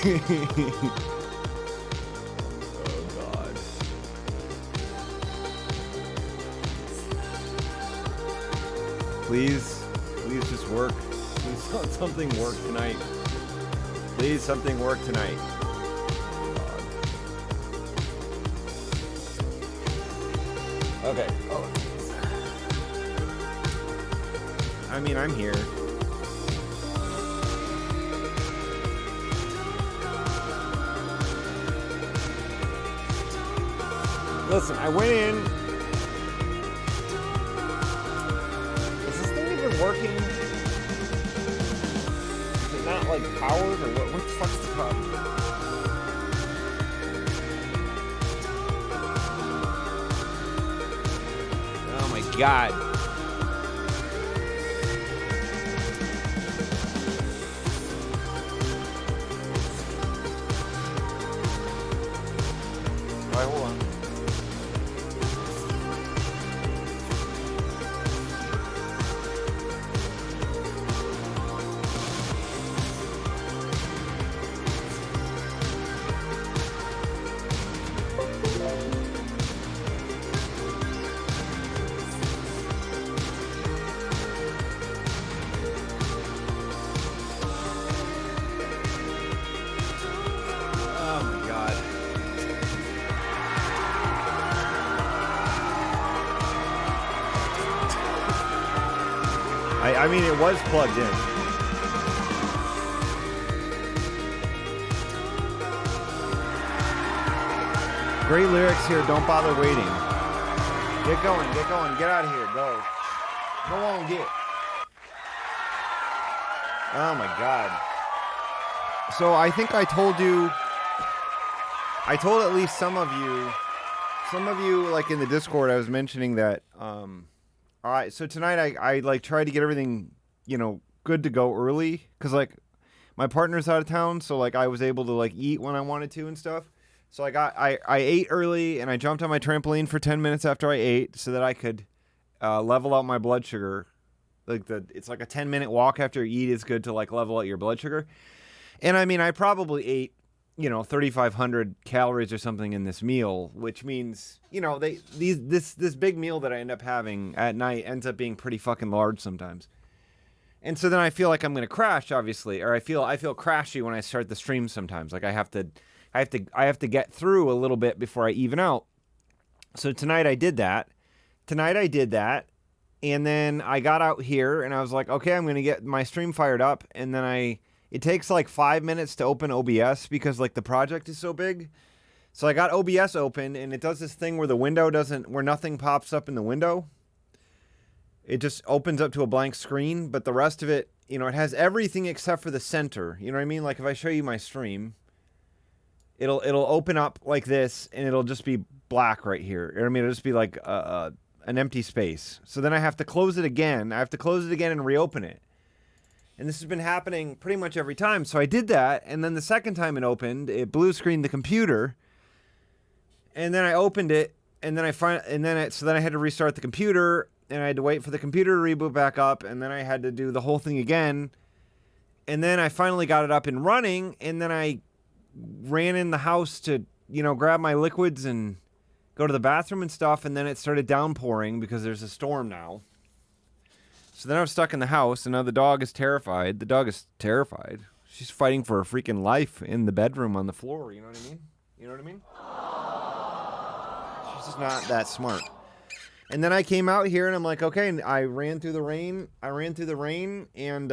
Oh, God. Please just work. Please let something work tonight. Please, something work tonight. God. Okay. Oh. I mean, I'm here. Listen, I went in. Is this thing even working? Is it not like powered or what? What the fuck's the problem? Oh my God. Alright, hold on. I mean, it was plugged in. Great lyrics here. Don't bother waiting. Get going. Get going. Get out of here. Go. Go on. Get. Oh my God. So I think I told you. I told at least some of you, like in the Discord, I was mentioning that. All right, so tonight I like tried to get everything, good to go early because like my partner's out of town, so like I was able to like eat when I wanted to and stuff. So I ate early and I jumped on my trampoline for 10 minutes after I ate so that I could level out my blood sugar. It's like a 10-minute walk after you eat is good to like level out your blood sugar. And I mean, I probably ate 3,500 calories or something in this meal, which means, this big meal that I end up having at night ends up being pretty fucking large sometimes. And so then I feel like I'm going to crash, obviously, or I feel crashy when I start the stream sometimes. Like I have to get through a little bit before I even out. So tonight I did that. And then I got out here and I was like, okay, I'm going to get my stream fired up. And then it takes like 5 minutes to open OBS because like the project is so big. So I got OBS open and it does this thing where where nothing pops up in the window. It just opens up to a blank screen, but the rest of it, it has everything except for the center. You know what I mean? Like if I show you my stream, it'll open up like this and it'll just be black right here. I mean, it'll just be like an empty space. So then I have to close it again. And reopen it. And this has been happening pretty much every time. So I did that, and then the second time it opened, it blue screened the computer. And then I opened it, and then so then I had to restart the computer, and I had to wait for the computer to reboot back up, and then I had to do the whole thing again. And then I finally got it up and running, and then I ran in the house to, grab my liquids and go to the bathroom and stuff, and then it started downpouring because there's a storm now. So then I was stuck in the house, and now the dog is terrified. She's fighting for her freaking life in the bedroom on the floor, you know what I mean? She's just not that smart. And then I came out here, and I'm like, okay, and I ran through the rain, and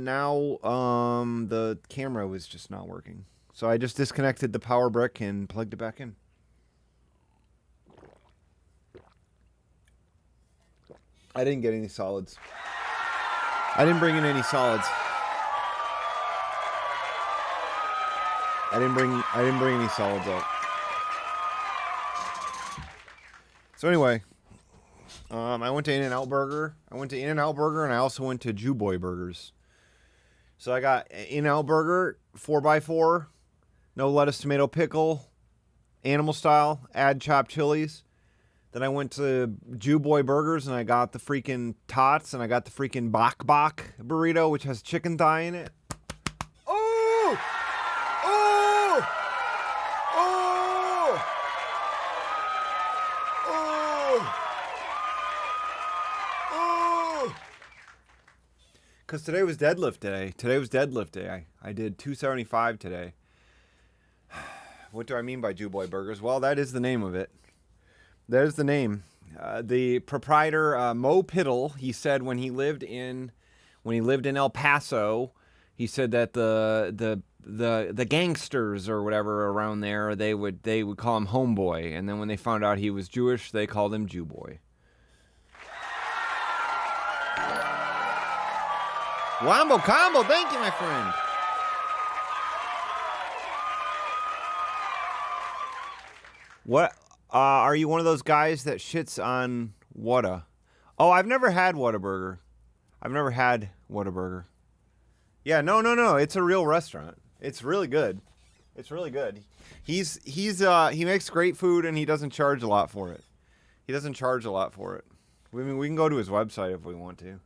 now the camera was just not working. So I just disconnected the power brick and plugged it back in. I didn't get any solids. I didn't bring in any solids. I didn't bring any solids out. So anyway, I went to In-N-Out Burger. And I also went to Jew Boy Burgers. So I got In-N-Out Burger, 4x4, no lettuce, tomato, pickle, animal style, add chopped chilies. Then I went to Jew Boy Burgers and I got the freaking tots and I got the freaking bak burrito, which has chicken thigh in it. Oh! Because today was deadlift day. Today was deadlift day. I did 275 today. What do I mean by Jew Boy Burgers? Well, that is the name of it. That is the name. The proprietor, Mo Piddle, he said when he lived in El Paso, he said that the gangsters or whatever around there, they would call him Homeboy, and then when they found out he was Jewish, they called him Jew Boy. Wombo combo, thank you, my friend. What are you one of those guys that shits on Whata? Oh, I've never had Whataburger. I've never had Whataburger. Yeah, no. It's a real restaurant. It's really good. It's really good. He makes great food and he doesn't charge a lot for it. He doesn't charge a lot for it. I mean, we can go to his website if we want to.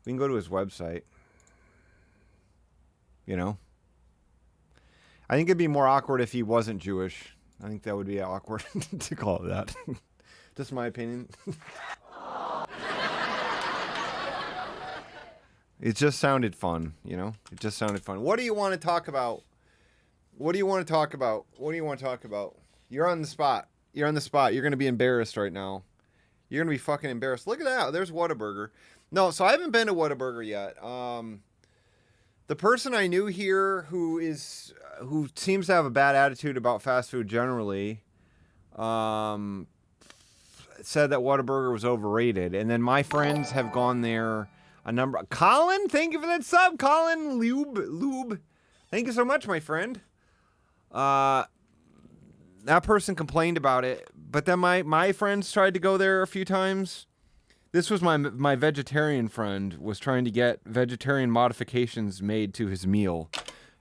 We can go to his website. You know? I think it'd be more awkward if he wasn't Jewish. I think that would be awkward to call it that. Just my opinion. It just sounded fun, you know? It just sounded fun. What do you want to talk about? What do you want to talk about? What do you want to talk about? You're on the spot. You're on the spot. You're going to be embarrassed right now. You're going to be fucking embarrassed. Look at that. There's Whataburger. No, so I haven't been to Whataburger yet. The person I knew here who seems to have a bad attitude about fast food generally said that Whataburger was overrated. And then my friends have gone there a number. Colin, thank you for that sub. Colin Lube. Thank you so much, my friend. That person complained about it. But then my friends tried to go there a few times. This was my vegetarian friend was trying to get vegetarian modifications made to his meal,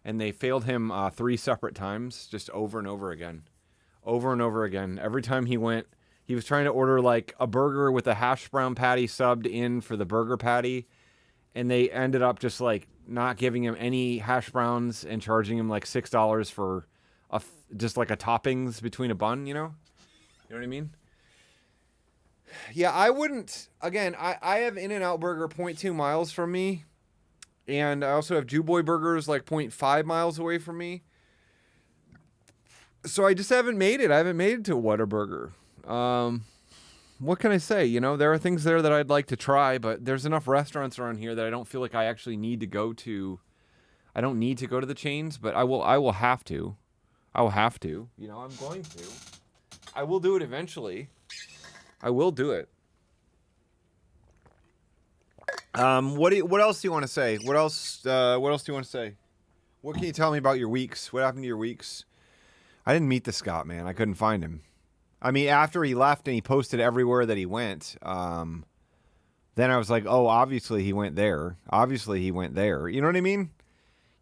and they failed him 3 separate times, just over and over again. Over and over again. Every time he went, he was trying to order like a burger with a hash brown patty subbed in for the burger patty, and they ended up just like not giving him any hash browns and charging him like $6 for just like a toppings between a bun, you know? You know what I mean? Yeah, I wouldn't. Again, I have In-N-Out Burger 0.2 miles from me. And I also have Jew Boy Burgers like 0.5 miles away from me. So I just haven't made it. I haven't made it to Whataburger. What can I say? You know, there are things there that I'd like to try, but there's enough restaurants around here that I don't feel like I actually need to go to. I don't need to go to the chains, but I will have to. I will have to. You know, I'm going to. I will do it eventually. I will do it. What else do you want to say? What else do you want to say? What can you tell me about your weeks? What happened to your weeks? I didn't meet the Scott, man. I couldn't find him. I mean, after he left and he posted everywhere that he went, then I was like, oh, obviously he went there. Obviously he went there. You know what I mean?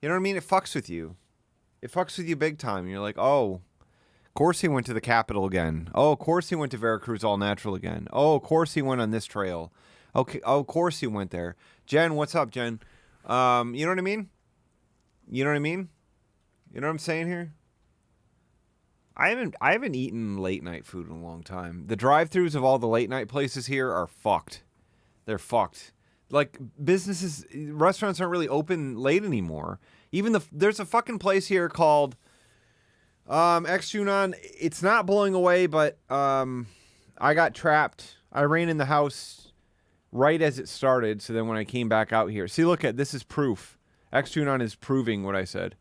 You know what I mean? It fucks with you. It fucks with you big time. You're like, oh, of course he went to the Capitol again. Oh, of course he went to Veracruz All Natural again. Oh, of course he went on this trail. Okay, oh, of course he went there. Jen, what's up, Jen? You know what I mean? You know what I mean? You know what I'm saying here? I haven't eaten late night food in a long time. The drive-thrus of all the late night places here are fucked. They're fucked. Like restaurants aren't really open late anymore. Even there's a fucking place here called Ex-Junon. It's not blowing away, but I got trapped. I ran in the house right as it started, so then when I came back out here. See, look at this is proof. Ex-Junon is proving what I said.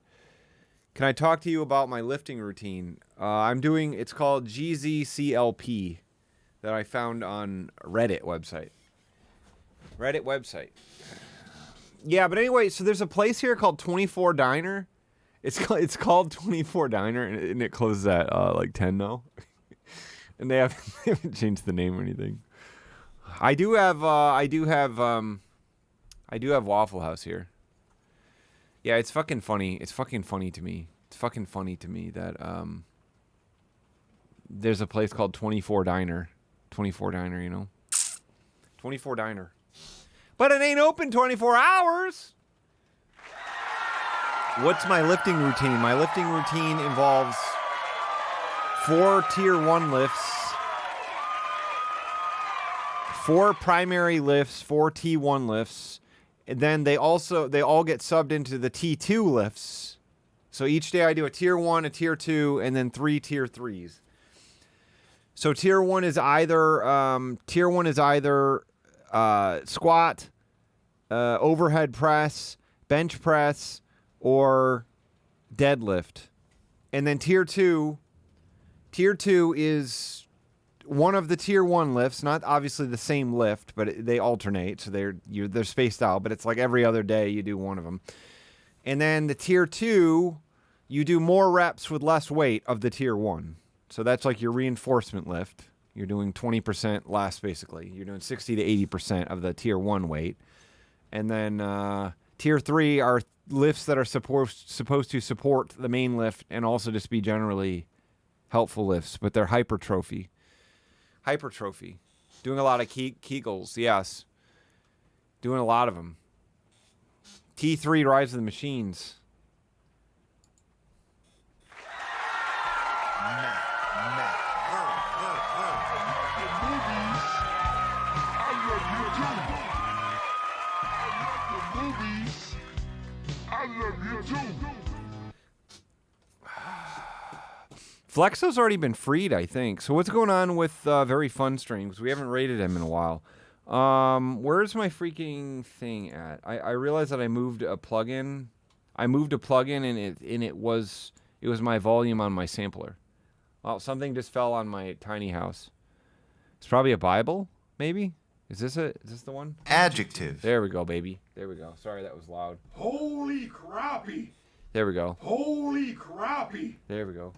Can I talk to you about my lifting routine? It's called GZCLP that I found on Reddit website. Yeah, but anyway, so there's a place here called 24 Diner. It's called 24 Diner, and it closes at like 10 now. And they haven't changed the name or anything. I do have Waffle House here. Yeah, it's fucking funny. It's fucking funny to me. It's fucking funny to me that there's a place called 24 Diner. 24 Diner, you know? 24 Diner. But it ain't open 24 hours. What's my lifting routine? My lifting routine involves 4 tier 1 lifts, 4 primary lifts, 4 T1 lifts, And then they all get subbed into the T2 lifts. So each day I do a tier 1, a tier 2, and then 3 tier 3s. So tier 1 is either squat, overhead press, bench press, or deadlift. And then tier 2 is one of the tier 1 lifts, not obviously the same lift, but they alternate, so they're spaced out, but it's like every other day you do one of them. And then the tier 2, you do more reps with less weight of the tier 1. So that's like your reinforcement lift. You're doing 20% less, basically. You're doing 60 to 80% of the tier 1 weight. And then tier 3 are lifts that are supposed to support the main lift and also just be generally helpful lifts, but they're hypertrophy. Doing a lot of Kegels, yes. Doing a lot of them. T3, Rise of the Machines. Flexo's already been freed, I think. So what's going on with Very Fun Stream? Because we haven't rated him in a while. Where's my freaking thing at? I realized that I moved a plugin. And it was my volume on my sampler. Well, something just fell on my tiny house. It's probably a Bible, maybe? Is this the one? Adjective. There we go, baby. There we go. Sorry, that was loud. Holy crappie! There we go. Holy crappie! There we go.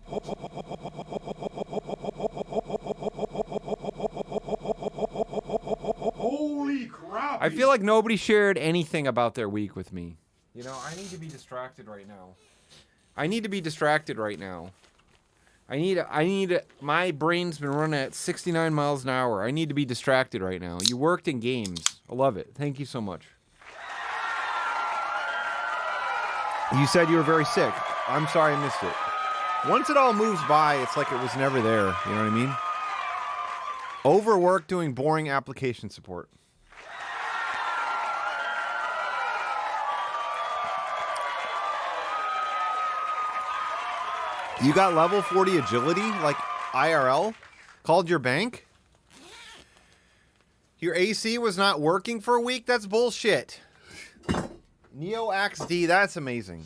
Holy crappie! I feel like nobody shared anything about their week with me. You know, I need to be distracted right now. My brain's been running at 69 miles an hour. I need to be distracted right now. You worked in games. I love it. Thank you so much. You said you were very sick. I'm sorry I missed it. Once it all moves by, it's like it was never there. You know what I mean? Overworked doing boring application support. You got level 40 agility, like IRL? Called your bank? Your AC was not working for a week? That's bullshit. Neo XD, that's amazing.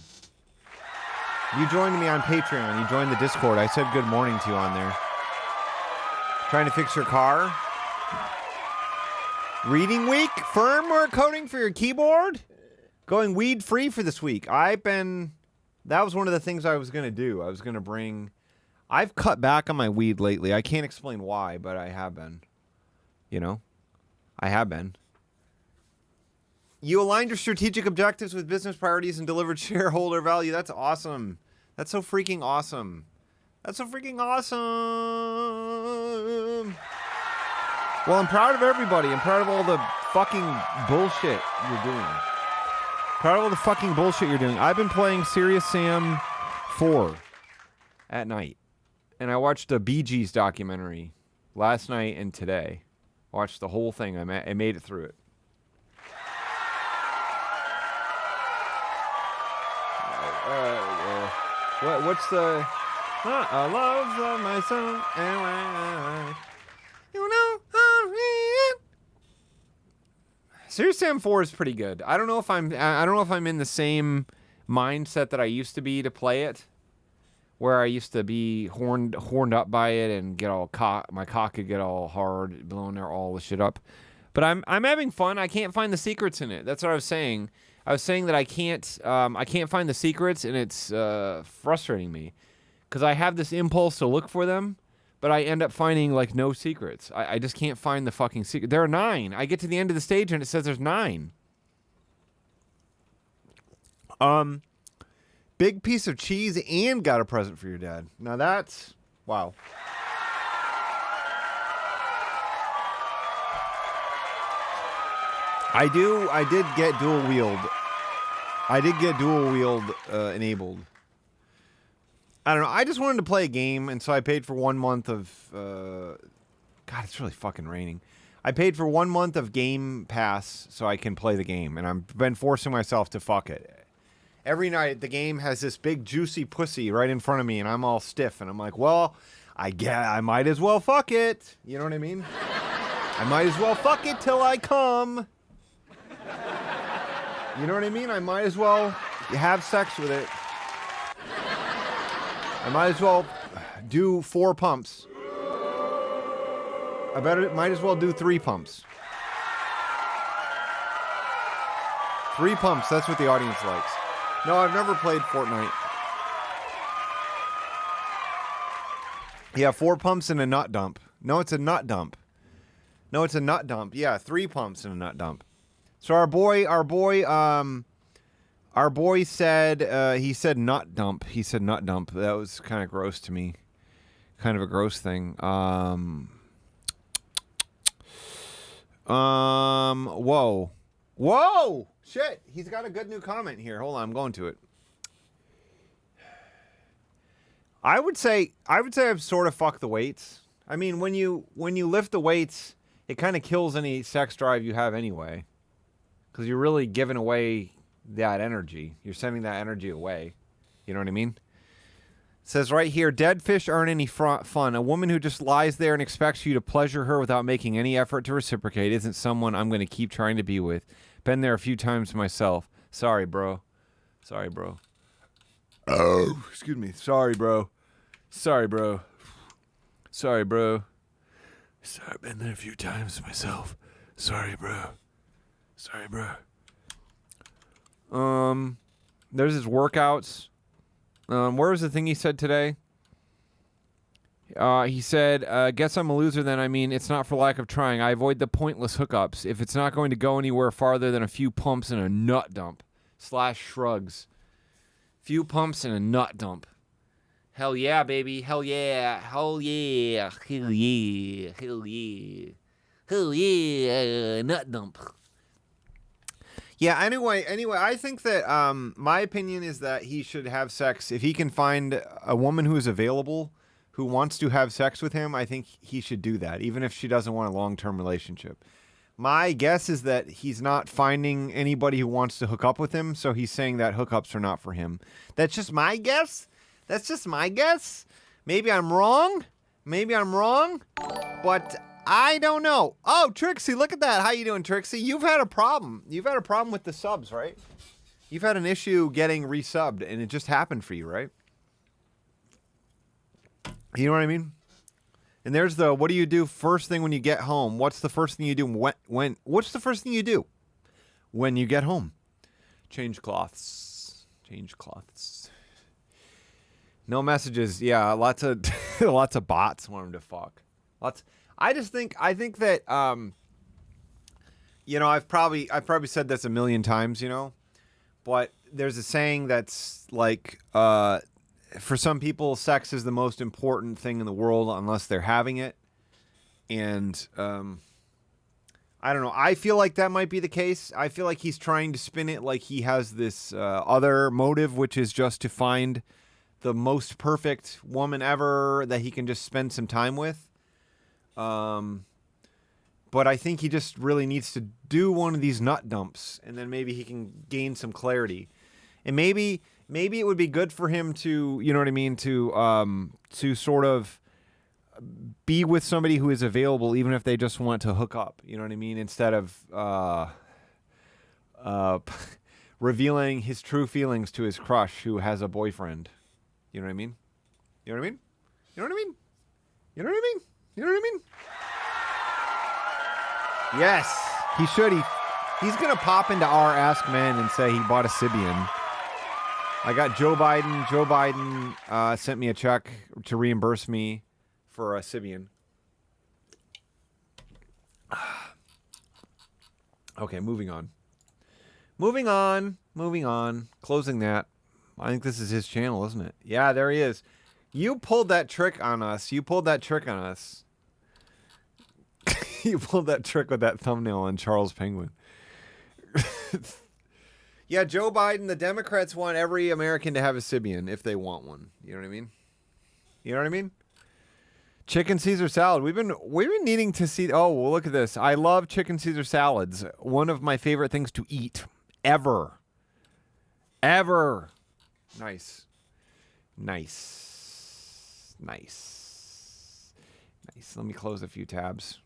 You joined me on Patreon. You joined the Discord. I said good morning to you on there. Trying to fix your car? Reading week? Firmware coding for your keyboard? Going weed free for this week. That was one of the things I was going to do. I was going to bring... I've cut back on my weed lately. I can't explain why, but I have been. You know? I have been. You aligned your strategic objectives with business priorities and delivered shareholder value. That's awesome. That's so freaking awesome. That's so freaking awesome. Well, I'm proud of everybody. I'm proud of all the fucking bullshit you're doing. Proud of all the fucking bullshit you're doing. I've been playing Serious Sam 4 at night. And I watched a Bee Gees documentary last night and today. Watched the whole thing. I made it through it. What's the... I love my son and wife. You know how Serious Sam 4 is pretty good. I don't know if I'm in the same mindset that I used to be to play it, where I used to be horned up by it and get all my cock could get all hard, blowing all the shit up. But I'm having fun. I can't find the secrets in it. That's what I was saying. I was saying that I can't find the secrets, and it's frustrating me because I have this impulse to look for them, but I end up finding like no secrets. I just can't find the fucking secret. There are 9. I get to the end of the stage and it says there's 9. Big piece of cheese and got a present for your dad. Now that's wow. I did get dual wield. Enabled. I don't know. I just wanted to play a game, and so I paid for 1 month of... God, it's really fucking raining. I paid for 1 month of Game Pass so I can play the game, and I've been forcing myself to fuck it. Every night, the game has this big juicy pussy right in front of me, and I'm all stiff, and I'm like, well, I might as well fuck it. You know what I mean? I might as well fuck it till I come. You know what I mean? I might as well have sex with it. I might as well do 4 pumps. Might as well do 3 pumps. 3 pumps, that's what the audience likes. No, I've never played Fortnite. Yeah, 4 pumps and a nut dump. No, it's a nut dump. No, it's a nut dump. Yeah, 3 pumps and a nut dump. So our boy said, he said nut dump. He said nut dump. That was kind of gross to me. Kind of a gross thing. Whoa. Whoa! Shit, he's got a good new comment here. Hold on, I'm going to it. I would say I've sort of fucked the weights. I mean, when you lift the weights, it kind of kills any sex drive you have anyway. Because you're really giving away that energy. You're sending that energy away. You know what I mean? It says right here, dead fish aren't any fun. A woman who just lies there and expects you to pleasure her without making any effort to reciprocate isn't someone I'm going to keep trying to be with. Been there a few times myself. Sorry, bro. Sorry, bro. Oh, excuse me. Sorry, bro. Sorry, bro. Sorry, bro. Sorry, been there a few times myself. Sorry, bro. Sorry, bro. There's his workouts. Where was the thing he said today? He said, guess I'm a loser then. I mean, it's not for lack of trying. I avoid the pointless hookups. If it's not going to go anywhere farther than a few pumps and a nut dump. / shrugs. Few pumps and a nut dump. Hell yeah, baby. Hell yeah. Hell yeah. Hell yeah. Hell yeah. Hell yeah. Nut dump. Yeah, anyway, I think that my opinion is that he should have sex. If he can find a woman who is available, who wants to have sex with him, I think he should do that, even if she doesn't want a long-term relationship. My guess is that he's not finding anybody who wants to hook up with him, so he's saying that hookups are not for him. That's just my guess. That's just my guess. Maybe I'm wrong. But I don't know. Oh, Trixie, look at that. How you doing, Trixie? You've had a problem. You've had a problem with the subs, right? You've had an issue getting resubbed, and it just happened for you, right? You know what I mean? And there's the, what do you do first thing when you get home? What's the first thing you do what's the first thing you do when you get home? Change cloths. No messages. Yeah, lots of bots want him to fuck. I think that I've probably said this a million times, but there's a saying that's like for some people, sex is the most important thing in the world unless they're having it. And I don't know. I feel like that might be the case. I feel like he's trying to spin it like he has this other motive, which is just to find the most perfect woman ever that he can just spend some time with. But I think he just really needs to do one of these nut dumps, and then maybe he can gain some clarity. And maybe it would be good for him to, you know what I mean, to sort of be with somebody who is available, even if they just want to hook up. You know what I mean? Instead of revealing his true feelings to his crush who has a boyfriend. You know what I mean? You know what I mean? You know what I mean? You know what I mean? You know what I mean? Yes, he should. He's going to pop into our Ask Men and say he bought a Sybian. I got Joe Biden. Joe Biden sent me a check to reimburse me for a Sybian. Okay, moving on. Closing that. I think this is his channel, isn't it? Yeah, there he is. You pulled that trick on us. You pulled that trick with that thumbnail on Charles Penguin. Yeah, Joe Biden, the Democrats want every American to have a Sybian if they want one. You know what I mean? Chicken Caesar salad. We've been needing to see. Oh, well, look at this. I love chicken Caesar salads. One of my favorite things to eat ever. Ever. Nice. Let me close a few tabs.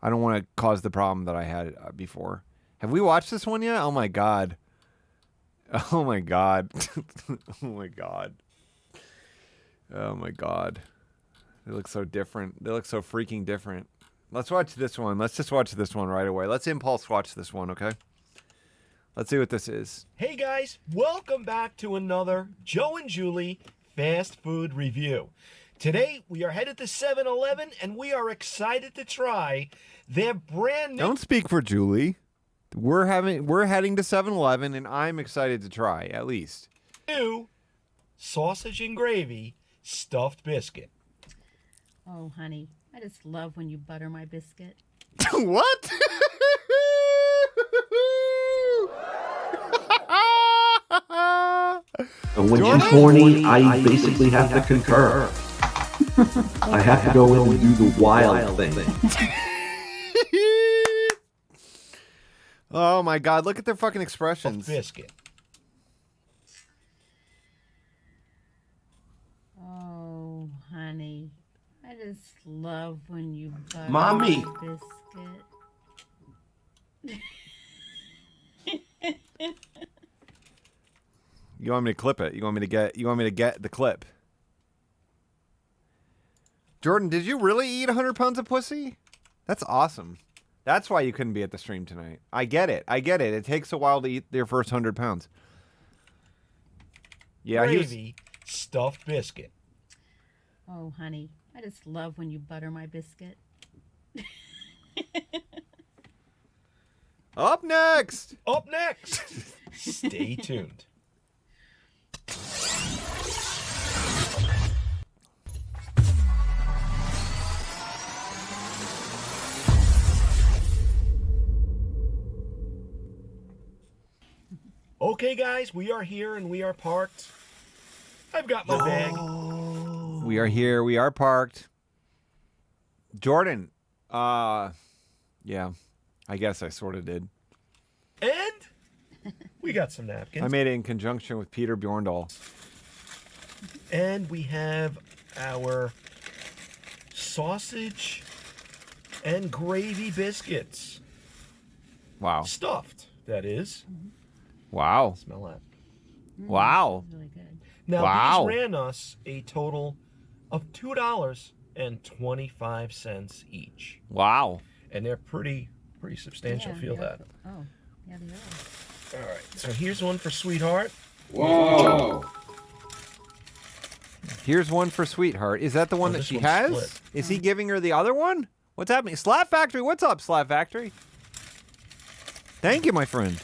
I don't want to cause the problem that I had before. Have we watched this one yet? Oh my god. Oh my god. Oh my god. Oh my god. They look so different. They look so freaking different. Let's watch this one. Let's just watch this one right away. Let's impulse watch this one, okay? Let's see what this is. Hey guys, welcome back to another Joe and Julie fast food review. Today we are headed to 7-Eleven and we are excited to try their brand new Don't speak for Julie. We're heading to 7-Eleven and I'm excited to try, at least. sausage and gravy stuffed biscuit. Oh, honey, I just love when you butter my biscuit. What? When she's horny, I basically have to concur. I have to go in and do the wild thing. Oh my god, look at their fucking Stuffed expressions. biscuit. Oh, honey, I just love when you butter Mommy. my biscuit. You want me to clip it? You want me to get the clip? Jordan, did you really eat 100 pounds of pussy? That's awesome. That's why you couldn't be at the stream tonight. I get it. It takes a while to eat their first 100 pounds. Yeah, Gravy stuffed biscuit. Oh, honey, I just love when you butter my biscuit. Up next. Up next. Stay tuned. Okay, guys, we are here and we are parked. I've got my bag. We are here. We are parked. Jordan. Yeah. I guess I sort of did. And we got some napkins. I made it in conjunction with Peter Bjorndal. And we have our sausage and gravy biscuits. Wow. Stuffed, that is. Wow. Smell that. Wow. Really good. Now, Wow. these ran us a total of $2.25 each. Wow. And they're pretty substantial. Feel yeah. that. Oh, yeah, they are. All right. So here's one for Sweetheart. Whoa. Here's one for Sweetheart. Is that the one that this she one's has? split. Is he giving her the other one? What's happening? Slap Factory, what's up, Slap Factory? Thank you, my friend.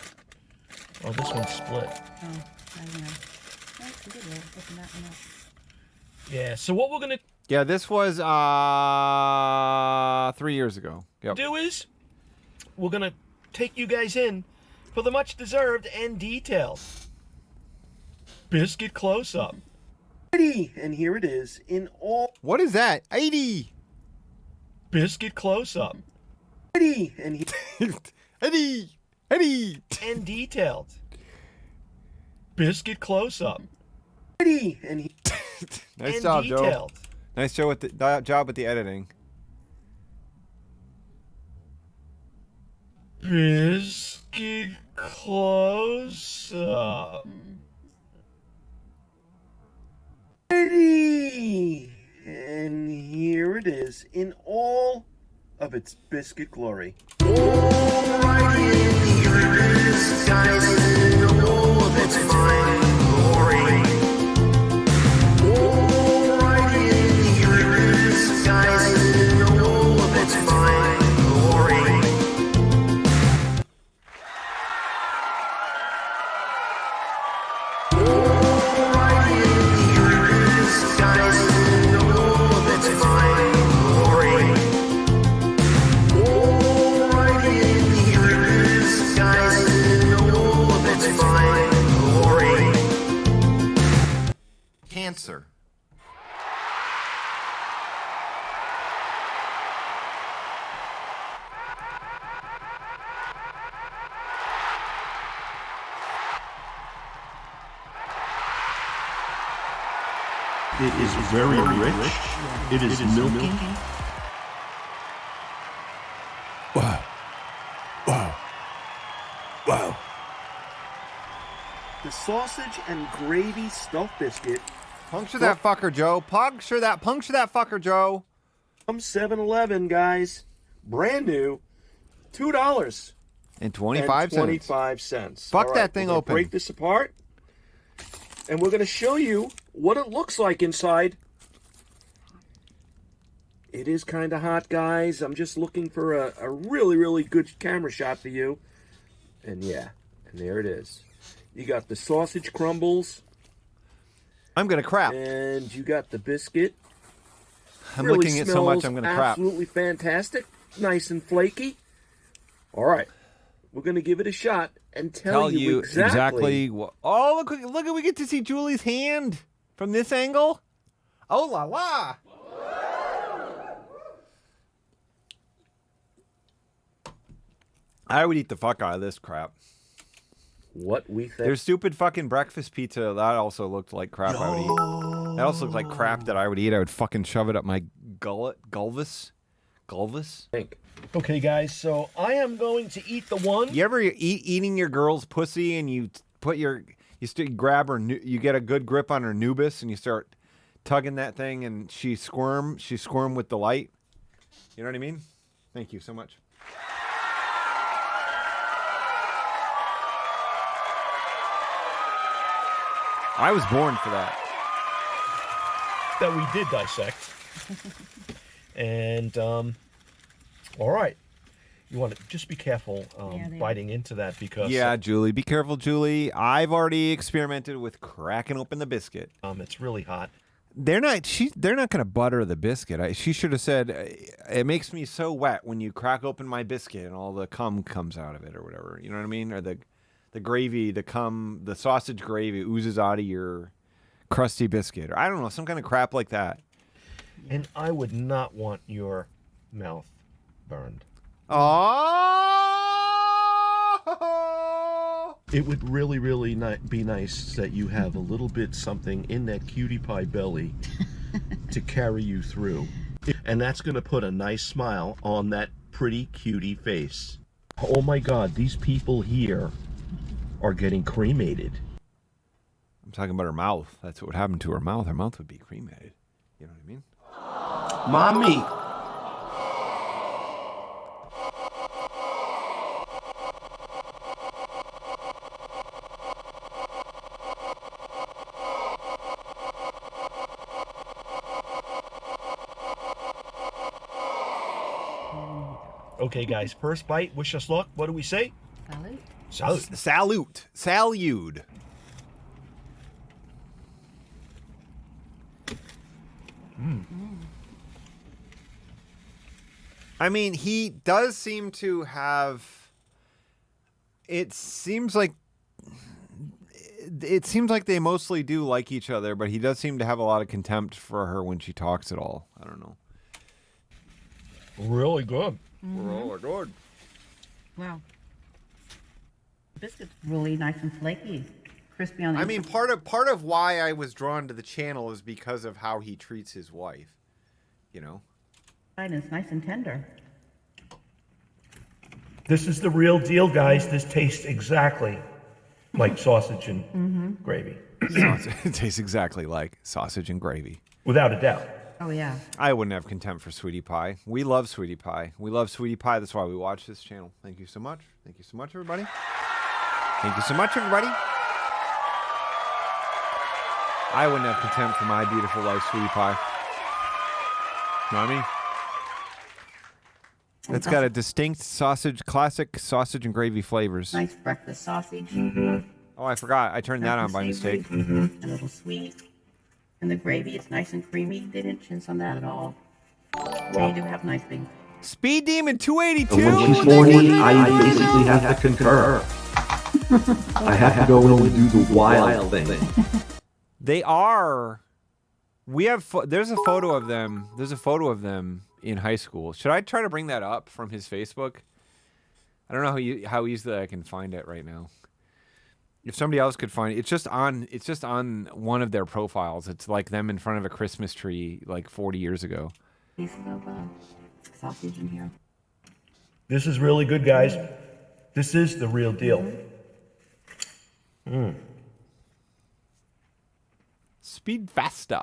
Oh, this one's split. Oh, I know. That's a good one. Open that one up. Yeah. So what we're gonna Yeah, this was 3 years ago. Yep. do is we're gonna take you guys in for the much deserved and detailed biscuit close up. And here it is in all What is that? 80. biscuit close up. And Eddie. Eddie. and detailed biscuit close up. And Nice job, Joe. detailed. Nice job with the job with the editing. Biscuit close up. And here it is in all of its biscuit glory. Cancer. It is very rich. It is milky. Wow. The sausage and gravy stuffed biscuit Puncture that fucker, Joe. Puncture that fucker, Joe. from 7-Eleven, guys. Brand new. $2 And 25 cents. 25 cents. Fuck All that right, thing we're gonna open. Break this apart. And we're going to show you what it looks like inside. It is kind of hot, guys. I'm just looking for a really, really good camera shot for you. And yeah, and there it is. You got the sausage crumbles, I'm gonna crap. and you got the biscuit. I'm Really looking at so much, smells I'm gonna crap. Absolutely fantastic. Nice and flaky. All right. We're going to give it a shot and tell you exactly. Oh, look! We get to see Julie's hand from this angle. Oh la la! I would eat the fuck out of this crap. what we think. Their stupid fucking breakfast pizza, that also looked like crap I would eat. That also looked like crap that I would eat. I would fucking shove it up my gullet. Gulvis? Okay, guys, so I am going to eat the one. You ever eating your girl's pussy and you put you grab her, you get a good grip on her nubis and you start tugging that thing and she squirm with delight? You know what I mean? Thank you so much. I was born for that. That we did dissect. And, all right. You want to just be careful biting into that because Yeah, Julie, be careful, Julie. I've already experimented with cracking open the biscuit. it's really hot. They're not going to butter the biscuit. She should have said, it makes me so wet when you crack open my biscuit and all the cum comes out of it or whatever. You know what I mean? Or the gravy, the sausage gravy oozes out of your crusty biscuit. Or I don't know, some kind of crap like that. And I would not want your mouth burned. Oh! It would really, really be nice that you have a little bit something in that cutie pie belly to carry you through. And that's going to put a nice smile on that pretty cutie face. Oh my God, these people here are getting cremated. I'm talking about her mouth. That's what would happen to her mouth. Her mouth would be cremated. You know what I mean? Mommy! Okay, guys, first bite. Wish us luck. What do we say? Salute. Salute. Salute. I mean, he does seem to have. It seems like they mostly do like each other, but he does seem to have a lot of contempt for her when she talks at all. I don't know. Really good. Really good. Wow. The biscuit's really nice and flaky. Crispy on the I mean, inside. part of why I was drawn to the channel is because of how he treats his wife. You know? And it's nice and tender. This is the real deal, guys. This tastes exactly like sausage and gravy. It tastes exactly like sausage and gravy. Without a doubt. Oh, yeah. I wouldn't have contempt for Sweetie Pie. We love Sweetie Pie. We love Sweetie Pie. That's why we watch this channel. Thank you so much. Thank you so much, everybody. Thank you so much, everybody. I wouldn't have contempt for my beautiful wife, Sweetie Pie. Know what I mean? It's got a distinct classic sausage and gravy flavors. Nice breakfast sausage. Oh, I forgot. I turned that on by mistake. A little sweet. And the gravy is nice and creamy. They didn't chintz on that at all. They do have nice big. Speed Demon 282. And when she's horny, I basically have to concur. I have to go in and do the wild thing. They are. We have. There's a photo of them. There's a photo of them in high school. Should I try to bring that up from his Facebook? I don't know how easily I can find it right now. If somebody else could find it, it's just on one of their profiles. It's like them in front of a Christmas tree like 40 years ago. Piece of sausage in here. This is really good, guys. This is the real deal. Speed faster.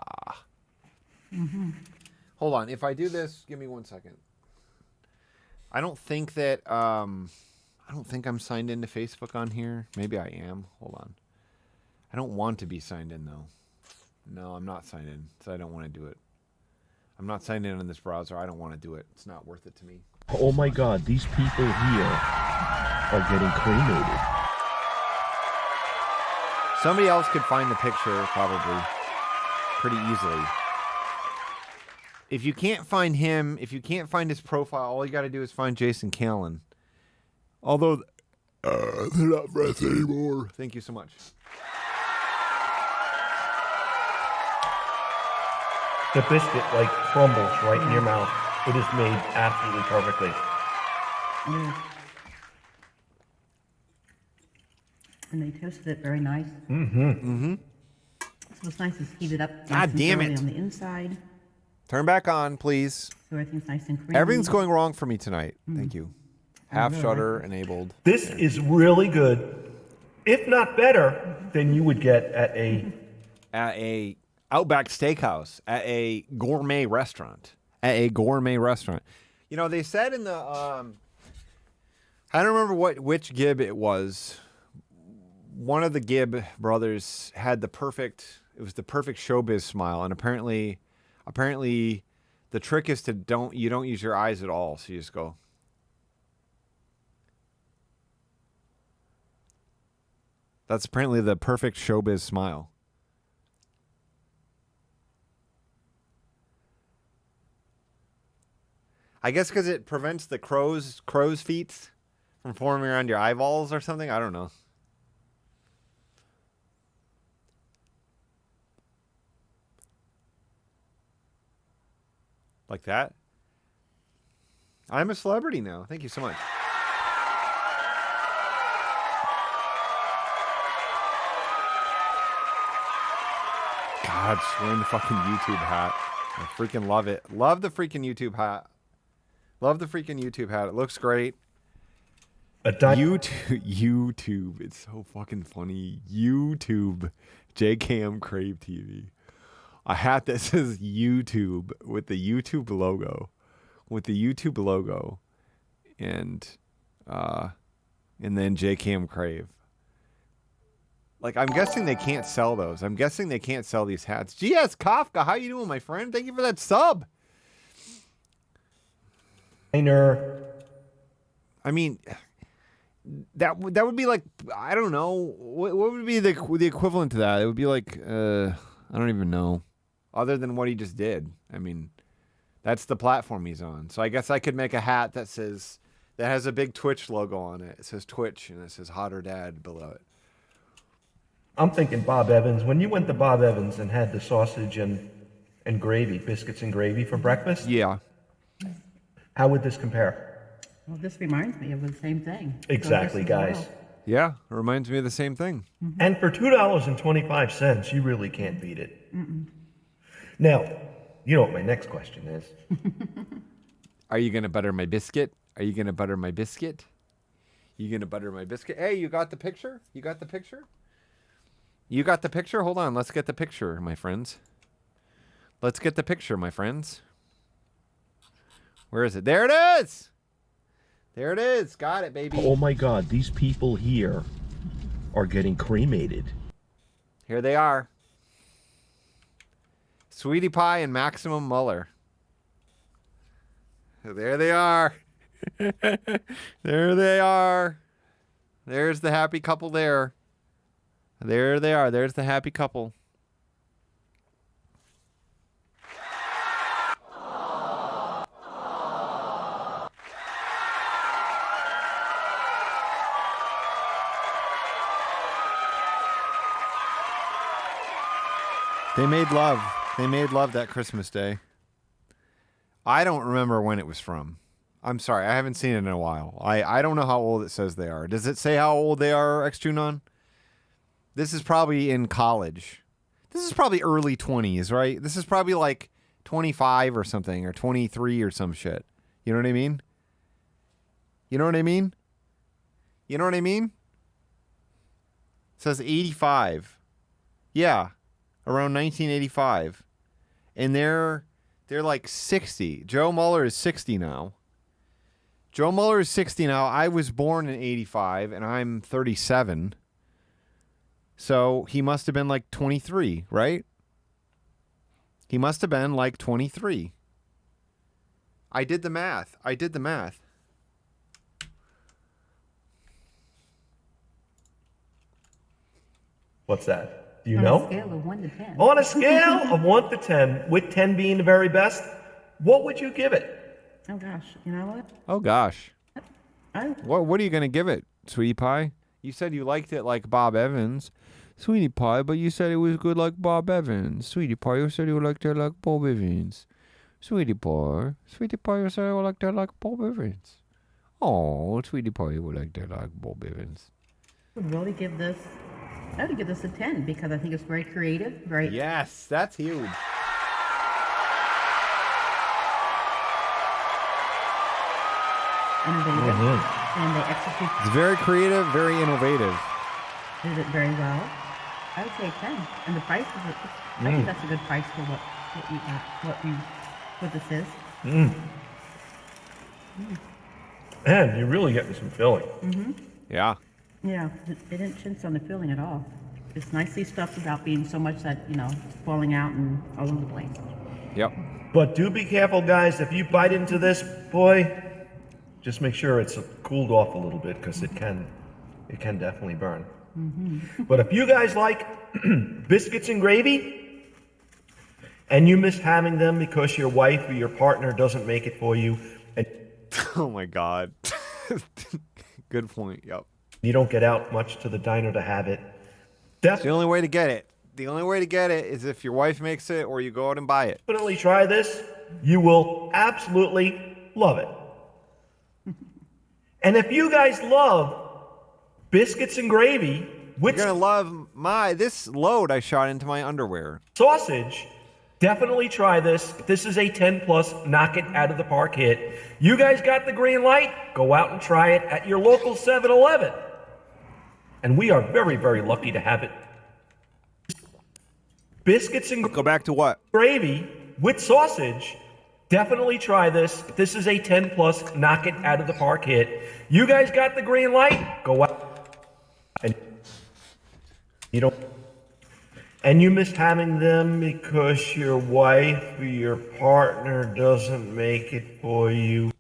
Hold on. If I do this, give me 1 second. I don't think I'm signed into Facebook on here. Maybe I am. Hold on. I don't want to be signed in though. No, I'm not signed in, so I don't want to do it. I'm not signed in on this browser. I don't want to do it. It's not worth it to me. Oh my God, these people here are getting cremated. Somebody else could find the picture probably pretty easily. If you can't find him, if you can't find his profile, all you got to do is find Jason Callan. Although they're not friends anymore. Thank you so much. The biscuit like crumbles right in your mouth. It is made absolutely perfectly. And they toasted it very nice. Mm-hmm. So what's nice is heat it up God nice and damn thoroughly it. on the inside, Turn back on, please. so everything's nice and creamy. Everything's going wrong for me tonight. Thank you. Half shutter enabled. This is really good, if not better than you would get at a At a Outback Steakhouse, at a gourmet restaurant. You know, they said in the I don't remember which Gibb it was. One of the Gibb brothers had the perfect showbiz smile, and apparently the trick is to don't use your eyes at all, so you just go. That's apparently the perfect showbiz smile. I guess because it prevents the crow's feet from forming around your eyeballs or something. I don't know. Like that? I'm a celebrity now. Thank you so much. God, she's wearing the fucking YouTube hat. I freaking love it. Love the freaking YouTube hat. It looks great. YouTube. It's so fucking funny. YouTube. JKM Crave TV. A hat that says YouTube with the YouTube logo. And then JKM Crave. Like, I'm guessing they can't sell those. I'm guessing they can't sell these hats. GS Kafka, how you doing, my friend? Thank you for that sub. I mean, that would be like, I don't know. What would be the equivalent to that? It would be like, I don't even know. Other than what he just did. I mean, that's the platform he's on. So I guess I could make a hat that has a big Twitch logo on it. It says Twitch and it says Hotter Dad below it. I'm thinking Bob Evans. When you went to Bob Evans and had the sausage and gravy, biscuits and gravy for breakfast, Yeah. how would this compare? Well, this reminds me of the same thing. Exactly, So this as guys. well. Yeah, it reminds me of the same thing. And for $2.25, you really can't beat it. Now, you know what my next question is. Are you going to butter my biscuit? Hey, you got the picture? Hold on. Let's get the picture, my friends. Where is it? There it is. Got it, baby. Oh my God, these people here are getting cremated. Here they are. Sweetie Pie and Maximum Muller. There they are. There they are. There's the happy couple there. There they are. There's the happy couple. They made love. They made love that Christmas day. I don't remember when it was from. I'm sorry. I haven't seen it in a while. I don't know how old it says they are. Does it say how old they are, X-Tunon? This is probably in college. This is probably early 20s, right? This is probably like 25 or something, or 23 or some shit. You know what I mean? You know what I mean? You know what I mean? It says 85. Yeah, around 1985. And they're like 60. Joe Mueller is 60 now. Joe Mueller is 60 now. I was born in 85, and I'm 37. So he must have been like 23, right? He must have been like 23. I did the math. What's that? Do you On know? a scale of 1 to 10. On a scale of 1 to 10, with 10 being the very best, what would you give it? Oh gosh, you know what? Oh, gosh. I What are you going to give it, Sweetie Pie? You said you liked it like Bob Evans. Sweetie Pie, but you said it was good like Bob Evans. Sweetie Pie, you said you liked it like Bob Evans. Sweetie Pie, you said you liked it like Bob Evans. Oh, Sweetie Pie, you would like it like Bob Evans. would really give this. I would give this a 10 because I think it's very creative, very Yes, that's huge. innovative, and they executed It's very creative, very innovative. it very well. I would say 10, and the price is. I think that's a good price for what this is. Man, you're really getting some filling. Yeah. Yeah, they didn't chintz on the filling at all. It's nicely stuffed without being so much that falling out and all over the place. Yep. But do be careful, guys. If you bite into this, boy, just make sure it's cooled off a little bit because it can definitely burn. But if you guys like biscuits and gravy, and you miss having them because your wife or your partner doesn't make it for you, and Oh my God. Good point. Yep. you don't get out much to the diner to have it, The only way to get it. The only way to get it is if your wife makes it or you go out and buy it. definitely try this. You will absolutely love it. And if you guys love biscuits and gravy with You're gonna love this load I shot into my underwear. sausage, definitely try this. This is a 10 plus knock it out of the park hit. You guys got the green light? Go out and try it at your local 7-Eleven. And we are very, very lucky to have it. Biscuits and Go back to what? gravy with sausage. Definitely try this. This is a 10 plus knock it out of the park hit. You guys got the green light? Go out and you missed having them because your wife or your partner doesn't make it for you.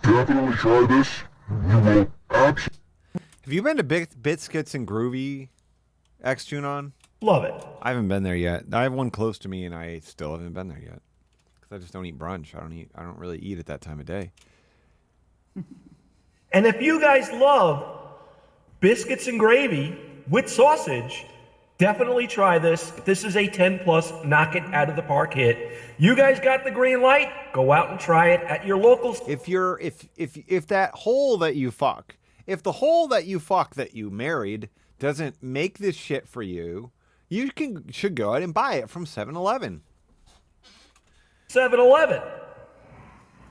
Definitely try this. You will absolutely. Have you been to Biscuits and Groovy, X-Tunon? Love it. I haven't been there yet. I have one close to me, and I still haven't been there yet. Because I just don't eat brunch. I don't really eat at that time of day. And if you guys love biscuits and gravy with sausage, definitely try this. This is a 10 plus knock it out of the park hit. You guys got the green light? Go out and try it at your local. If that hole that you fuck, if the hole that you fuck that you married doesn't make this shit for you, you should go out and buy it from 7-Eleven. 7-Eleven.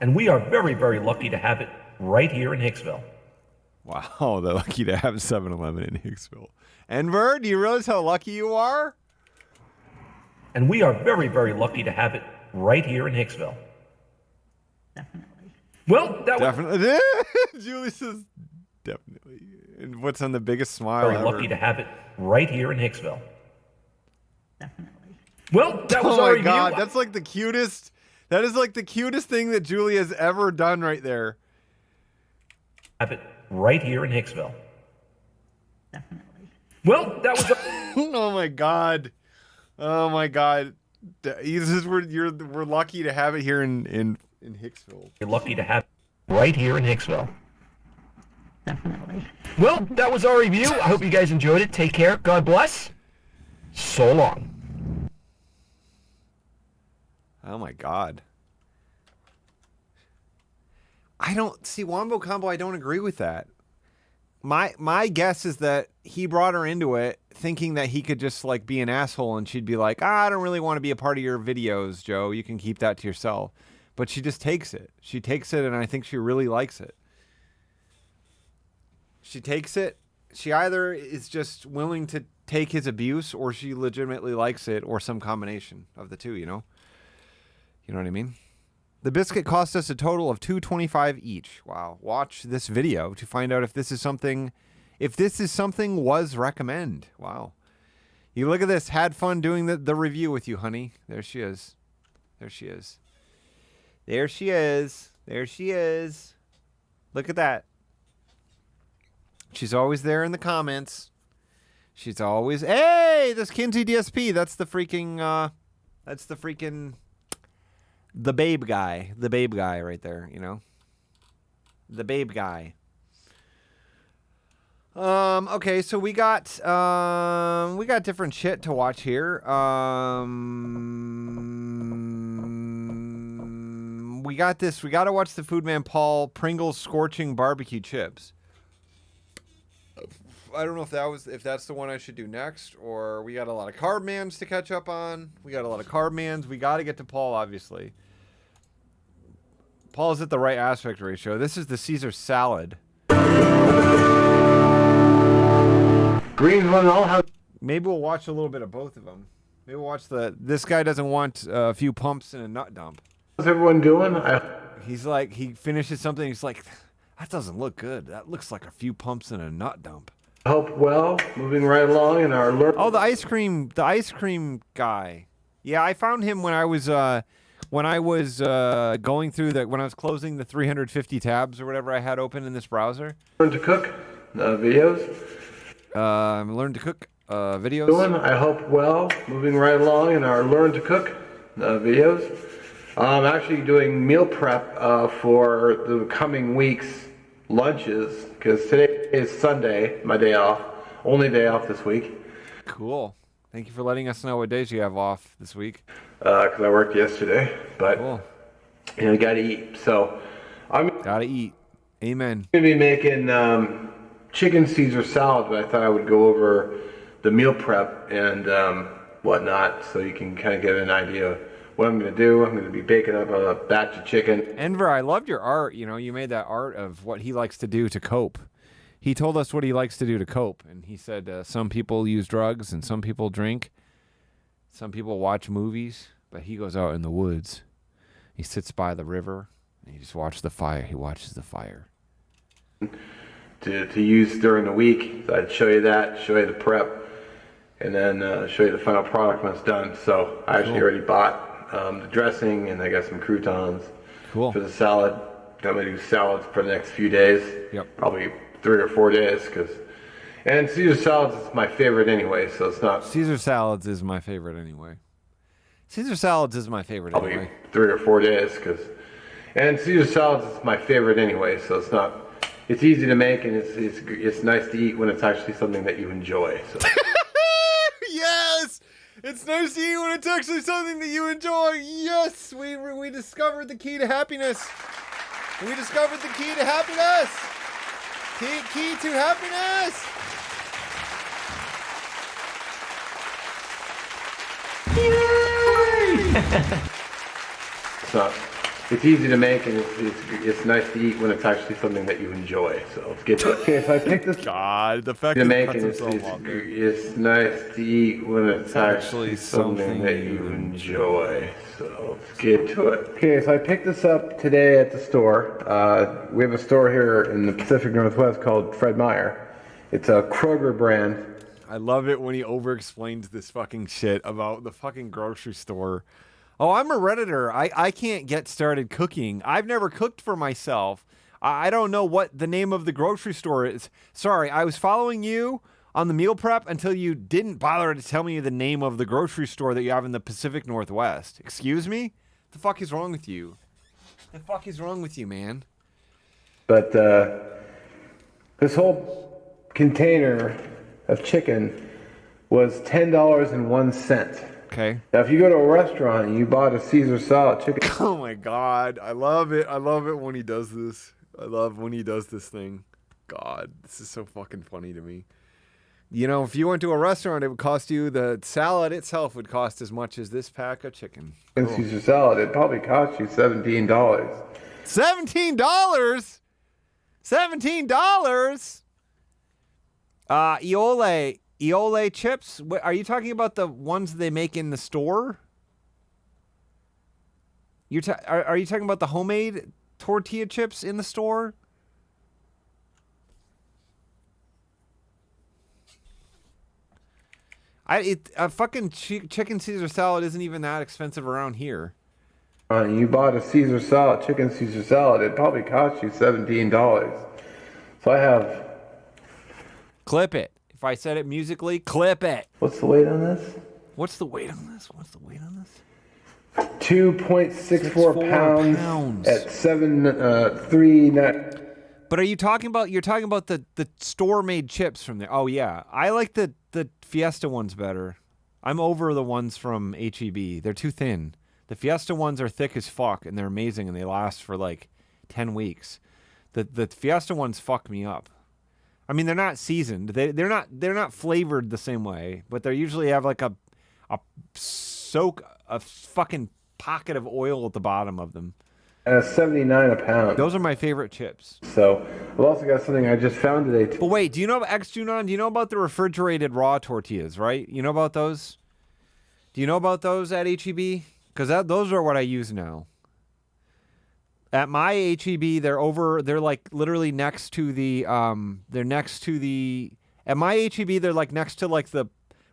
And we are very, very lucky to have it right here in Hicksville. Wow, they're lucky to have 7-Eleven in Hicksville. Enver, do you realize how lucky you are? And we are very, very lucky to have it right here in Hicksville. Definitely. Well, that was Definitely. Julie says definitely. And what's on the biggest smile very ever? lucky to have it right here in Hicksville. Definitely. Well, that was Oh our my review. God, that's like the cutest. That is like the cutest thing that Julie has ever done right there. Have it right here in Hicksville. Definitely. Well, that was Oh my God. Oh my God. This is we're lucky to have it here in in Hicksville. You're lucky to have right here in Hicksville. Definitely. Well, that was our review. I hope you guys enjoyed it. Take care. God bless. So long. Oh my God. I don't see Wombo Combo. I don't agree with that. My guess is that he brought her into it thinking that he could just like be an asshole and she'd be like, I don't really want to be a part of your videos, Joe. You can keep that to yourself. But she just takes it. She takes it, and I think she really likes it. She takes it. She either is just willing to take his abuse, or she legitimately likes it, or some combination of the two, you know? You know what I mean? The biscuit cost us a total of $2.25 each. Wow. Watch this video to find out if this is something was recommend. Wow. You look at this. Had fun doing the review with you, honey. There she is. There she is. There she is. There she is. Look at that. She's always there in the comments. She's always, hey, this Kinsey DSP. That's the freaking, the babe guy. The babe guy right there, you know? The babe guy. Okay, so we got different shit to watch here. We got this. We got to watch the Foodman Paul Pringles Scorching Barbecue Chips. I don't know if that's the one I should do next, or we got a lot of Carb Mans to catch up on. We got to get to Paul, obviously. Paul's at the right aspect ratio. This is the Caesar salad. Greens one and all. How? Maybe we'll watch a little bit of both of them. Maybe we'll watch this guy doesn't want a few pumps and a nut dump. How's everyone doing? He's like, he finishes something. He's like, that doesn't look good. That looks like a few pumps and a nut dump. I hope well. Moving right along in our learn. Oh, the ice cream guy. Yeah, I found him when I was going through when I was closing the 350 tabs or whatever I had open in this browser. Learn to cook videos. Learn to cook videos. I hope well. Moving right along in our learn to cook videos. I'm actually doing meal prep for the coming week's lunches because today is Sunday, my day off, only day off this week. Cool. Thank you for letting us know what days you have off this week. Because I worked yesterday, but cool. You gotta eat. So I'm gotta eat. Amen. gonna be making chicken Caesar salad, but I thought I would go over the meal prep and whatnot, so you can kind of get an idea of what I'm gonna do. I'm gonna be baking up a batch of chicken. Enver, I loved your art. You know, you made that art of what he likes to do to cope. He told us what he likes to do to cope, and he said some people use drugs and some people drink. Some people watch movies, but he goes out in the woods. He sits by the river, and he just watches the fire. He watches the fire. To use during the week. So I'd show you that, show you the prep, and then show you the final product when it's done. So I actually already bought the dressing, and I got some croutons for the salad. I'm going to do salads for the next few days. Yep. Probably 3 or 4 days. And Caesar salads is my favorite anyway, so it's not... Caesar salads is my favorite anyway. Caesar salads is my favorite Probably anyway. 3 or 4 days, and Caesar salads is my favorite anyway, so it's not... It's easy to make, and it's nice to eat when it's actually something that you enjoy. So. Yes! It's nice to eat when it's actually something that you enjoy. Yes! We discovered the key to happiness. We discovered the key to happiness. Key to happiness. It's easy to make, and it's nice to eat when it's actually something that you enjoy. So let's get to it. Okay, so I picked this. God, the fact To that make, he and cuts himself off there. it's nice to eat when it's actually something that you enjoy. So let's get to it. Okay, so I picked this up today at the store. We have a store here in the Pacific Northwest called Fred Meyer. It's a Kroger brand. I love it when he over-explains this fucking shit about the fucking grocery store. Oh, I'm a Redditor. I can't get started cooking. I've never cooked for myself. I don't know what the name of the grocery store is. Sorry, I was following you on the meal prep until you didn't bother to tell me the name of the grocery store that you have in the Pacific Northwest. Excuse me? What the fuck is wrong with you? The fuck is wrong with you, man? But this whole container of chicken was $10.01. Okay. Now, if you go to a restaurant and you bought a Caesar salad chicken, Oh my god, I love it. I love it when he does this. I love when he does this thing. God, this is so fucking funny to me. You know, if you went to a restaurant, it would cost you, the salad itself would cost as much as this pack of chicken. Caesar salad, it probably cost you $17. $17? $17? Iole chips? Are you talking about the ones they make in the store? Are you talking about the homemade tortilla chips in the store? A fucking chicken Caesar salad isn't even that expensive around here. You bought a Caesar salad, chicken Caesar salad, it probably cost you $17. So I have... Clip it. If I said it musically, clip it. What's the weight on this? What's the weight on this? 2.64 pounds at 7.39. But you're talking about the store-made chips from there. Oh yeah, I like the Fiesta ones better. I'm over the ones from H-E-B. They're too thin. The Fiesta ones are thick as fuck, and they're amazing, and they last for like 10 weeks. The Fiesta ones fuck me up. I mean, they're not seasoned. They're not flavored the same way, but they usually have like a fucking pocket of oil at the bottom of them. And $79 a pound. Those are my favorite chips. So I've also got something I just found today. But wait, do you know about Ex-Junon? Do you know about the refrigerated raw tortillas, right? You know about those? Do you know about those at H-E-B? Because those are what I use now. At my H-E-B, they're like literally next to the, at my H-E-B, they're like next to like the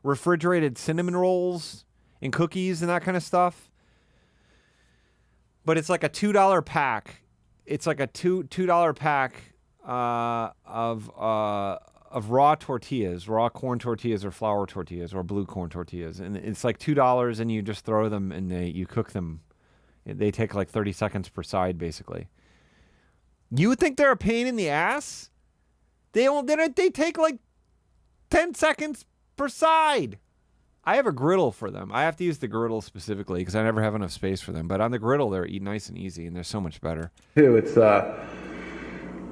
refrigerated cinnamon rolls and cookies and that kind of stuff. But it's like a $2 pack. It's like a $2 pack of raw tortillas, raw corn tortillas or flour tortillas or blue corn tortillas, and it's like $2, and you just throw them and you cook them. They take like 30 seconds per side, basically. You would think they're a pain in the ass? They take like 10 seconds per side. I have a griddle for them. I have to use the griddle specifically because I never have enough space for them. But on the griddle, they're nice and easy, and they're so much better. It's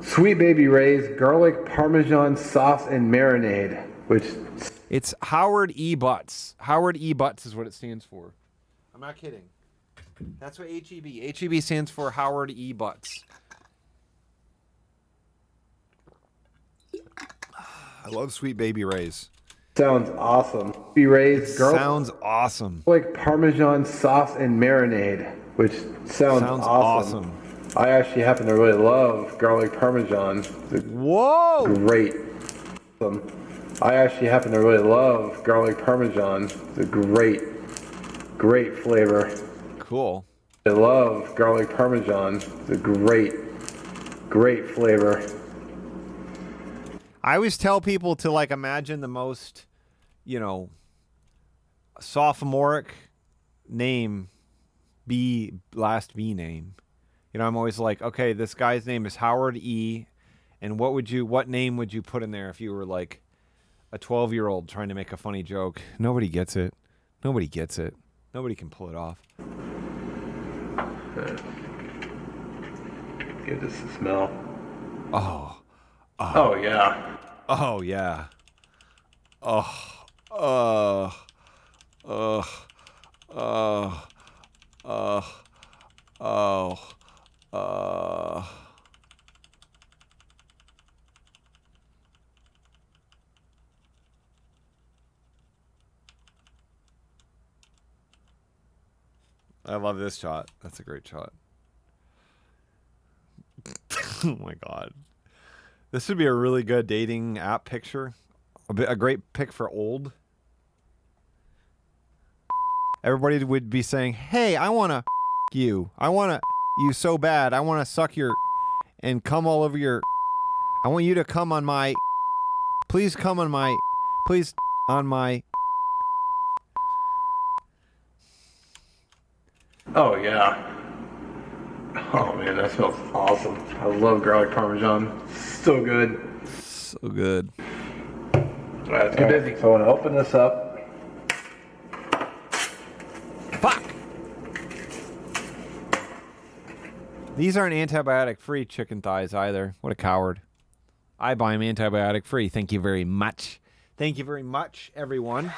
Sweet Baby Ray's garlic parmesan sauce and marinade, which... It's Howard E. Butts. Howard E. Butts is what it stands for. I'm not kidding. That's what H-E-B. H-E-B stands for Howard E. Butts. I love Sweet Baby Ray's. Sounds awesome. Baby Ray's garlic... Sounds awesome. Garlic parmesan sauce and marinade, which sounds awesome. I actually happen to really love garlic parmesan. Whoa! Great. I actually happen to really love garlic parmesan. It's a great flavor. Cool. I love garlic parmesan. It's a great flavor. I always tell people to like imagine the most, sophomoric name, last B name. I'm always like, okay, this guy's name is Howard E. And what name would you put in there if you were like a 12-year-old trying to make a funny joke? Nobody gets it. Nobody can pull it off. Give this a smell. Oh Yeah. Oh yeah. I love this shot. That's a great shot. Oh my God. This would be a really good dating app picture. A great pic for old. Everybody would be saying, hey, I want to you. I want to you so bad. I want to suck your and come all over your. I want you to come on my. Please come on my. Please on my. Oh, yeah. Oh man, that smells awesome. I love garlic parmesan. So good. So good. All right, let's get busy. So I want to open this up. Fuck! These aren't antibiotic-free chicken thighs either. What a coward. I buy them antibiotic-free. Thank you very much. Thank you very much, everyone.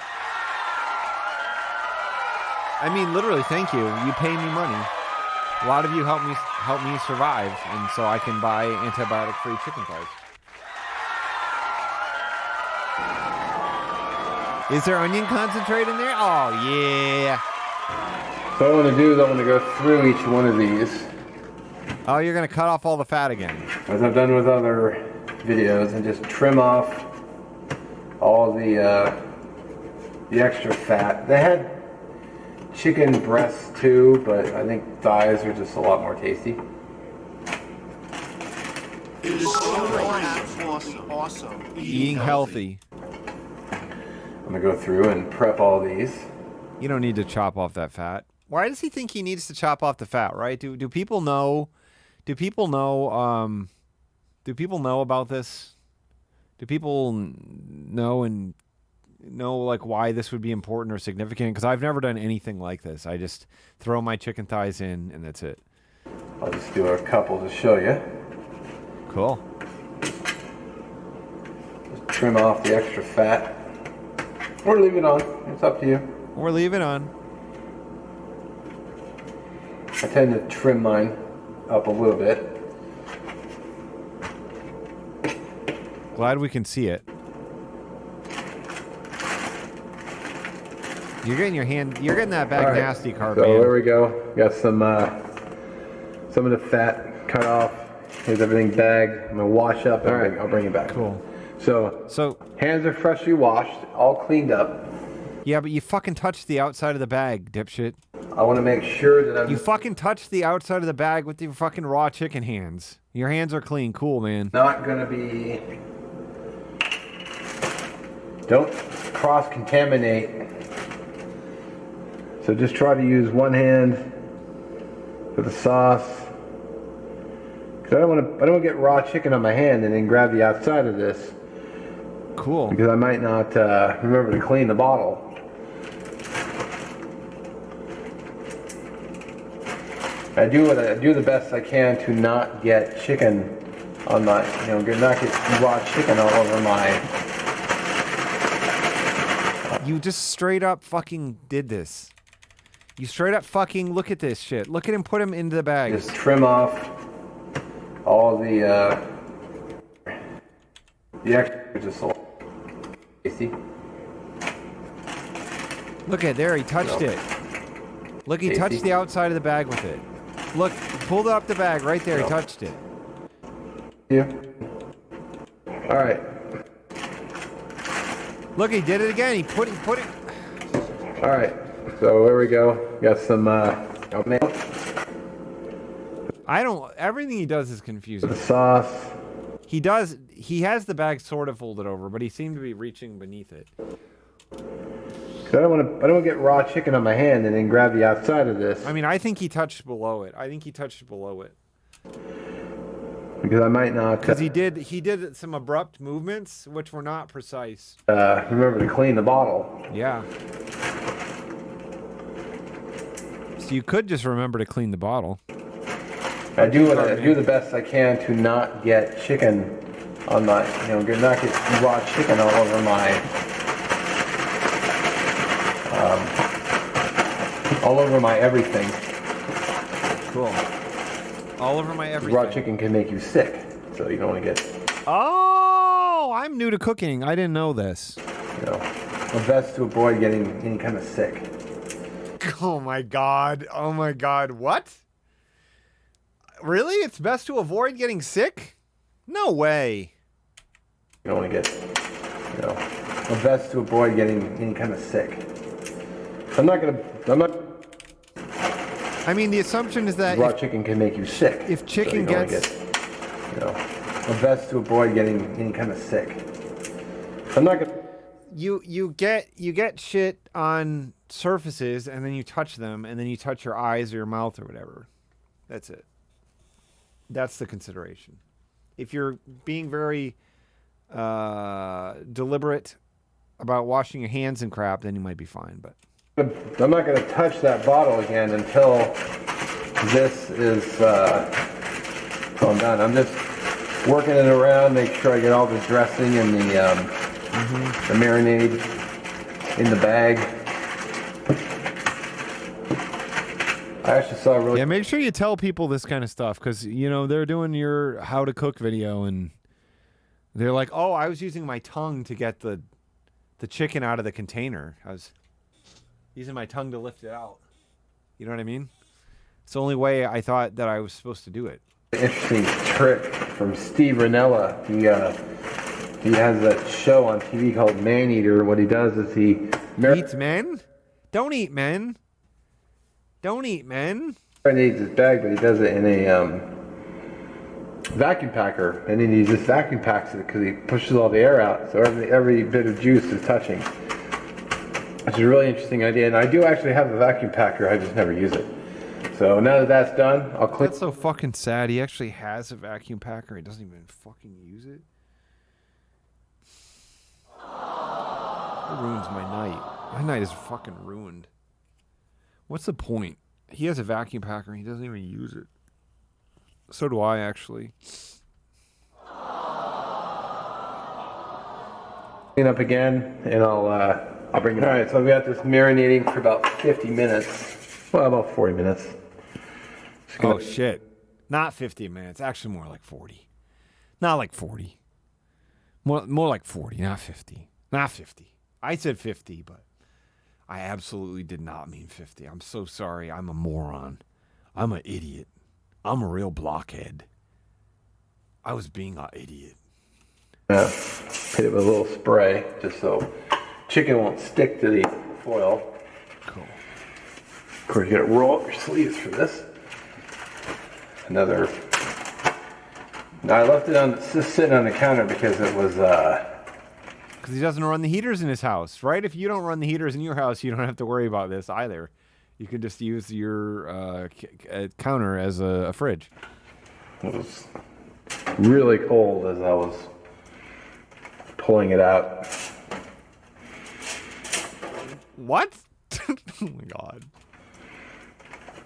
I mean, literally, thank you. You pay me money. A lot of you help me survive, and so I can buy antibiotic-free chicken thighs. Is there onion concentrate in there? Oh, yeah. So what I'm going to do is I'm going to go through each one of these, Oh, you're going to cut off all the fat again. as I've done with other videos, and just trim off all the extra fat. They had chicken breasts too, but I think thighs are just a lot more tasty. Awesome. Eating healthy. I'm going to go through and prep all these. You don't need to chop off that fat. Why does he think he needs to chop off the fat, right? Do people know? Do people know? Do people know about this? Do people know and know like why this would be important or significant? Because I've never done anything like this. I just throw my chicken thighs in and that's it. I'll just do a couple to show you. Cool. Just trim off the extra fat. Or leave it on. It's up to you. Or leave it on. I tend to trim mine up a little bit. Glad we can see it. You're getting your hand. You're getting that bag All right. nasty, carb So man. there we go. Got some of the fat cut off. Here's everything bagged. I'm gonna wash up. All right, I'll bring it back. Cool. So hands are freshly washed, all cleaned up. Yeah, but you fucking touched the outside of the bag, dipshit. I want to make sure that I'm You fucking touched the outside of the bag with your fucking raw chicken hands. Your hands are clean. Cool, man. not gonna be. Don't cross-contaminate. So just try to use one hand for the sauce. Cause I don't want to get raw chicken on my hand and then grab the outside of this. Cool. Because I might not remember to clean the bottle. I do the best I can to not get chicken on my, not get raw chicken all over my. You just straight up fucking did this. You straight up fucking look at this shit. Look at him put him into the bag. Just trim off all the extra, just a little tasty. Look at there, he touched it. Look, he touched the outside of the bag with it. Look, pulled up the bag right there, he touched it. Yeah. All right. Look, he did it again. He put it. All right. So there we go. Got some oatmeal. Everything he does is confusing. The sauce. He has the bag sort of folded over, but he seemed to be reaching beneath it. Cause I don't want to get raw chicken on my hand and then grab the outside of this. I mean, I think he touched below it. Because I might not. Because he did some abrupt movements, which were not precise. Remember to clean the bottle. Yeah. So you could just remember to clean the bottle. I do the best I can to not get chicken on my, not get raw chicken all over my, all over my everything. Cool. All over my everything. Raw chicken can make you sick, so you don't want to get. Oh, I'm new to cooking. I didn't know this. The best to avoid getting any kind of sick. Oh my god. Oh my god. What? Really? It's best to avoid getting sick? No way. You don't want to get, the best to avoid getting any kind of sick. I'm not. I mean, the assumption is that Raw chicken can make you sick. if chicken so you don't gets... wanna get, the best to avoid getting any kind of sick. I'm not gonna. You get shit on surfaces and then you touch them and then you touch your eyes or your mouth or whatever. That's it. That's the consideration. If you're being very deliberate about washing your hands and crap, then you might be fine. But I'm not going to touch that bottle again until this is all done. I'm just working it around, make sure I get all the dressing and the marinade in the bag. I actually saw a really... yeah, make sure you tell people this kind of stuff because, you know, they're doing your how to cook video and they're like, oh, I was using my tongue to get the chicken out of the container. I was using my tongue to lift it out. You know what I mean? It's the only way I thought that I was supposed to do it. Interesting trick from Steve Rinella. He has that show on TV called Man Eater. What he does is he Eats men? Don't eat men. Don't eat men. marinates his bag, but he does it in a vacuum packer, and then he just vacuum packs it because he pushes all the air out, so every bit of juice is touching. It's a really interesting idea, and I do actually have a vacuum packer. I just never use it. So now that that's done, I'll click. That's so fucking sad. He actually has a vacuum packer. He doesn't even fucking use it. It ruins my night. My night is fucking ruined. What's the point? He has a vacuum packer and he doesn't even use it. So do I, actually. Clean up again, and I'll bring it. All right, so I've got this marinating for about 50 minutes. Well, about 40 minutes. Oh, shit. Not 50 minutes. Actually, more like 40. Not like 40. More like 40, not 50. Not 50. I said 50, but I absolutely did not mean 50. I'm so sorry. I'm a moron. I'm an idiot. I'm a real blockhead. I was being an idiot. Hit it with a little spray just so chicken won't stick to the foil. Cool. Of course, you gotta roll up your sleeves for this. Another. I left it on just sitting on the counter because it was. Because he doesn't run the heaters in his house, right? If you don't run the heaters in your house, you don't have to worry about this either. You can just use your counter as a fridge. It was really cold as I was pulling it out. What? Oh my god.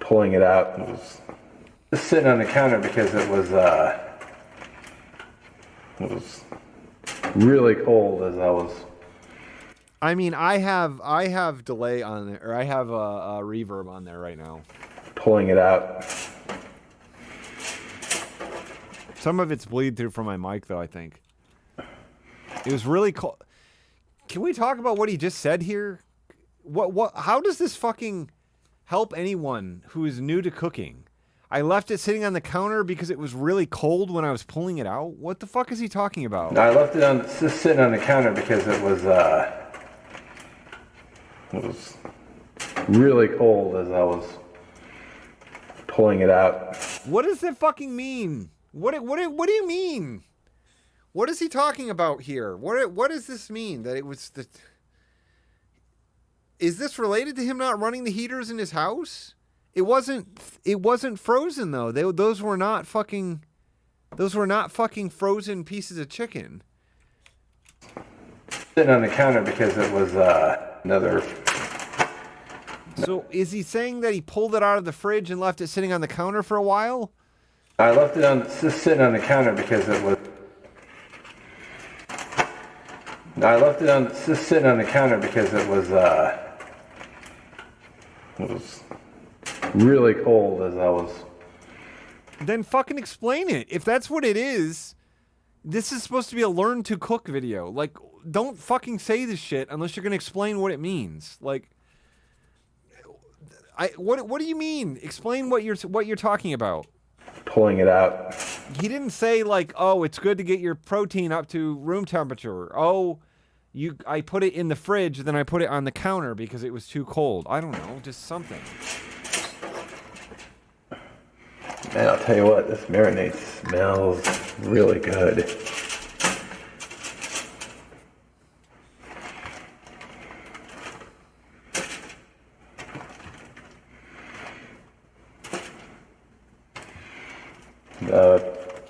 Pulling it out. It was just sitting on the counter because it was really cold as I was. I mean, I have delay on there, or I have a reverb on there right now. Pulling it out. Some of it's bleed through from my mic, though, I think. It was really cold. Can we talk about what he just said here? How does this fucking help anyone who is new to cooking? I left it sitting on the counter because it was really cold when I was pulling it out. What the fuck is he talking about? I left it on just sitting on the counter because it was really cold as I was pulling it out. What does that fucking mean? What do you mean? What is he talking about here? What does this mean? That it was the... Is this related to him not running the heaters in his house? It wasn't frozen though. Those were not fucking frozen pieces of chicken. Sitting on the counter because it was another. So is he saying that he pulled it out of the fridge and left it sitting on the counter for a while? I left it on just sitting on the counter because it was. I left it on just sitting on the counter because it was really cold as I was. Then fucking explain it. If that's what it is, this is supposed to be a learn to cook video. Like, don't fucking say this shit unless you're gonna explain what it means. Like, what do you mean? Explain what you're talking about. Pulling it out. He didn't say like, oh, it's good to get your protein up to room temperature. Oh, I put it in the fridge, then I put it on the counter because it was too cold. I don't know, just something. Man, I'll tell you what, this marinade smells really good.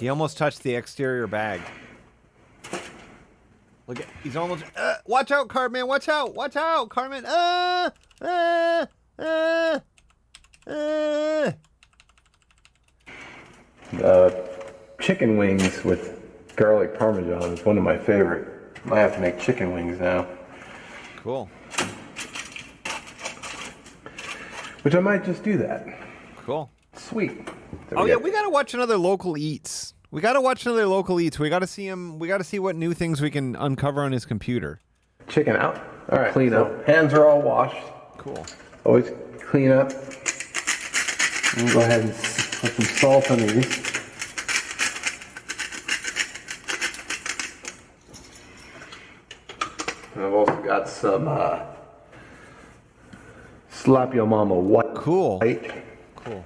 He almost touched the exterior bag. Look at, he's almost. Watch out, Cartman! Watch out! Watch out, Cartman! Chicken wings with garlic parmesan is one of my favorite. Might have to make chicken wings now. Cool. Which I might just do that. Cool. Sweet. Oh yeah, we gotta watch another local eats. We gotta watch another local eats. We gotta see him. We gotta see what new things we can uncover on his computer. Chicken out. All right. Clean up. Hands are all washed. Cool. Always clean up. And go ahead and put some salt on these. And I've also got some Slap Your Mama white. Cool. Cool.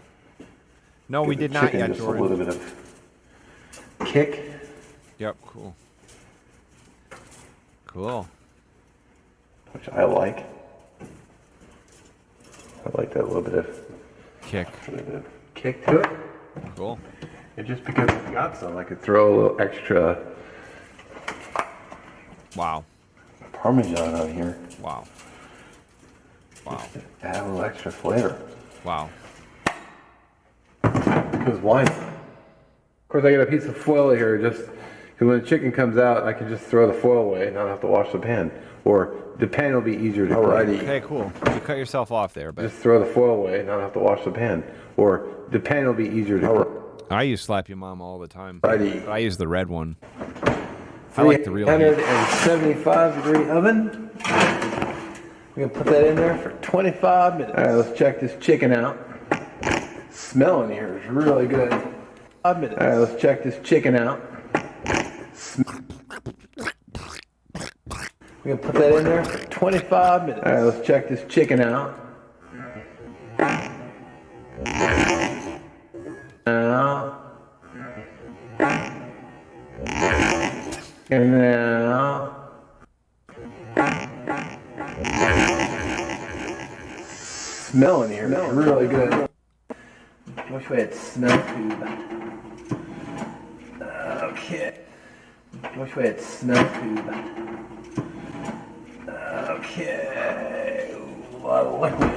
No, we did not yet, just Jordan. a little bit of kick. Yep. Cool. Cool. Which I like. I like that little bit of Kick. kick to it. Cool. And just because I've got some, I could throw a little extra Wow. Parmesan on here. Wow. Wow. To add a little extra flavor. Wow. Because why not? Of course, I got a piece of foil here just because when the chicken comes out, I can just throw the foil away and not have to wash the pan. Or the pan will be easier to clean. Okay, cool. You cut yourself off there, but Just throw the foil away and not have to wash the pan. Or the pan will be easier to clean. I use Slap Your Mama all the time. Righty. But I use the red one. I like the real heat. 375 degree oven. We're gonna put that in there for 25 minutes. All right, let's check this chicken out. Smelling here is really good. 5 minutes. All right, let's check this chicken out. We're gonna put that in there for 25 minutes. All right, let's check this chicken out. Now. And now. Smelling here is really good. Wish we had smell tube. Okay. Wish we had smell tube. Okay. Ooh, a lot of liquid.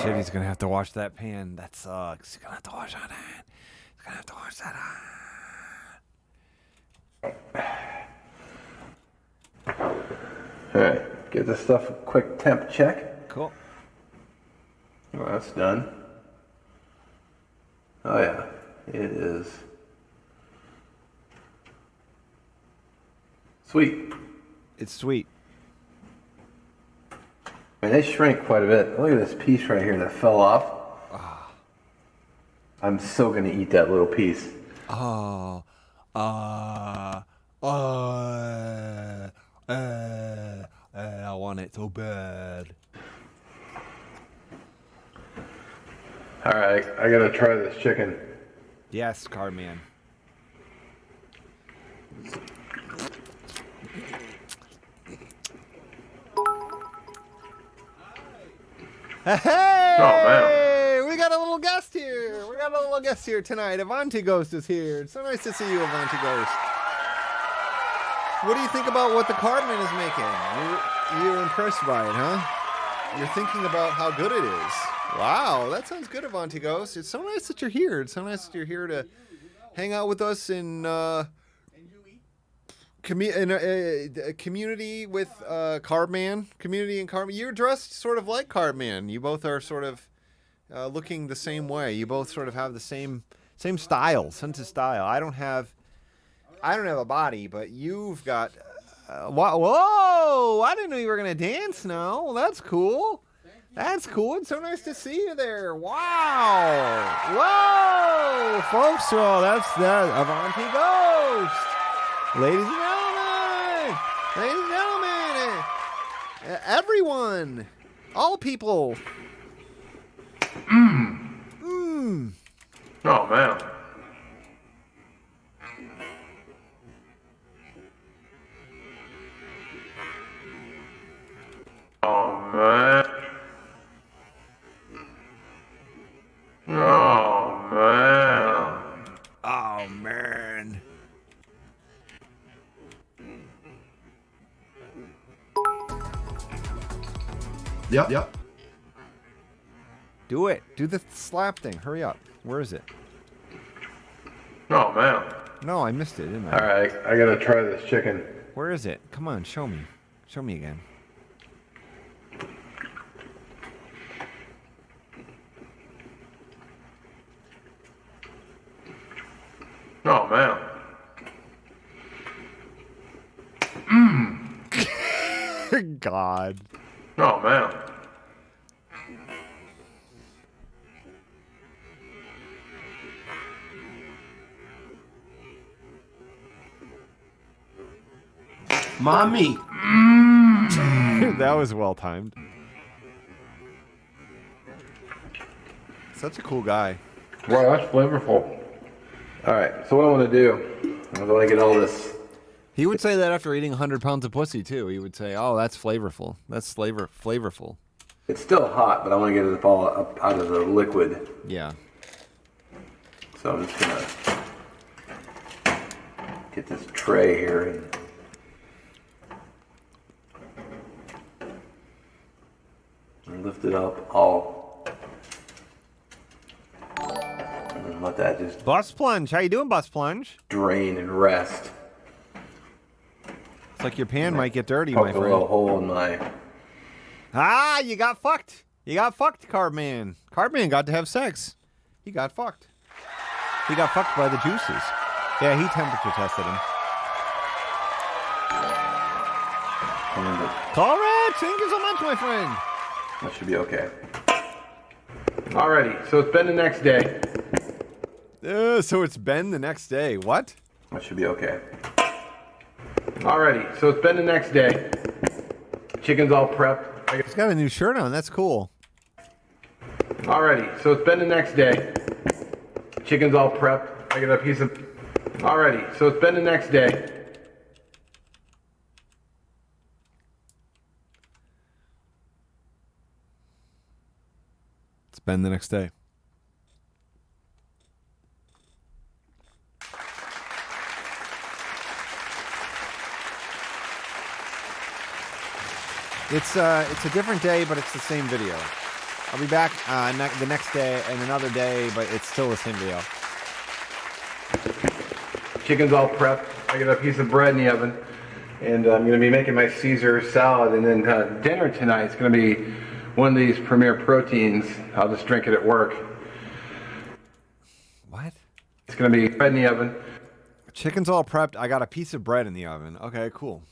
Shit, he's gonna have to wash that pan. That sucks. He's gonna have to wash that pan. He's gonna have to wash that Alright, give this stuff a quick temp check. Cool. Well, that's done. Oh yeah, it is. Sweet. It's sweet. I mean, they shrink quite a bit. Look at this piece right here that fell off. I'm so gonna eat that little piece. Oh. I want it so bad. Alright, I gotta try this chicken. Yes, Carman. Hey! man. We got a little guest here. We got a little guest here tonight. Avanti Ghost is here. It's so nice to see you, Avanti Ghost. What do you think about what the Cartman is making? You're impressed by it, huh? You're thinking about how good it is. Wow, that sounds good, Avanti Ghost. It's so nice that you're here. It's so nice that you're here to hang out with us in community with Cardman. Community and Cardman. You're dressed sort of like Cardman. You both are sort of looking the same way. You both sort of have the same style, sense of style. I don't have a body, but you've got. Whoa! I didn't know you were gonna dance. Now, well, that's cool. That's cool. It's so nice to see you there. Wow! Whoa, folks! Oh, that's that Avanti Ghost, ladies and gentlemen, everyone, all people. Oh man. Oh man. Oh Yep. Do it. Do the slap thing. Hurry up. Where is it? Oh, man. No, I missed it, didn't I? All right, I gotta try this chicken. Where is it? Come on, show me. Show me again. Oh, man. God. Oh, man. Mommy. That was well timed. Such a cool guy. Wow, that's flavorful. All right, so what I want to do, I want to get all this. He would say that after eating 100 pounds of pussy, too. He would say, oh, that's flavorful. That's flavorful. It's still hot, but I want to get it all up out of the liquid. Yeah. So I'm just gonna get this tray here and lift it up all. And then let that just Bus plunge. How you doing, bus plunge? drain and rest. It's like your pan might get dirty, my Poke a little friend. hole in my. Ah, you got fucked. You got fucked, Cardman. Cardman got to have sex. He got fucked. He got fucked by the juices. Yeah, he temperature tested him. Conrad, thank you so much, my friend. That should be okay. Alrighty, so it's been the next day. So it's been the next day. What? That should be okay. Alrighty, so it's been the next day. Chicken's all prepped. He's got a new shirt on. That's cool. Alrighty, so it's been the next day. Chicken's all prepped. I get a piece of. Alrighty, so it's been the next day. It's been the next day. It's a different day, but it's the same video. I'll be back the next day and another day, but it's still the same video. Chicken's all prepped. I got a piece of bread in the oven. And I'm going to be making my Caesar salad. And then dinner tonight is going to be one of these Premier Proteins. I'll just drink it at work. What? It's going to be bread in the oven. Chicken's all prepped. I got a piece of bread in the oven. Okay, cool.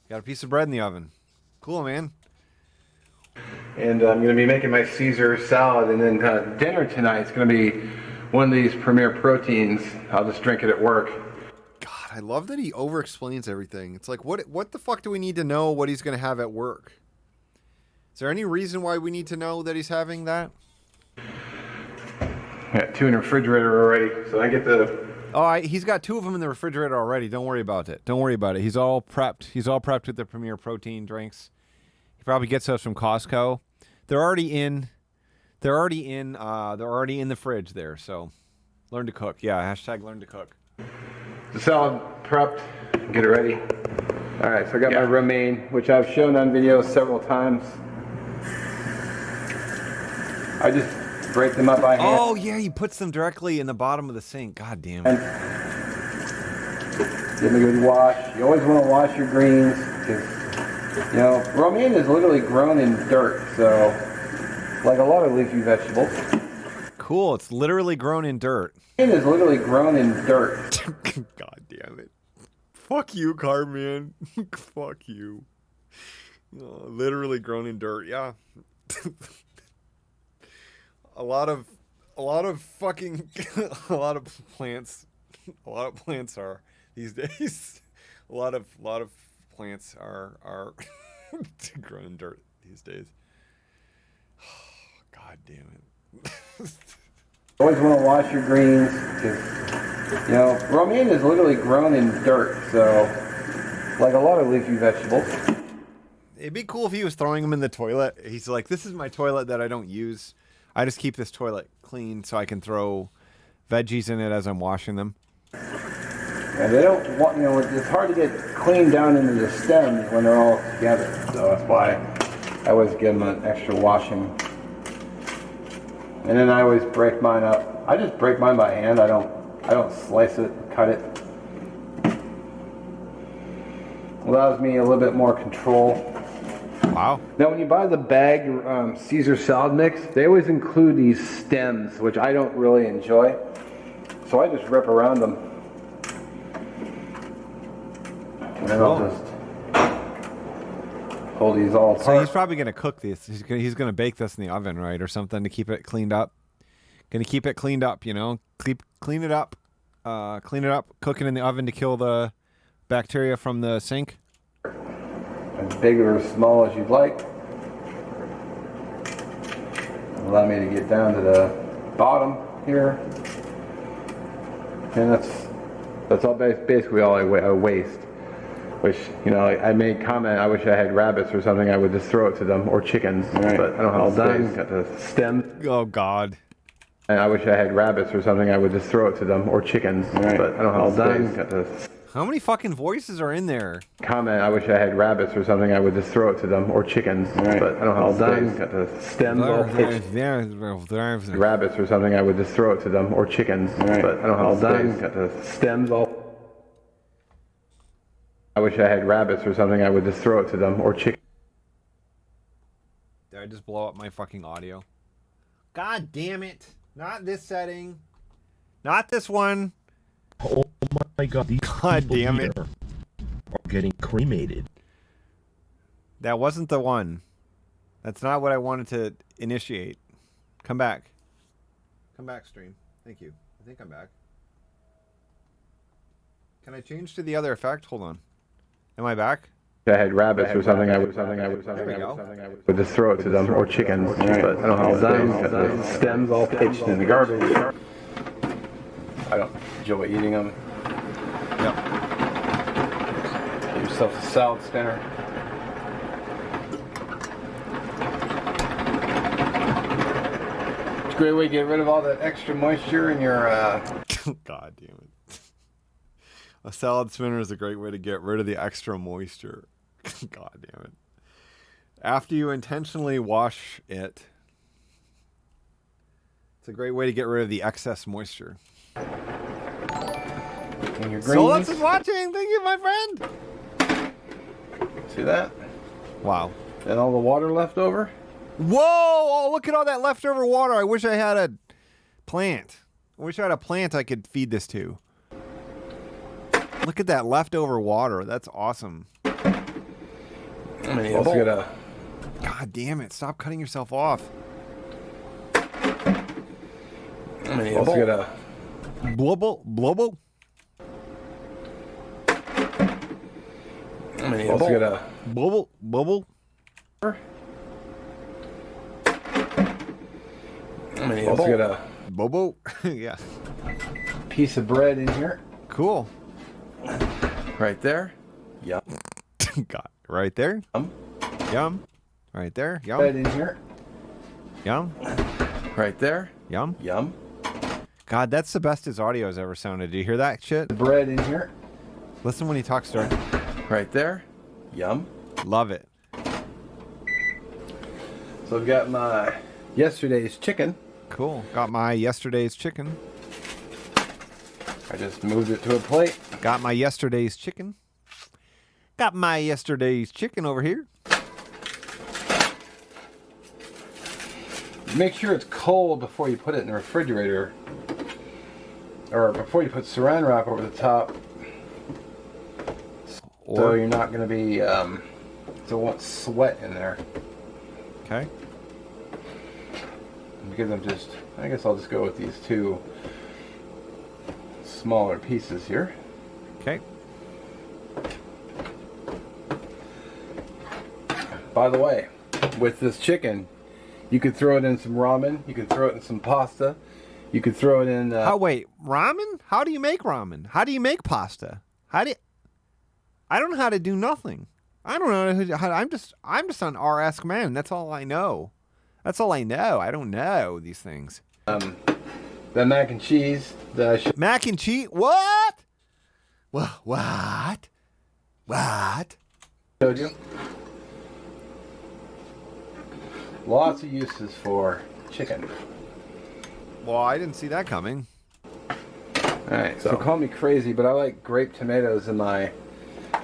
Got a piece of bread in the oven. Cool, man. And I'm going to be making my Caesar salad. And then dinner tonight is going to be one of these Premier Proteins. I'll just drink it at work. God, I love that he over-explains everything. It's like, what the fuck do we need to know what he's going to have at work? Is there any reason why we need to know that he's having that? Got two in the refrigerator already. So I get the... Oh, he's got two of them in the refrigerator already. Don't worry about it. Don't worry about it. He's all prepped. He's all prepped with the Premier Protein drinks. He probably gets those from Costco. They're already in the fridge there. So learn to cook. Yeah, hashtag learn to cook. The salad prepped. Get it ready. All right, so I got my romaine, which I've shown on video several times. I just break them up by hand. Oh, yeah, he puts them directly in the bottom of the sink. God damn it. Give them a good wash. You always want to wash your greens because, you know, romaine is literally grown in dirt, so like a lot of leafy vegetables. Cool, it's literally grown in dirt. Romaine is literally grown in dirt. God damn it. Fuck you, Carman. Fuck you. Oh, literally grown in dirt, yeah. a lot of fucking a lot of plants are these days. A lot of plants are grown in dirt these days. God damn it. Always want to wash your greens because, you know, romaine is literally grown in dirt, so like a lot of leafy vegetables. It'd be cool if he was throwing them in the toilet. He's like, this is my toilet that I don't use. I just keep this toilet clean so I can throw veggies in it as I'm washing them. And they don't want, you know, it's hard to get clean down into the stems when they're all together. So that's why I always give them an extra washing. And then I always break mine up. I just break mine by hand. I don't slice it, cut it. Allows me a little bit more control. Wow. Now, when you buy the bag Caesar salad mix, they always include these stems, which I don't really enjoy. So I just rip around them. And then I'll just hold these all apart. So he's probably gonna cook this. He's gonna bake this in the oven, right, or something to keep it cleaned up. Gonna keep it cleaned up, you know. Clean it up. Cook it in the oven to kill the bacteria from the sink. As big or as small as you'd like. Allow me to get down to the bottom here. And that's all basically all I waste. Which, you know, I made comment, I wish I had rabbits or something, I would just throw it to them, or chickens, right. But I don't have all done. Got the stem. Oh God. And I wish I had rabbits or something, I would just throw it to them, or chickens, right. But I don't have all done. Got the How many fucking voices are in there? comment, I wish I had rabbits or something, I would just throw it to them, or chickens, right. But I don't have all done. Got the stems all pitched. Rabbits or something, I would just throw it to them, or chickens, right. But I don't have all done. Got the stems all. I wish I had rabbits or something, I would just throw it to them, or chicken. Did I just blow up my fucking audio? God damn it. Not this setting. Not this one. Oh my God, these God damn it. are getting cremated. That wasn't the one. That's not what I wanted to initiate. Come back. Come back, stream. Thank you. I think I'm back. Can I change to the other effect? Hold on. Am I back? If I had rabbits or something, I would just throw it to them, or chickens, right. But I don't have all done. Got the stems all pitched in the garbage. I don't enjoy eating them. Yep. Get yourself a salad spinner. It's a great way to get rid of all that extra moisture in your God damn it. A salad spinner is a great way to get rid of the extra moisture. God damn it. After you intentionally wash it, it's a great way to get rid of the excess moisture. and your greens. Solux is watching. Thank you, my friend. See that? Wow. And all the water left over? Whoa! Oh, look at all that leftover water. I wish I had a plant. I wish I had a plant I could feed this to. Look at that leftover water. That's awesome. I mean, let's get a... God damn it. Stop cutting yourself off. I mean, let's get a... Blubble? Blubble? I mean, let's get a... Bubble? Bubble? I mean, let's get a... Bobo? Yeah. piece of bread in here. Cool. Right there. Yum. God. Right there. Yum. Yum. Right there. Yum. Bread in here. Yum. Right there. Yum. Yum. God, that's the best his audio has ever sounded. Do you hear that shit? Bread in here. Listen when he talks to her. Right there. Yum. Love it. So I've got my yesterday's chicken. Cool. Got my yesterday's chicken. I just moved it to a plate. Got my yesterday's chicken. Got my yesterday's chicken over here. Make sure it's cold before you put it in the refrigerator. Or before you put saran wrap over the top. So you're not going to be, so it won't sweat in there. Okay. Because I'm just, I guess I'll just go with these two smaller pieces here. Okay. By the way, with this chicken, you could throw it in some ramen, you could throw it in some pasta, you could throw it in... wait, ramen? How do you make ramen? How do you make pasta? How do you... I don't know how to do nothing. I don't know how... I'm just an R-esque man. That's all I know. That's all I know. I don't know these things. The mac and cheese that I Mac and cheese? What? What? showed you. lots of uses for chicken. Well, I didn't see that coming. Alright, so call me crazy, but I like grape tomatoes in my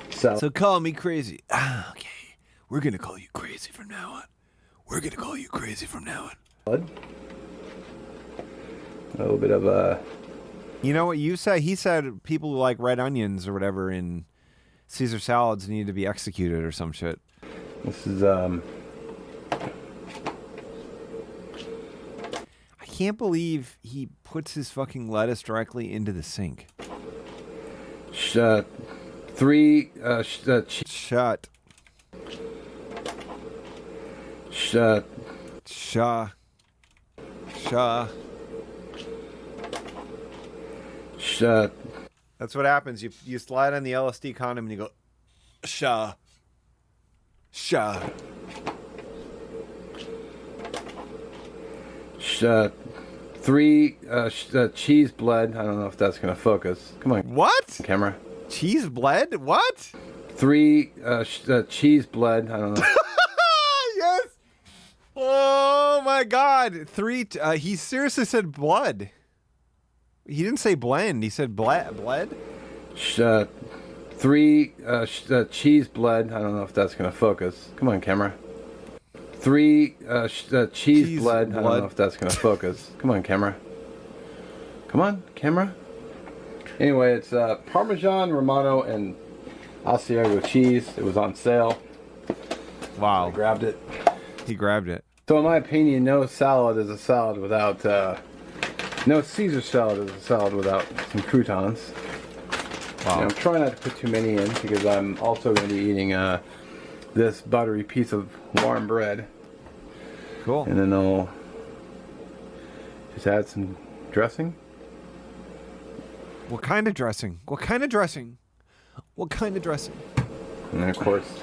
salad. So call me crazy. Ah, okay. We're going to call you crazy from now on. We're going to call you crazy from now on. A little bit of a... You know what you said? He said people who like red onions or whatever in Caesar salads need to be executed or some shit. This is, I can't believe he puts his fucking lettuce directly into the sink. Shut. Shut. Shut. Shah. Shut. That's what happens. You slide on the LSD condom and you go, Shah. Shut. Cheese bled. I don't know if that's gonna focus. Come on. What? Camera. Cheese bled? What? Cheese bled. I don't know. Yes. Oh my God. He seriously said blood. He didn't say blend. He said bled. Cheese bled. I don't know if that's gonna focus. Come on, camera. Cheese bled. I don't know if that's gonna focus. Come on, camera. Come on, camera. Anyway, it's Parmesan, Romano, and Asiago cheese. It was on sale. Wow. I grabbed it. He grabbed it. So in my opinion, no salad is a salad without, no Caesar salad is a salad without some croutons. Wow. And I'm trying not to put too many in because I'm also going to be eating this buttery piece of warm bread. Cool. And then I'll just add some dressing. What kind of dressing? What kind of dressing? What kind of dressing? And then of course,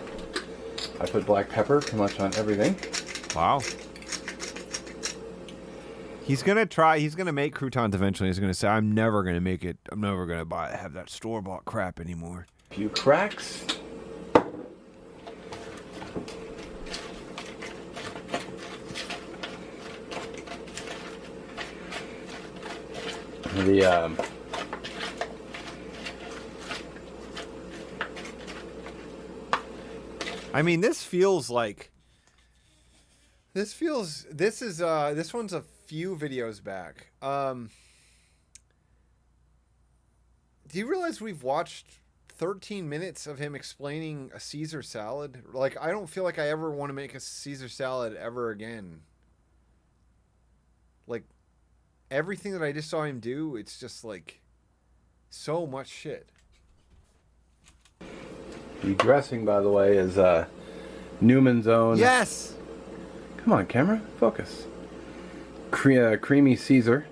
I put black pepper pretty much on everything. Wow. He's gonna make croutons eventually. He's gonna say, I'm never gonna make it. I'm never gonna have that store-bought crap anymore. A few cracks. I mean, this feels like this one's a few videos back. Do you realize we've watched 13 minutes of him explaining a Caesar salad? Like, I don't feel like I ever want to make a Caesar salad ever again. Like, everything that I just saw him do, it's just like so much shit. The dressing, by the way, is Newman's Own. Yes. Come on, camera, focus. Creamy Caesar.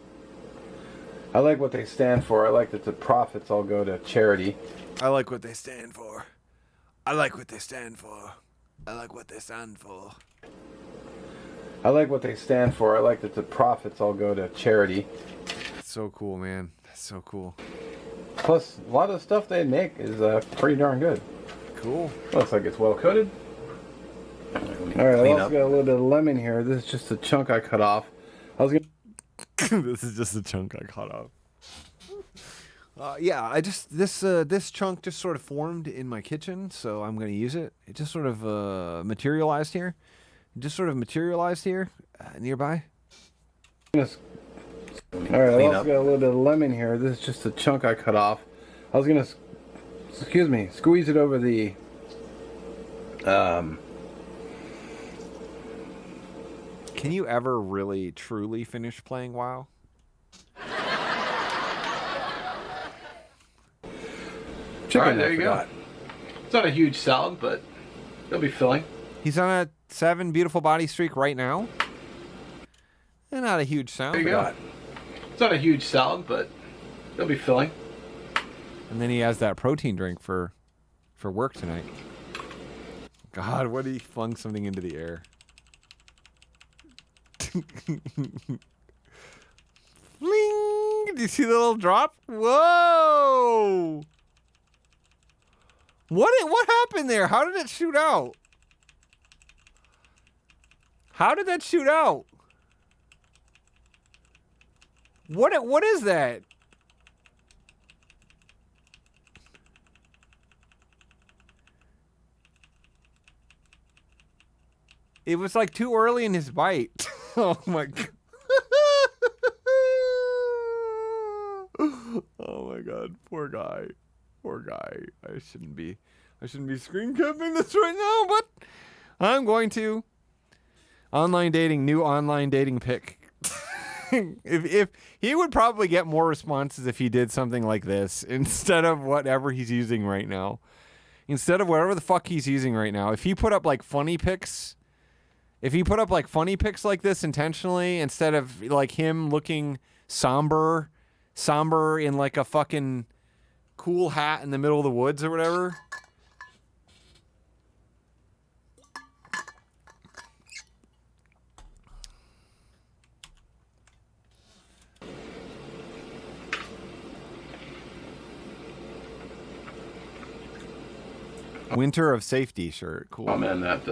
I like what they stand for. I like that the profits all go to charity. I like what they stand for. I like what they stand for. I like what they stand for. I like what they stand for. I like that the profits all go to charity. That's so cool, man. That's so cool. Plus, a lot of the stuff they make is pretty darn good. Cool. Looks like it's well coated. Alright, I also got a little bit of lemon here. This is just a chunk I cut off. I was gonna... This is just a chunk I cut off. Yeah, this chunk just sort of formed in my kitchen, so I'm gonna use it. It just sort of materialized here. Nearby. Alright, I also got a little bit of lemon here. This is just a chunk I cut off. I was gonna, squeeze it over the, Can you ever really, truly finish playing WoW? Chicken, right, there you go. It's not a huge salad, but it'll be filling. He's on a 7 beautiful body streak right now. And not a huge sound. There you go. It's not a huge salad, but it'll be filling. And then he has that protein drink for work tonight. God, what he flung something into the air. Bling! Did you see the little drop? Whoa! What happened there? How did it shoot out? How did that shoot out? What is that? It was like too early in his bite. Oh my god. Oh my god, poor guy. Poor guy. I shouldn't be screen capping this right now, but I'm going to. Online dating, new online dating pick. if he would probably get more responses if he did something like this instead of whatever he's using right now. Instead of whatever the fuck he's using right now. If he put up like funny pics like this intentionally instead of like him looking somber in like a fucking cool hat in the middle of the woods or whatever. Winter of Safety shirt. Cool. Oh man, that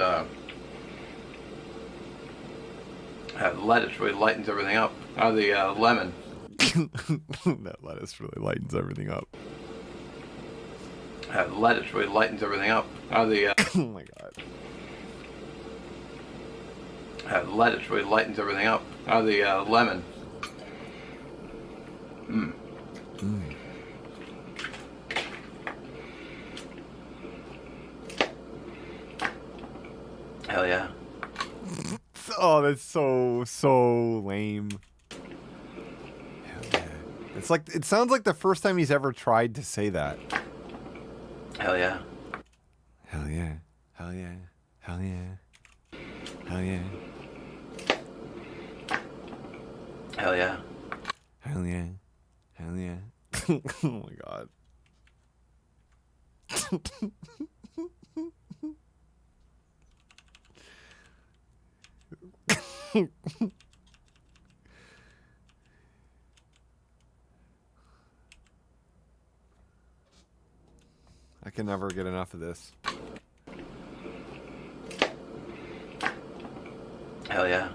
lettuce really lightens everything up. The lemon. That lettuce really lightens everything up. Lettuce really lightens everything up. The Oh my god. lettuce really lightens everything up. The lemon. Hell yeah. Oh, that's so lame. Hell yeah. It's like it sounds like the first time he's ever tried to say that. Hell yeah. Hell yeah. Hell yeah. Hell yeah. Hell yeah. Hell yeah. Hell yeah. Hell yeah. Oh my god. I can never get enough of this. Hell yeah.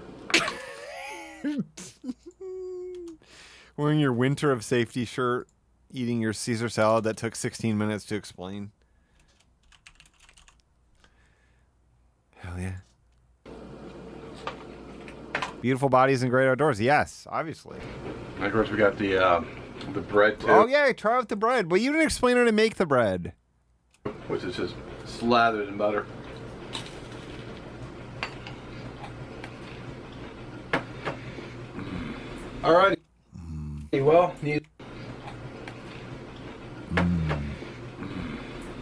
Wearing your Winter of Safety shirt, eating your Caesar salad that took 16 minutes to explain. Hell yeah. Beautiful bodies and great outdoors. Yes, obviously. And of course, we got the bread too. Oh yeah, try out the bread. But you didn't explain how to make the bread. Which is just slathered in butter. Alrighty. Well,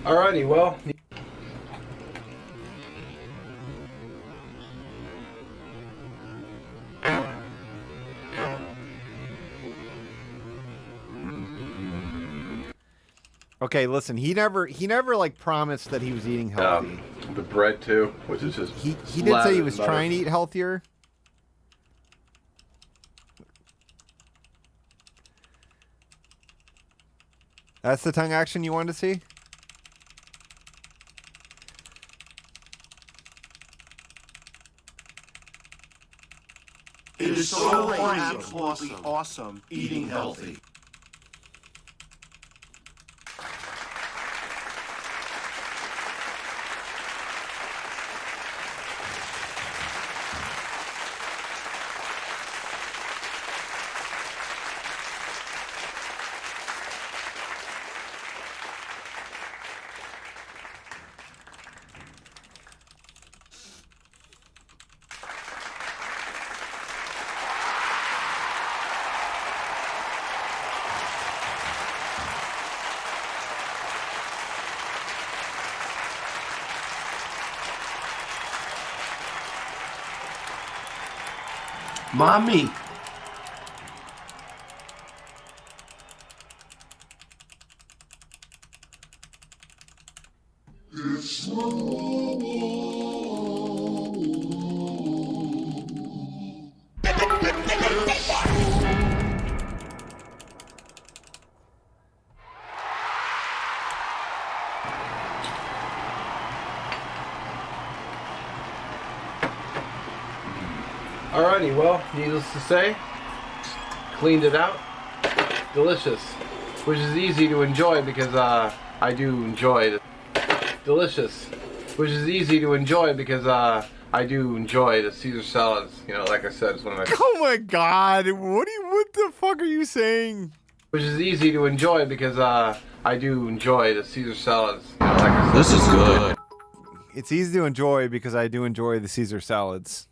alrighty. Well. Okay, listen. He never like promised that he was eating healthy. The bread too, which is just He did say he was trying to eat healthier. That's the tongue action you wanted to see? It is so absolutely awesome eating healthy. Mommy. Alrighty, well, needless to say, cleaned it out. Delicious. Which is easy to enjoy because I do enjoy it. Delicious. Which is easy to enjoy because I do enjoy the Caesar salads. You know, like I said, it's one of my... Oh my god, what the fuck are you saying? Which is easy to enjoy because I do enjoy the Caesar salads. You know, like I said, This is good. It's easy to enjoy because I do enjoy the Caesar salads.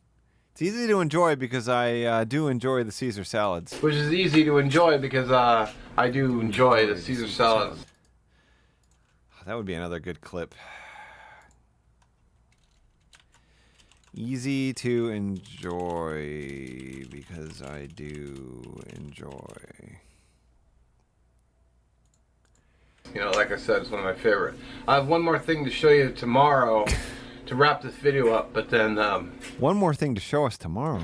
It's easy to enjoy because I do enjoy the Caesar salads. Which is easy to enjoy because I do enjoy the Caesar salads. That would be another good clip. Easy to enjoy because I do enjoy. You know, like I said, it's one of my favorite. I have one more thing to show you tomorrow to wrap this video up, but then, One more thing to show us tomorrow.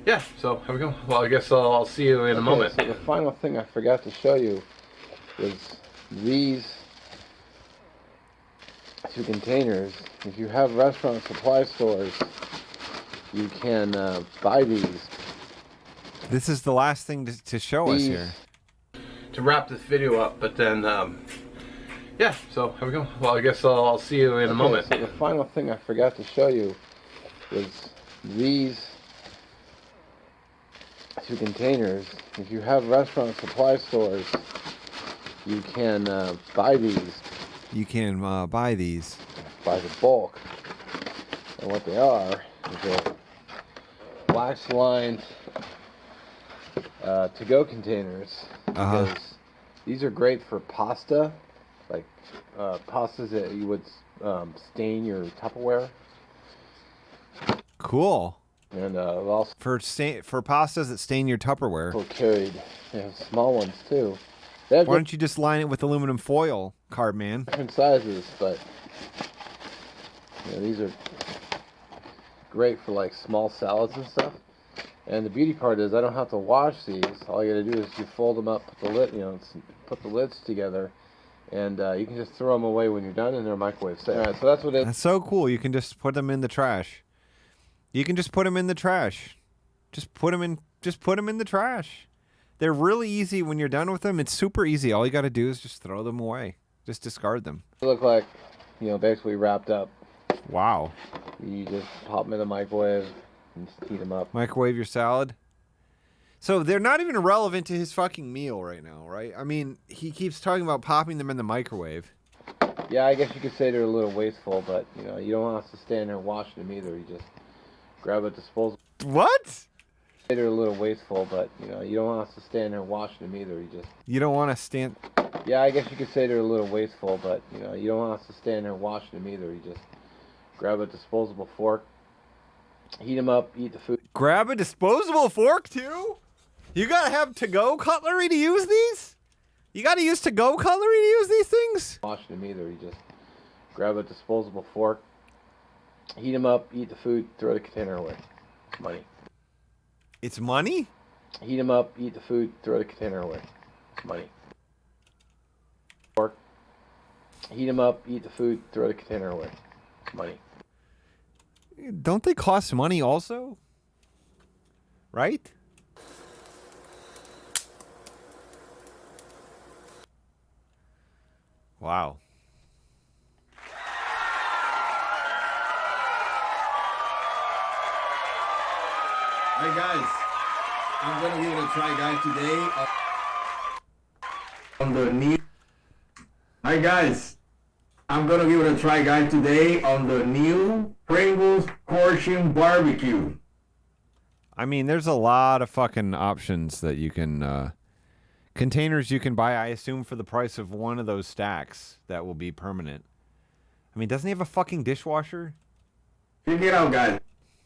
yeah, so here we go. Well, I guess I'll see you in a moment. So the final thing I forgot to show you was these two containers. If you have restaurant supply stores, you can buy these. This is the last thing to show us here. To wrap this video up, but then, yeah, so here we go. Well, I guess I'll see you in a moment. So the final thing I forgot to show you was these two containers. If you have restaurant supply stores, you can buy these. You can buy these. By the bulk. And what they are is they're wax-lined to-go containers. Because these are great for pasta, like pastas that you would stain your Tupperware. Cool. And also For pastas that stain your Tupperware. carried small ones too. They have Why don't you just line it with aluminum foil, card man? different sizes, but these are great for like small salads and stuff. And the beauty part is I don't have to wash these. All you gotta do is you fold them up, put the lid, put the lids together, and you can just throw them away when you're done, and they're microwave safe. All right, so that's what it is. That's so cool. You can just put them in the trash. You can just put them in the trash. Just put them in the trash. They're really easy when you're done with them. It's super easy. All you got to do is just throw them away. Just discard them. They look like, basically wrapped up. Wow. You just pop them in the microwave and just heat them up. Microwave your salad. So they're not even relevant to his fucking meal right now, right? I mean, he keeps talking about popping them in the microwave. Yeah, I guess you could say they're a little wasteful, but you don't want us to stand there washing them either. You just grab a disposable. What? They're a little wasteful, but you don't want us to stand there washing them either. You don't want to stand... Yeah, I guess you could say they're a little wasteful, but you don't want us to stand there washing them either. You just grab a disposable fork, heat them up, eat the food. Grab a disposable fork too? You gotta have to-go cutlery to use these? You gotta use to-go cutlery to use these things? Washing them either. You just grab a disposable fork, heat them up, eat the food, throw the container away. It's money. It's money? Heat them up, eat the food, throw the container away. It's money. Fork. Heat them up, eat the food, throw the container away. It's money. Don't they cost money also? Right? Wow. Hi guys, I'm gonna give it a try guys today on the new... Hi guys, I'm gonna give it a try guys today on the new Pringles Portion Barbecue. I mean, there's a lot of fucking options that you can, containers you can buy, I assume, for the price of one of those stacks that will be permanent. I mean, doesn't he have a fucking dishwasher? Check it out guys.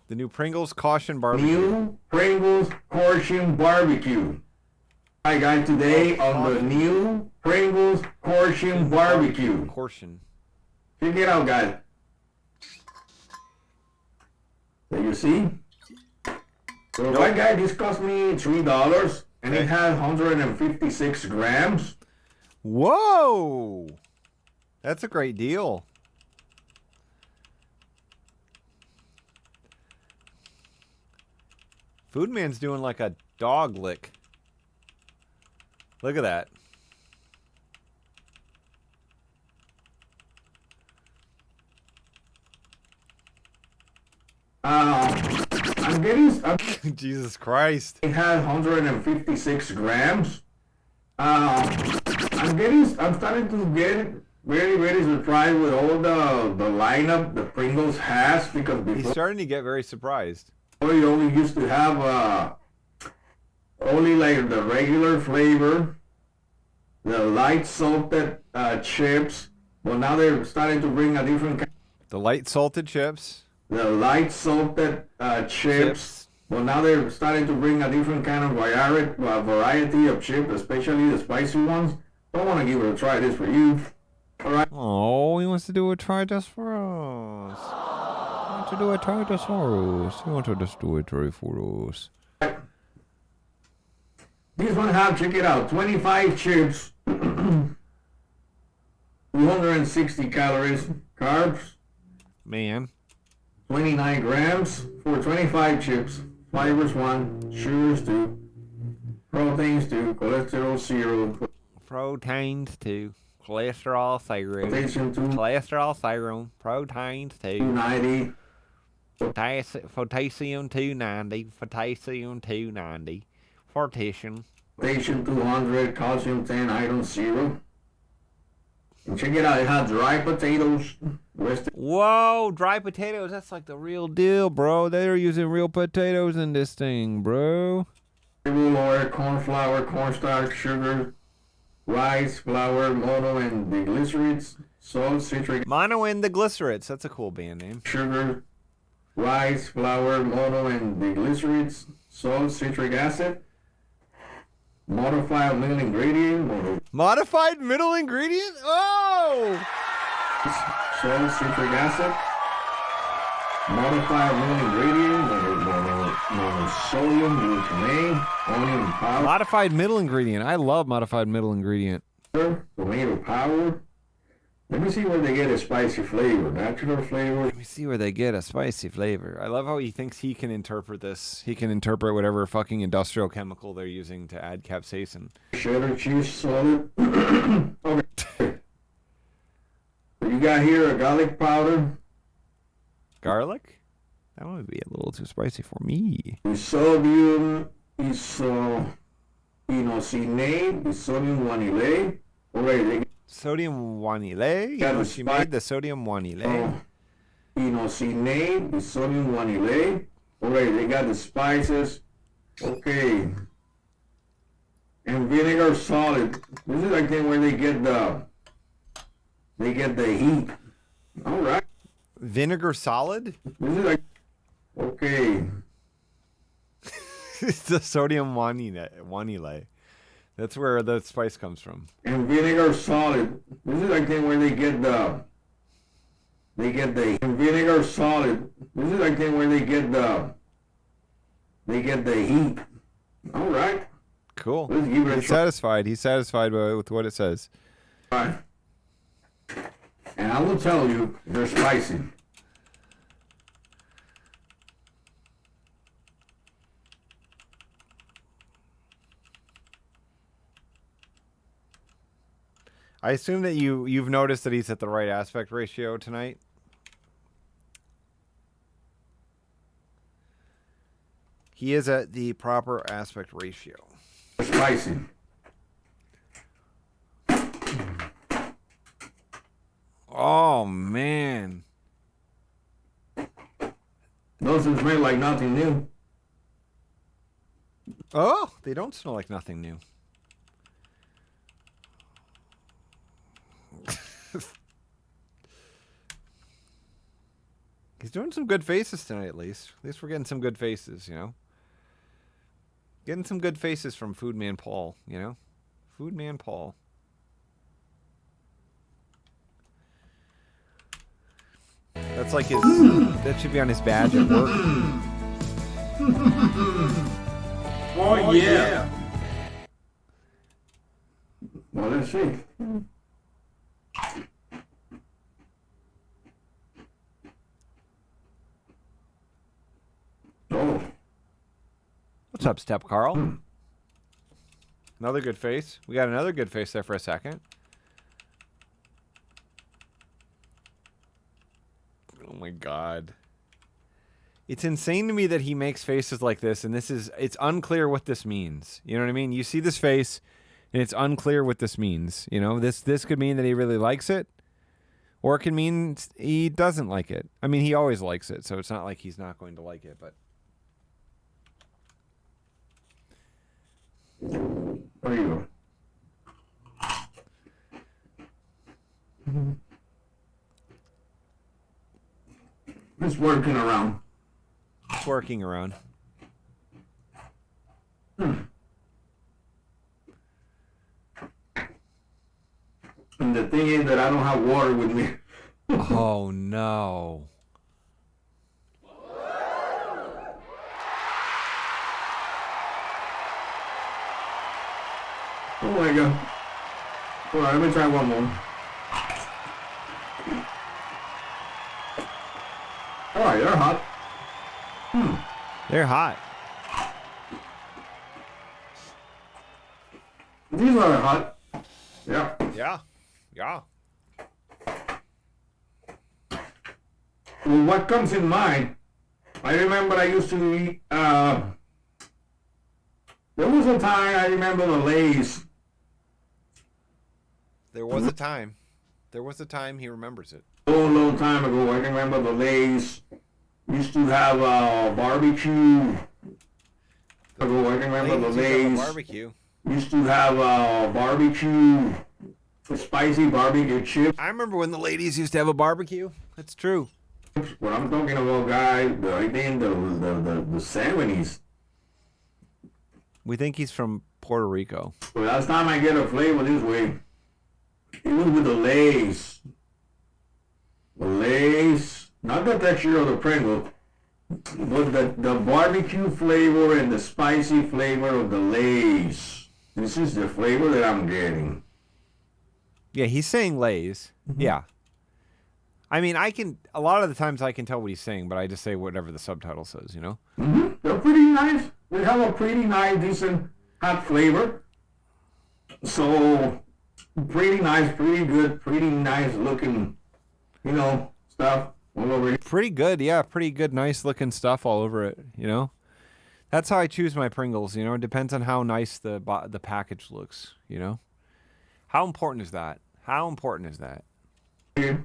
The new Pringles Caution Barbecue. New Pringles Portion Barbecue. Hi guys, today on the new Pringles Portion Barbecue. Portion. Check it out guys. There you see? So that guy, this cost me $3 and it has 156 grams. Whoa! That's a great deal. Food Man's doing like a dog lick. Look at that. I'm getting. Jesus Christ. It has 156 grams. I'm starting to get very, very surprised with all the lineup the Pringles has, because He's before starting to get very surprised. you only used to have only like the regular flavor, the light salted chips. Well, now they're starting to bring a different The light salted chips. the light salted chips. Well, now they're starting to bring a different kind of variety of chips, especially the spicy ones. I want to give it a try. This for you. All right. Oh, he wants to do a try just for us. He wants to do a try just for us. He wants to just do a try for us. This one have, check it out, 25 chips, 260 calories, carbs, Man. 29 grams for 25 chips, fibers 1, sugars 2, proteins 2, cholesterol 0, Proteins 2. Cholesterol 0. potassium 2, Cholesterol 0. Proteins 2. 290, Potassium 290. Potassium 290. Potassium. potassium 200, calcium 10, iron 0. And check it out, it has dry potatoes, Whoa, dry potatoes. That's like the real deal, bro. They're using real potatoes in this thing, bro. vegetable oil, corn flour, cornstarch, sugar, rice, flour, mono, and diglycerides, salt, citric Mono and the Glycerids. That's a cool band name. sugar, rice, flour, mono, and diglycerides, salt, citric acid, modified middle ingredient, Modified middle ingredient? Oh! salt, citric acid, modified middle ingredient, monosodium glutamate, onion powder, Modified middle ingredient. I love modified middle ingredient. tomato powder. Let me see where they get a spicy flavor, natural flavor, Let me see where they get a spicy flavor. I love how he thinks he can interpret this. He can interpret whatever fucking industrial chemical they're using to add capsaicin. cheddar cheese solid. Okay. So you got here a garlic powder, Garlic? That would be a little too spicy for me. sodium isoinosine, sodium guanylate. Okay, they Sodium guanylate? Got the She spice- made the sodium guanylate. inosine, sodium guanylate. Okay, they got the spices. Okay. And vinegar solid. This is like thing where they get the heat. All right. Vinegar solid? This is like, okay. It's the sodium guanylate. That's where the spice comes from. And vinegar solid. This is like thing where they get the and vinegar solid. This is like thing where they get the heat. All right. Cool. Let's give it a He's try. satisfied. He's satisfied with what it says. Right. And I will tell you, they're spicy. I assume that you've noticed that he's at the right aspect ratio tonight. He is at the proper aspect ratio. They're spicy. Oh man. Doesn't smell like nothing new. Oh, they don't smell like nothing new. He's doing some good faces tonight, at least. At least we're getting some good faces, you know? Getting some good faces from Food Man Paul, you know? Food Man Paul. That's like his... that should be on his badge at work. Oh, yeah. Well, let's see. Oh. What's up, Step Carl? Another good face. We got another good face there for a second. Oh my god. It's insane to me that he makes faces like this, and it's unclear what this means. You know what I mean? You see this face, and it's unclear what this means. You know, this could mean that he really likes it, or it can mean he doesn't like it. I mean, he always likes it, so it's not like he's not going to like it, but... There you go. It's working around. It's working around. And the thing is that I don't have water with me. Oh, no. Oh my god. Alright, let me try one more. Alright, they're hot. They're hot. These are hot. Yeah. Yeah. Yeah. Well, what comes in mind, I remember I used to eat, there was a time I remember the Lay's. There was a time. There was a time he remembers it. Long time ago, I remember the Lay's used to have barbecue. I remember the Lay's barbecue. used to have barbecue, spicy barbecue chips. I remember when the ladies used to have a barbecue. That's true. But I'm talking about guys, I think the 70s. We think he's from Puerto Rico. The last time I get a flavor this way, it was with the Lay's. The Lay's, not the texture of the Pringle, but the barbecue flavor and the spicy flavor of the Lay's. This is the flavor that I'm getting. Yeah, he's saying Lay's. Yeah. I mean, a lot of the times I can tell what he's saying, but I just say whatever the subtitle says, you know? They're pretty nice. They have a pretty nice, decent hot flavor. So, pretty nice, pretty good, pretty nice looking, you know, stuff all over here. Pretty good, yeah. Pretty good, nice looking stuff all over it, you know? That's how I choose my Pringles, you know? It depends on how nice the package looks, you know? How important is that? How important is that? The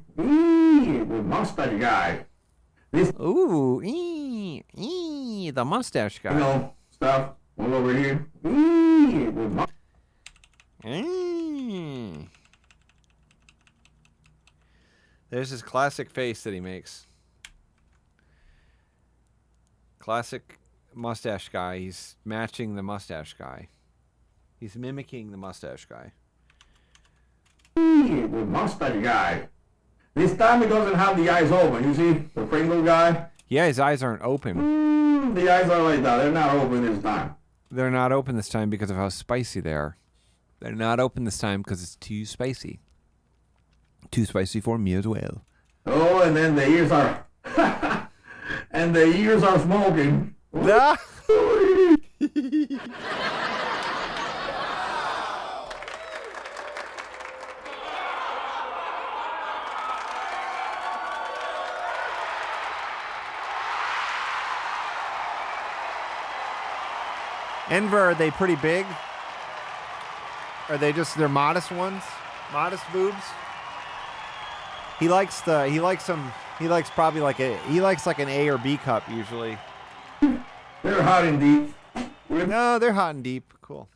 mustache guy. This, Ooh, the mustache you guy. know, stuff all over here. There's his classic face that he makes. Classic mustache guy. He's matching the mustache guy. He's mimicking the mustache guy. The mustache guy. This time he doesn't have the eyes open. You see, the Pringle guy? Yeah, his eyes aren't open. The eyes are like that. They're not open this time. They're not open this time because of how spicy they are. They're not open this time because it's too spicy. Too spicy for me as well. Oh, and then the ears are... and the ears are smoking. Ah! Enver, are they pretty big? Are they just they're modest ones? Modest boobs? He likes probably like an A or B cup usually. They're hot and deep. No, they're hot and deep. Cool.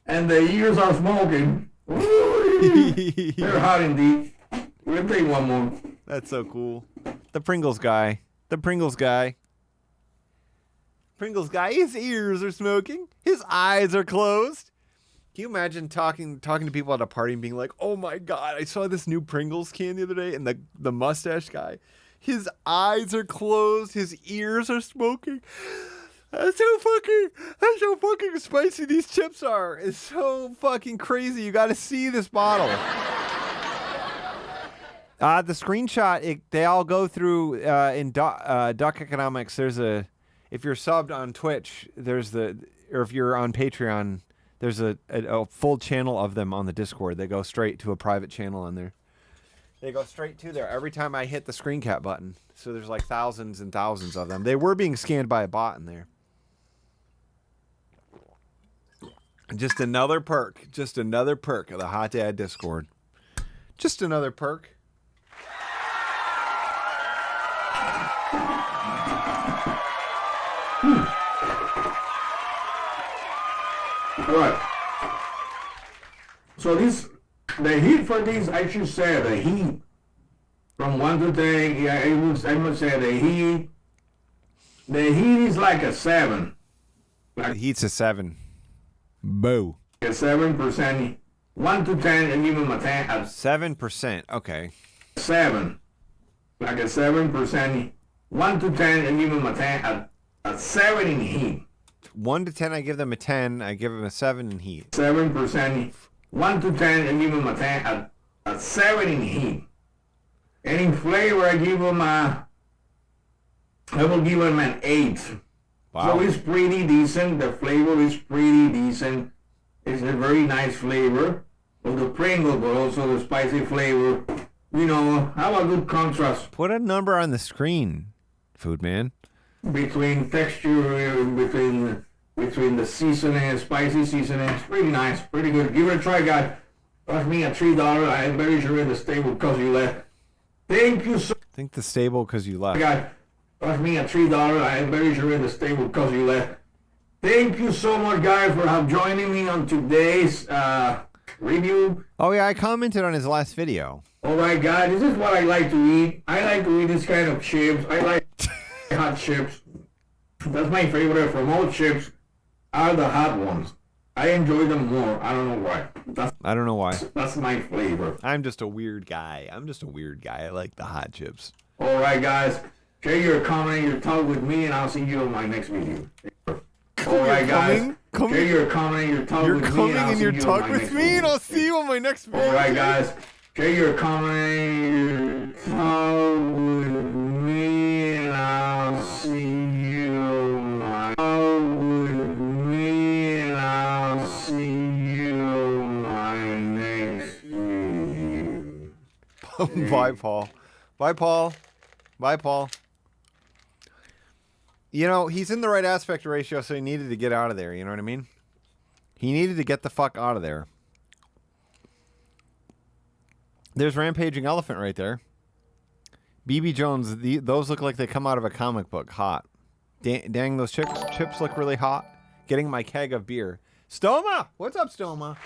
And the ears are smoking. They're hot and deep. We'll take one more. That's so cool. The Pringles guy. The Pringles guy. Pringles guy, his ears are smoking. His eyes are closed. Can you imagine talking to people at a party and being like, "Oh my god, I saw this new Pringles can the other day," and the mustache guy, his eyes are closed, his ears are smoking. That's so fucking spicy these chips are. It's so fucking crazy. You got to see this bottle. The screenshot, they all go through in Duck Economics. There's if you're subbed on Twitch, or if you're on Patreon, there's a full channel of them on the Discord. They go straight to a private channel on there. They go straight to there every time I hit the screen cap button. So there's like thousands and thousands of them. They were being scanned by a bot in there. Just another perk. Just another perk of the Hot Dad Discord. Just another perk. All right. So the heat for these, I should say the heat from 1 to 10. Yeah, I must say the heat is like a 7. The heat's a 7. Boo. A 7%. 1 to 10, and give them a 10. 7%. Okay. 7. Like a 7%. 1 to 10, and give them a 10. A 7 in heat. 1 to 10, I give them a 10. I give them a 7 in heat. 7%. 1 to 10, and give them a 10. A 7 in heat. And in flavor, I will give them an 8. Wow. So it's pretty decent. The flavor is pretty decent. It's a very nice flavor of the Pringle, but also the spicy flavor. You know, have a good contrast Put a number on the screen, Food Man. between texture, between the seasoning, spicy seasoning. It's pretty nice, pretty good. Give it a try, guys. Cost me a $3. I'm very sure in the stable cost you less. Thank you so I think the stable because you left. much, guys. Cost me a $3. I'm very sure in the stable cost you less. Thank you so much, guys, for joining me on today's review. Oh, yeah, I commented on his last video. All right, guys, this is what I like to eat. I like to eat this kind of chips. I like hot chips. That's my favorite from all chips are the hot ones. I enjoy them more. I don't know why. I don't know why. That's my flavor. I'm just a weird guy. I like the hot chips. All right, guys. Share your comment and your talk with me, and I'll see you on my next video. All right, guys. Share your comment and your talk with me, and I'll see you on my next video. I'll see you on my next video. All right, guys. Share your comment and your talk with me, and I'll see you on my next video. Bye, Paul. Bye, Paul. Bye, Paul. You know, he's in the right aspect ratio, so he needed to get out of there. You know what I mean? He needed to get the fuck out of there. There's Rampaging Elephant right there. BB Jones, those look like they come out of a comic book. Hot. Dang, those chips look really hot. Getting my keg of beer. Stoma! What's up, Stoma?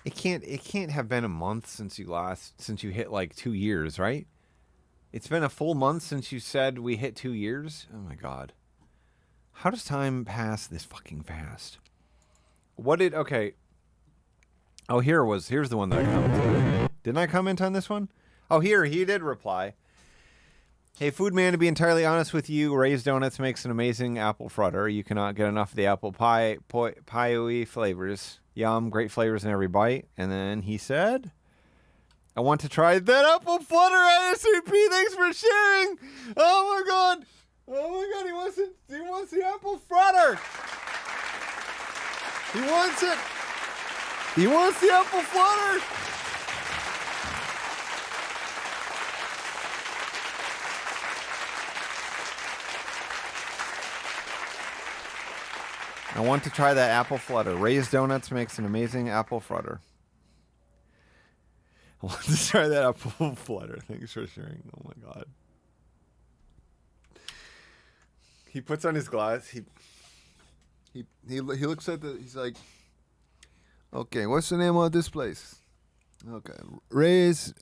It can't have been a month since you hit like 2 years, right? It's been a full month since you said we hit 2 years? Oh my god. How does time pass this fucking fast? Okay. Oh, here's the one that I commented. Didn't I comment on this one? Oh, he did reply. Hey, Food Man, to be entirely honest with you, Ray's Donuts makes an amazing apple fritter. You cannot get enough of the apple pie flavors. Yum, great flavors in every bite. And then he said, I want to try that apple flutter ASAP. Thanks for sharing. Oh my god. He wants the apple fritter. He wants it. He wants the apple flutter. I want to try that apple flutter. Ray's Donuts makes an amazing apple flutter. I want to try that apple flutter. Thanks for sharing. Oh my god. He puts on his glass. He looks at he's like, okay, what's the name of this place? Okay, Ray's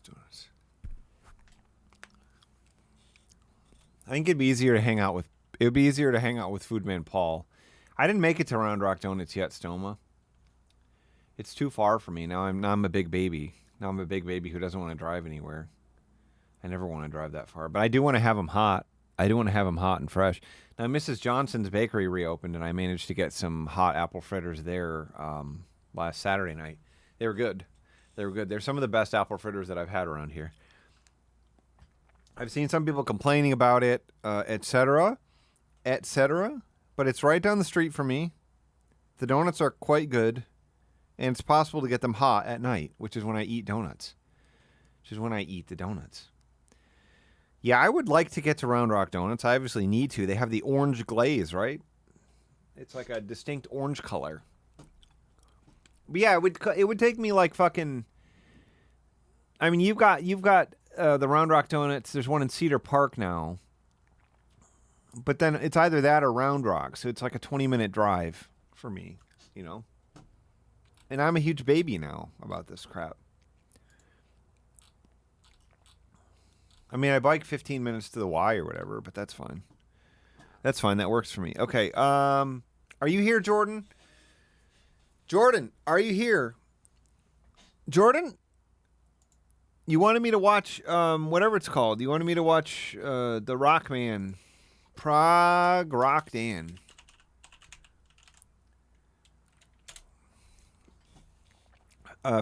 Donuts. I think it'd be easier to hang out with. It would be easier to hang out with Foodman Paul. I didn't make it to Round Rock Donuts yet, Stoma. It's too far for me. Now I'm a big baby. Now I'm a big baby who doesn't want to drive anywhere. I never want to drive that far. But I do want to have them hot. I do want to have them hot and fresh. Now, Mrs. Johnson's Bakery reopened, and I managed to get some hot apple fritters there last Saturday night. They were good. They were good. They're some of the best apple fritters that I've had around here. I've seen some people complaining about it, etc., but it's right down the street from me. The donuts are quite good, and it's possible to get them hot at night, which is when I eat donuts, which is when I eat the donuts. Yeah, I would like to get to Round Rock Donuts. I obviously need to. They have the orange glaze, right? It's like a distinct orange color. But yeah, it would take me like fucking. I mean, you've got the Round Rock Donuts. There's one in Cedar Park now. But then it's either that or Round Rock, so it's like a 20-minute drive for me, you know. And I'm a huge baby now about this crap. I mean, I bike 15 minutes to the Y or whatever, but that's fine. That's fine. That works for me. Okay. Are you here, Jordan? Jordan, are you here? Jordan? You wanted me to watch whatever it's called. You wanted me to watch the Rockman. Prague Rock Dan.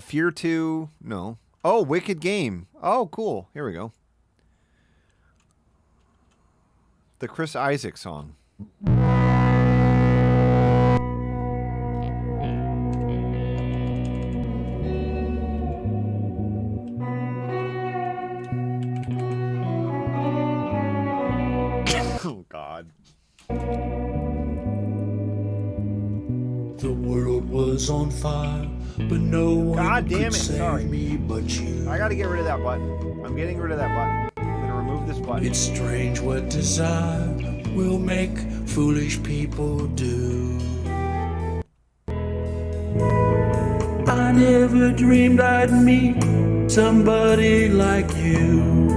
Fear 2. No. Oh, Wicked Game. Oh, cool. Here we go. The Chris Isaak song. Oh, God. The world was on fire, but no one God damn could it, save sorry. me but you. I gotta get rid of that button. I'm getting rid of that button. I'm gonna remove this button. It's strange what desire will make foolish people do. I never dreamed I'd meet somebody like you.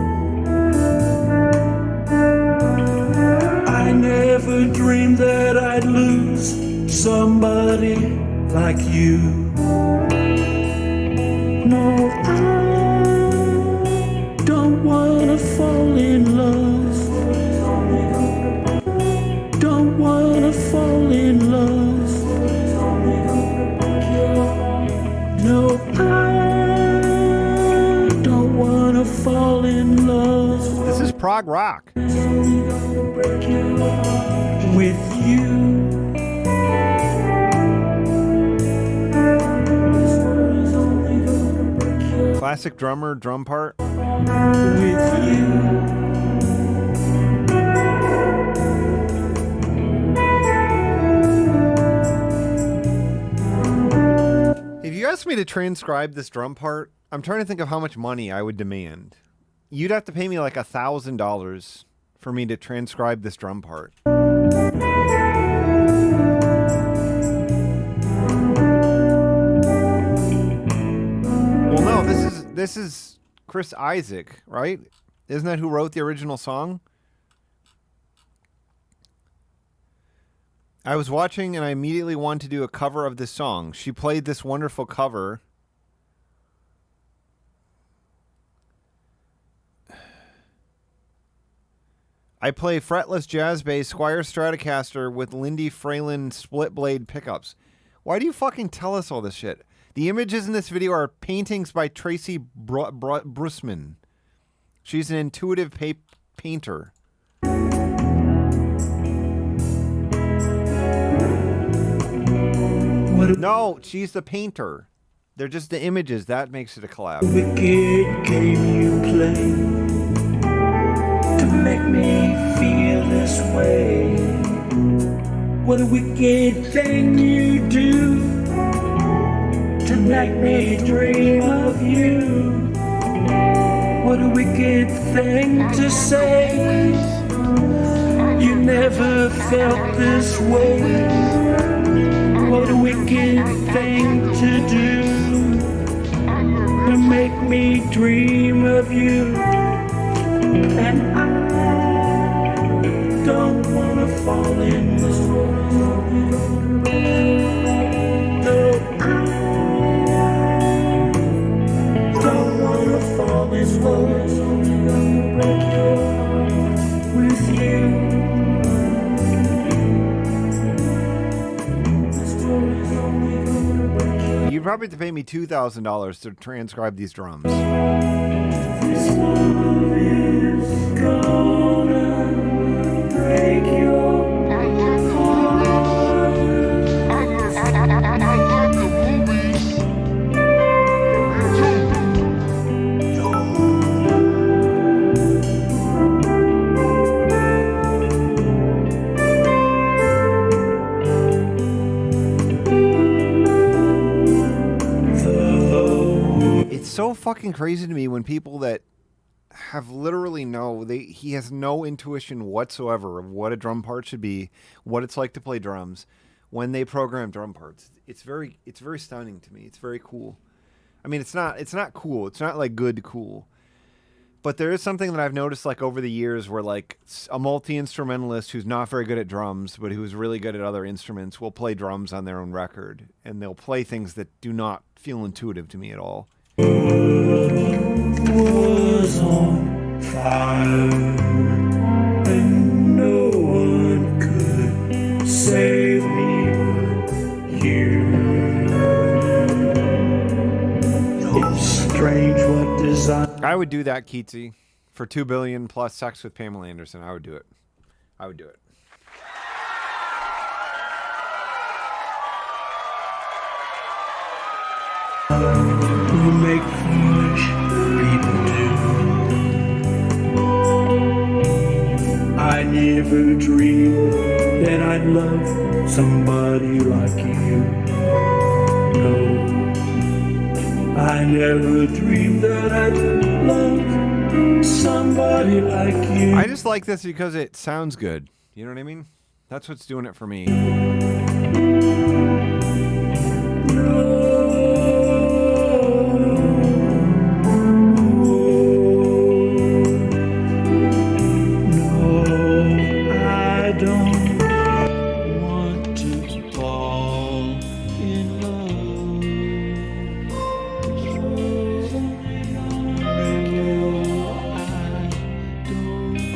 I never dreamed that I'd lose somebody like you. No, I don't wanna fall in love. Don't wanna fall in love. No, I don't wanna fall in love. This is Prague Rock. With you. Classic drummer, drum part. With you. If you asked me to transcribe this drum part, I'm trying to think of how much money I would demand. You'd have to pay me like $1,000 for me to transcribe this drum part. Well, no, this is Chris Isaak, right? Isn't that who wrote the original song? I was watching and I immediately wanted to do a cover of this song. She played this wonderful cover. I play fretless jazz bass Squier Stratocaster with Lindy Fralin split blade pickups. Why do you fucking tell us all this shit? The images in this video are paintings by Tracy Brusman. She's an intuitive painter. No, she's the painter. They're just the images. That makes it a collab. Wicked game you play to make me feel this way. What a wicked thing you do to make me dream of you. What a wicked thing to say. You never felt this way. What a wicked thing to do to make me dream of you. And I don't wanna fall in love. No, I probably have to pay me $2,000 to transcribe these drums. It's so fucking crazy to me when people that have literally he has no intuition whatsoever of what a drum part should be, what it's like to play drums when they program drum parts. It's very stunning to me. It's very cool. I mean, it's not cool. It's not like good cool. But there is something that I've noticed like over the years where like a multi-instrumentalist who's not very good at drums, but who's really good at other instruments will play drums on their own record, and they'll play things that do not feel intuitive to me at all. Was on fire, and no one could save me but you. It's strange what design. I would do that, Keatsy, for $2 billion plus sex with Pamela Anderson. I would do it. I would do it. We make foolish people do. I never dreamed that I'd love somebody like you. No, I never dreamed that I'd love somebody like you. I just like this because it sounds good. You know what I mean? That's what's doing it for me.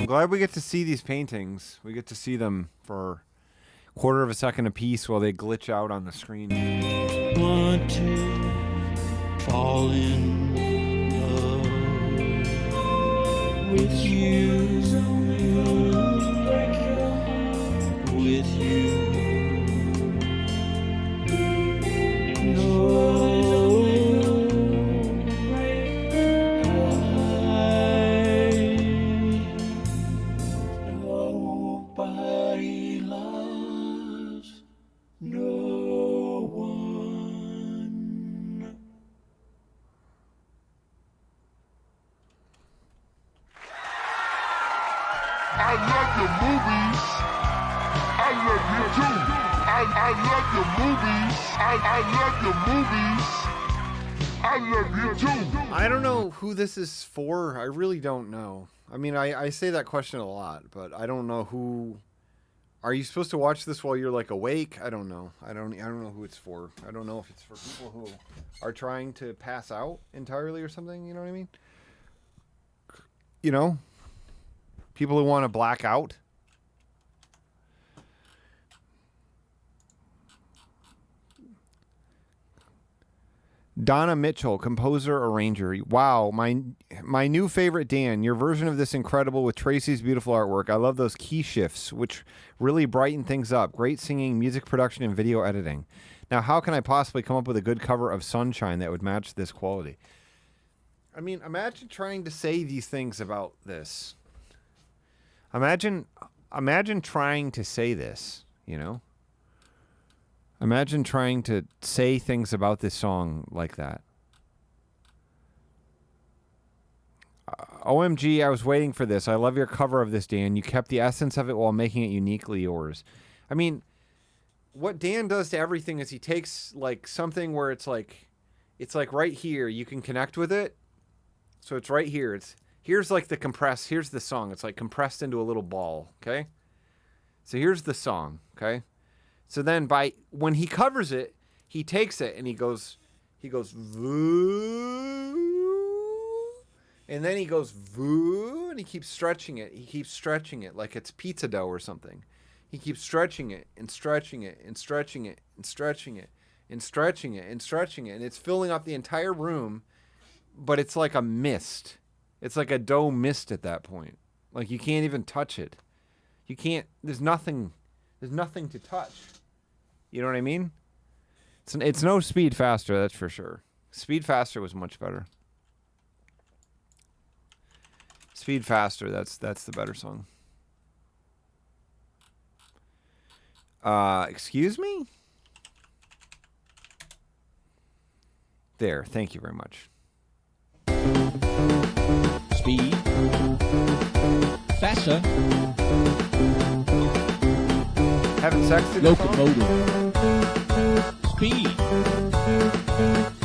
Glad we get to see these paintings. We get to see them for a quarter of a second a piece while they glitch out on the screen. Want to fall in love with you, with you. Nobody loves no one. I love your movies. I love you too. I love your movies. I love your movies. I love you too. I don't know who this is for. I really don't know. I mean, I say that question a lot, but I don't know who. Are you supposed to watch this while you're like awake? I don't know. I don't know who it's for. I don't know if it's for people who are trying to pass out entirely or something. You know what I mean? You know, people who want to black out. Donna Mitchell, composer, arranger. Wow, my new favorite, Dan. Your version of this incredible with Tracy's beautiful artwork. I love those key shifts, which really brighten things up. Great singing, music production, and video editing. Now, how can I possibly come up with a good cover of Sunshine that would match this quality? I mean, imagine trying to say these things about this. Imagine trying to say this, you know? Imagine trying to say things about this song like that. OMG, I was waiting for this. I love your cover of this, Dan. You kept the essence of it while making it uniquely yours. I mean, what Dan does to everything is he takes like something where it's like right here. You can connect with it. So it's right here. Here's like the compressed. Here's the song. It's like compressed into a little ball. Okay. So here's the song. Okay. So then when he covers it, he takes it and he goes voo, and then he goes voo, and he keeps stretching it. He keeps stretching it like it's pizza dough or something. He keeps stretching it and stretching it and stretching it and stretching it and stretching it and stretching it, and it's filling up the entire room, but it's like a mist. It's like a dough mist at that point. Like you can't even touch it. You can't. There's nothing to touch. You know what I mean? It's no Speed Faster, that's for sure. Speed Faster was much better. Speed Faster, that's the better song. Excuse me? There, thank you very much. Speed Faster. Having sex to the Locomotive. Speed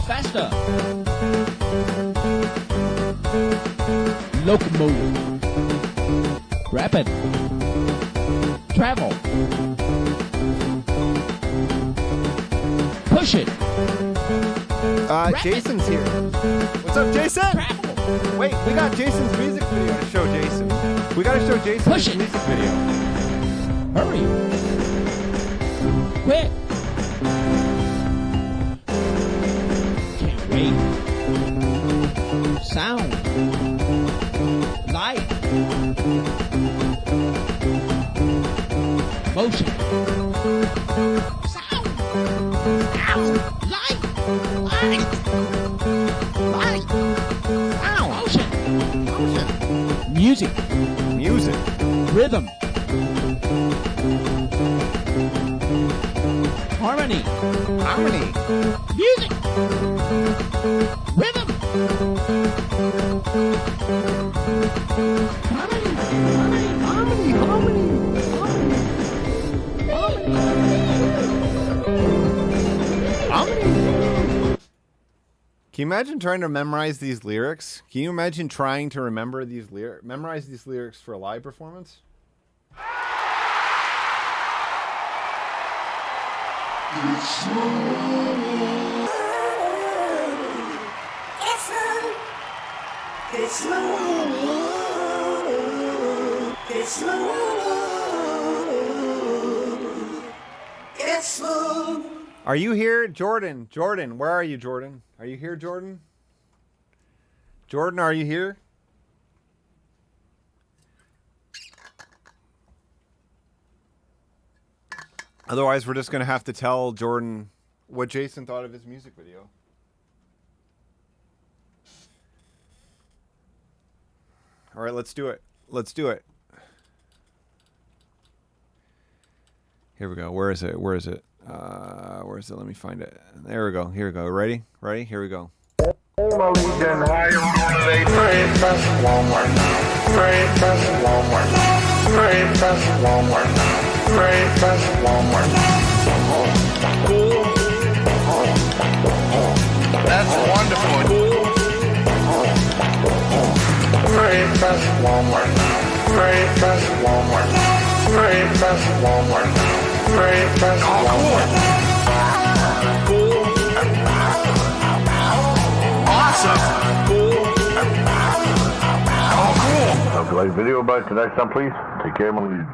Faster. Locomotive. Rapid. Travel. Push it. Jason's here. What's up, Jason? Travel. Wait, we got Jason's music video to show Jason. We gotta show Jason his music video. Hurry. Quick. Can't wait. Sound. Light. Motion. Sound. Sound. Light. Light. Light. Sound. Motion. Motion. Music. Music. Rhythm. Harmony. Harmony. Music. Rhythm. Harmony. Harmony. Harmony. Can you imagine trying to memorize these lyrics? Can you imagine trying to memorize these lyrics for a live performance? Are you here, Jordan? Jordan, where are you, Jordan? Are you here, Jordan? Jordan, are you here? Otherwise, we're just going to have to tell Jordan what Jason thought of his music video. All right, let's do it. Let's do it. Here we go. Where is it? Where is it? Where is it? Let me find it. There we go. Here we go. Ready? Ready? Here we go. That's wonderful. If you like video about it next time, please take care of my lead.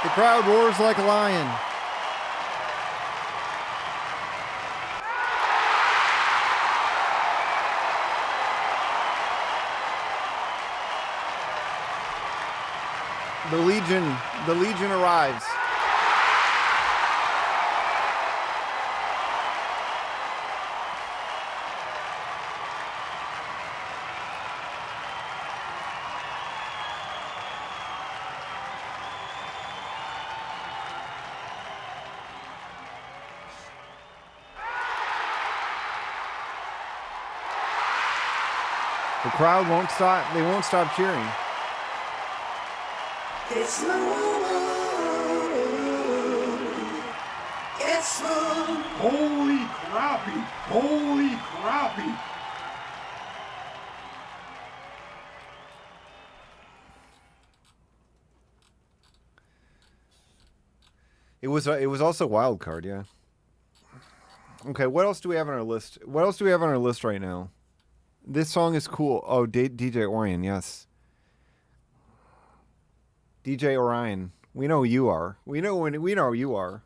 The crowd roars like a lion. The Legion arrives. The crowd won't stop. They won't stop cheering. It's smooth. It's smooth. Holy crappie! Holy crappie! It was also wild card, yeah. Okay, what else do we have on our list? What else do we have on our list right now? This song is cool. Oh, DJ Orion, yes. DJ Orion. We know who you are. We know who you are.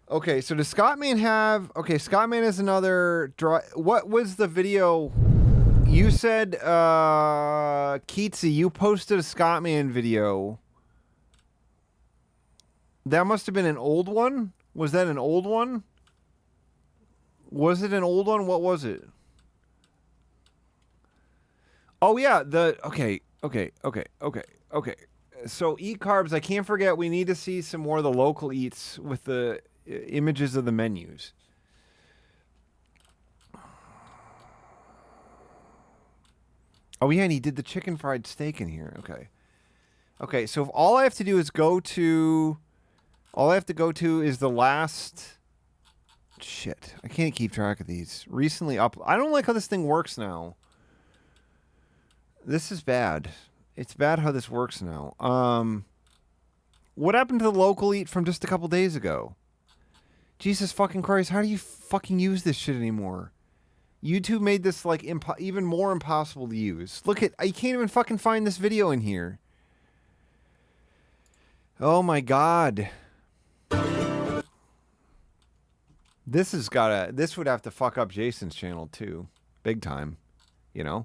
Okay, so does Scottman have... Okay, Scottman is another... What was the video... You said, Keatsy, you posted a Scottman video. That must have been an old one? Was that an old one? Was it an old one? What was it? Oh, yeah, Okay. So, eat carbs, I can't forget, we need to see some more of the local eats with the images of the menus. Oh, yeah, and he did the chicken fried steak in here. Okay. Okay, so if all I have to do is go to... All I have to go to is the last... Shit, I can't keep track of these. Recently up... I don't like how this thing works now. This is bad. It's bad how this works now. What happened to the local eat from just a couple days ago? Jesus fucking Christ, how do you fucking use this shit anymore? YouTube made this, like, even more impossible to use. Look at... You can't even fucking find this video in here. Oh, my God. This has gotta... This would have to fuck up Jason's channel, too. Big time. You know?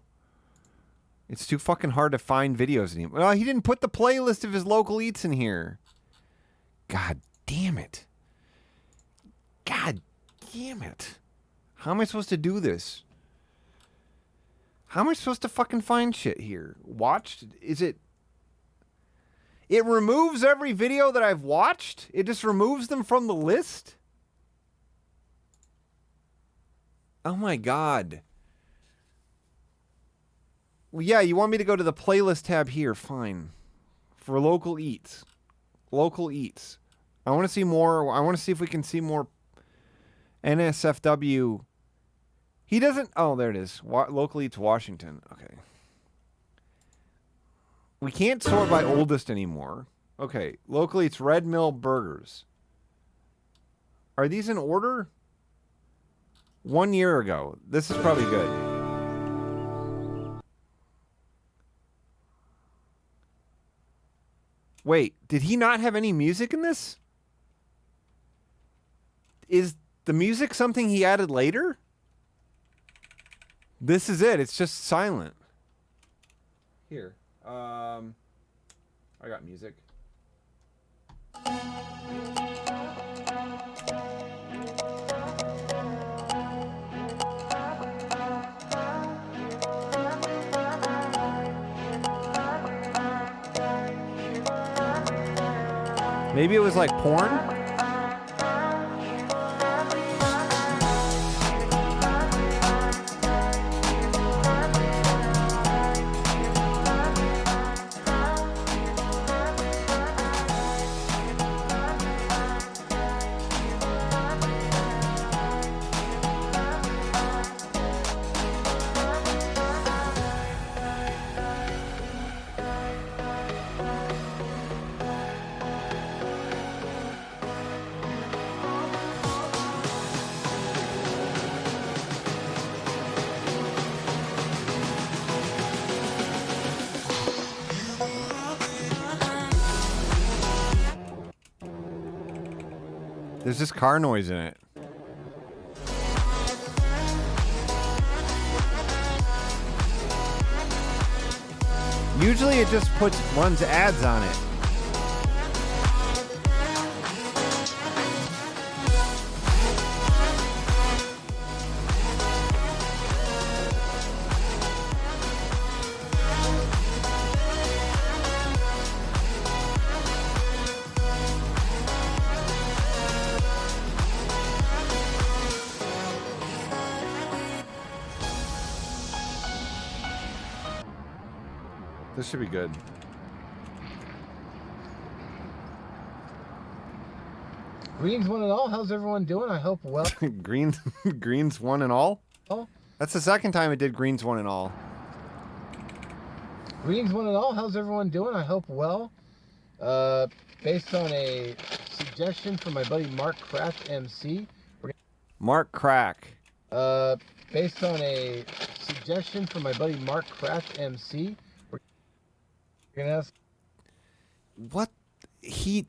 It's too fucking hard to find videos anymore. Well, he didn't put the playlist of his local eats in here. God damn it. God damn it. How am I supposed to do this? How am I supposed to fucking find shit here? Watched? Is it... It removes every video that I've watched? It just removes them from the list? Oh my God. Well, yeah, you want me to go to the playlist tab here. Fine. For local eats. Local eats. I want to see more. I want to see if we can see more NSFW. He doesn't... Oh, there it is. Local eats Washington. Okay. We can't sort by oldest anymore. Okay. Local eats Red Mill Burgers. Are these in order? 1 year ago. This is probably good. Wait, did he not have any music in this? Is the music something he added later? This is it. It's just silent. Here. I got music. Maybe it was like porn? There's this car noise in it. Usually it just runs ads on it. This should be good. Greens one and all. How's everyone doing? I hope well. Greens one and all? Oh. That's the second time it did greens one and all. Greens one and all. How's everyone doing? I hope well. Based on a suggestion from my buddy Mark Craft MC. Mark Crack. Based on a suggestion from my buddy Mark Craft MC. You're gonna ask? What he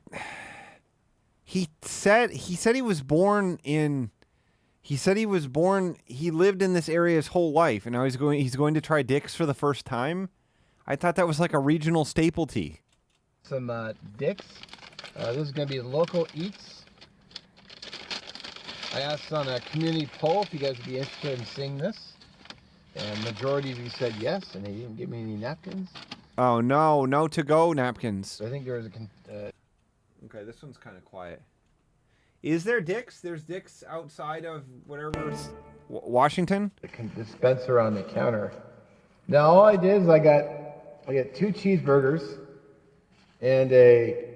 said he was born in. He said he lived in this area his whole life, and now he's going to try Dick's for the first time. I thought that was like a regional staplety. Some Dick's. This is going to be local eats. I asked on a community poll if you guys would be interested in seeing this, and majority of you said yes, and they didn't give me any napkins. Oh no to-go napkins. I think there was a. Okay, this one's kind of quiet. Is there Dick's? There's Dick's outside of whatever Washington. The dispenser on the counter. Now all I did is I got 2 cheeseburgers and a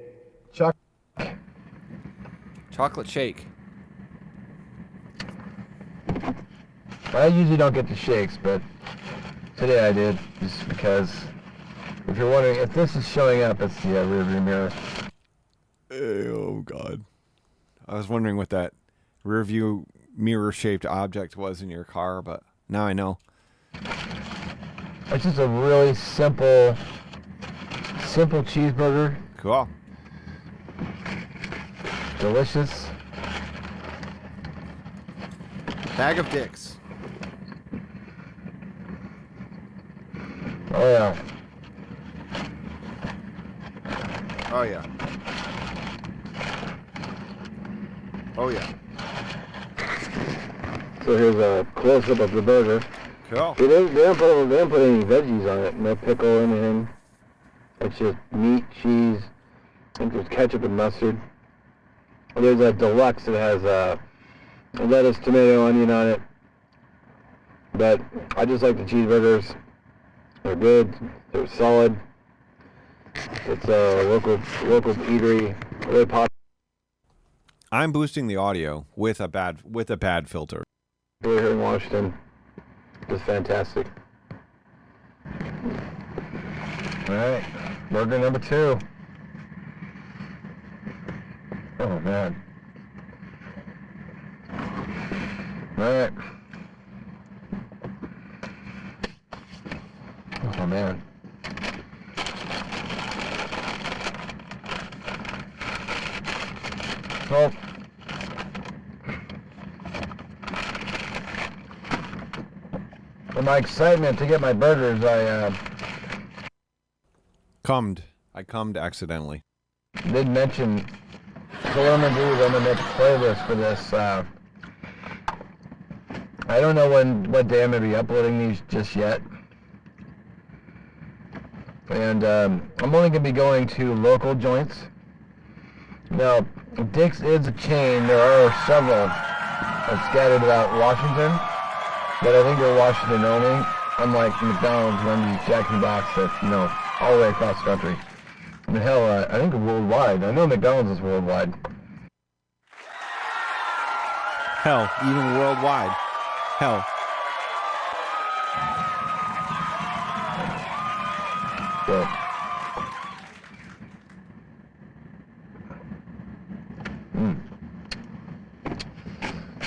chocolate shake. I usually don't get the shakes, but today I did, just because. If you're wondering if this is showing up, it's the rearview mirror. Oh God. I was wondering what that rearview mirror-shaped object was in your car, but now I know. It's just a really simple cheeseburger. Cool. Delicious. Bag of Dick's. Oh yeah. Oh yeah. Oh yeah. So here's a close-up of the burger. Cool. They didn't put any veggies on it. No pickle or anything. It's just meat, cheese. I think there's ketchup and mustard. There's a deluxe that has lettuce, tomato, onion on it. But I just like the cheeseburgers. They're good. They're solid. It's a local eatery. Really popular. I'm boosting the audio with a bad filter. Here in Washington. It's fantastic. All right, burger number 2. Oh man. All right. Oh man. Well, in my excitement to get my burgers, I cummed accidentally. Didn't mention. So what I'm gonna do is I'm gonna make a playlist for this. I don't know what day I'm gonna be uploading these just yet, and I'm only gonna be going to local joints. Now, Dick's is a chain. There are several scattered about Washington, but I think they're Washington only. Unlike McDonald's, Wendy's, Jack in the Box, that's all the way across the country. I mean, hell, I think worldwide. I know McDonald's is worldwide. Hell, even worldwide. Hell. So,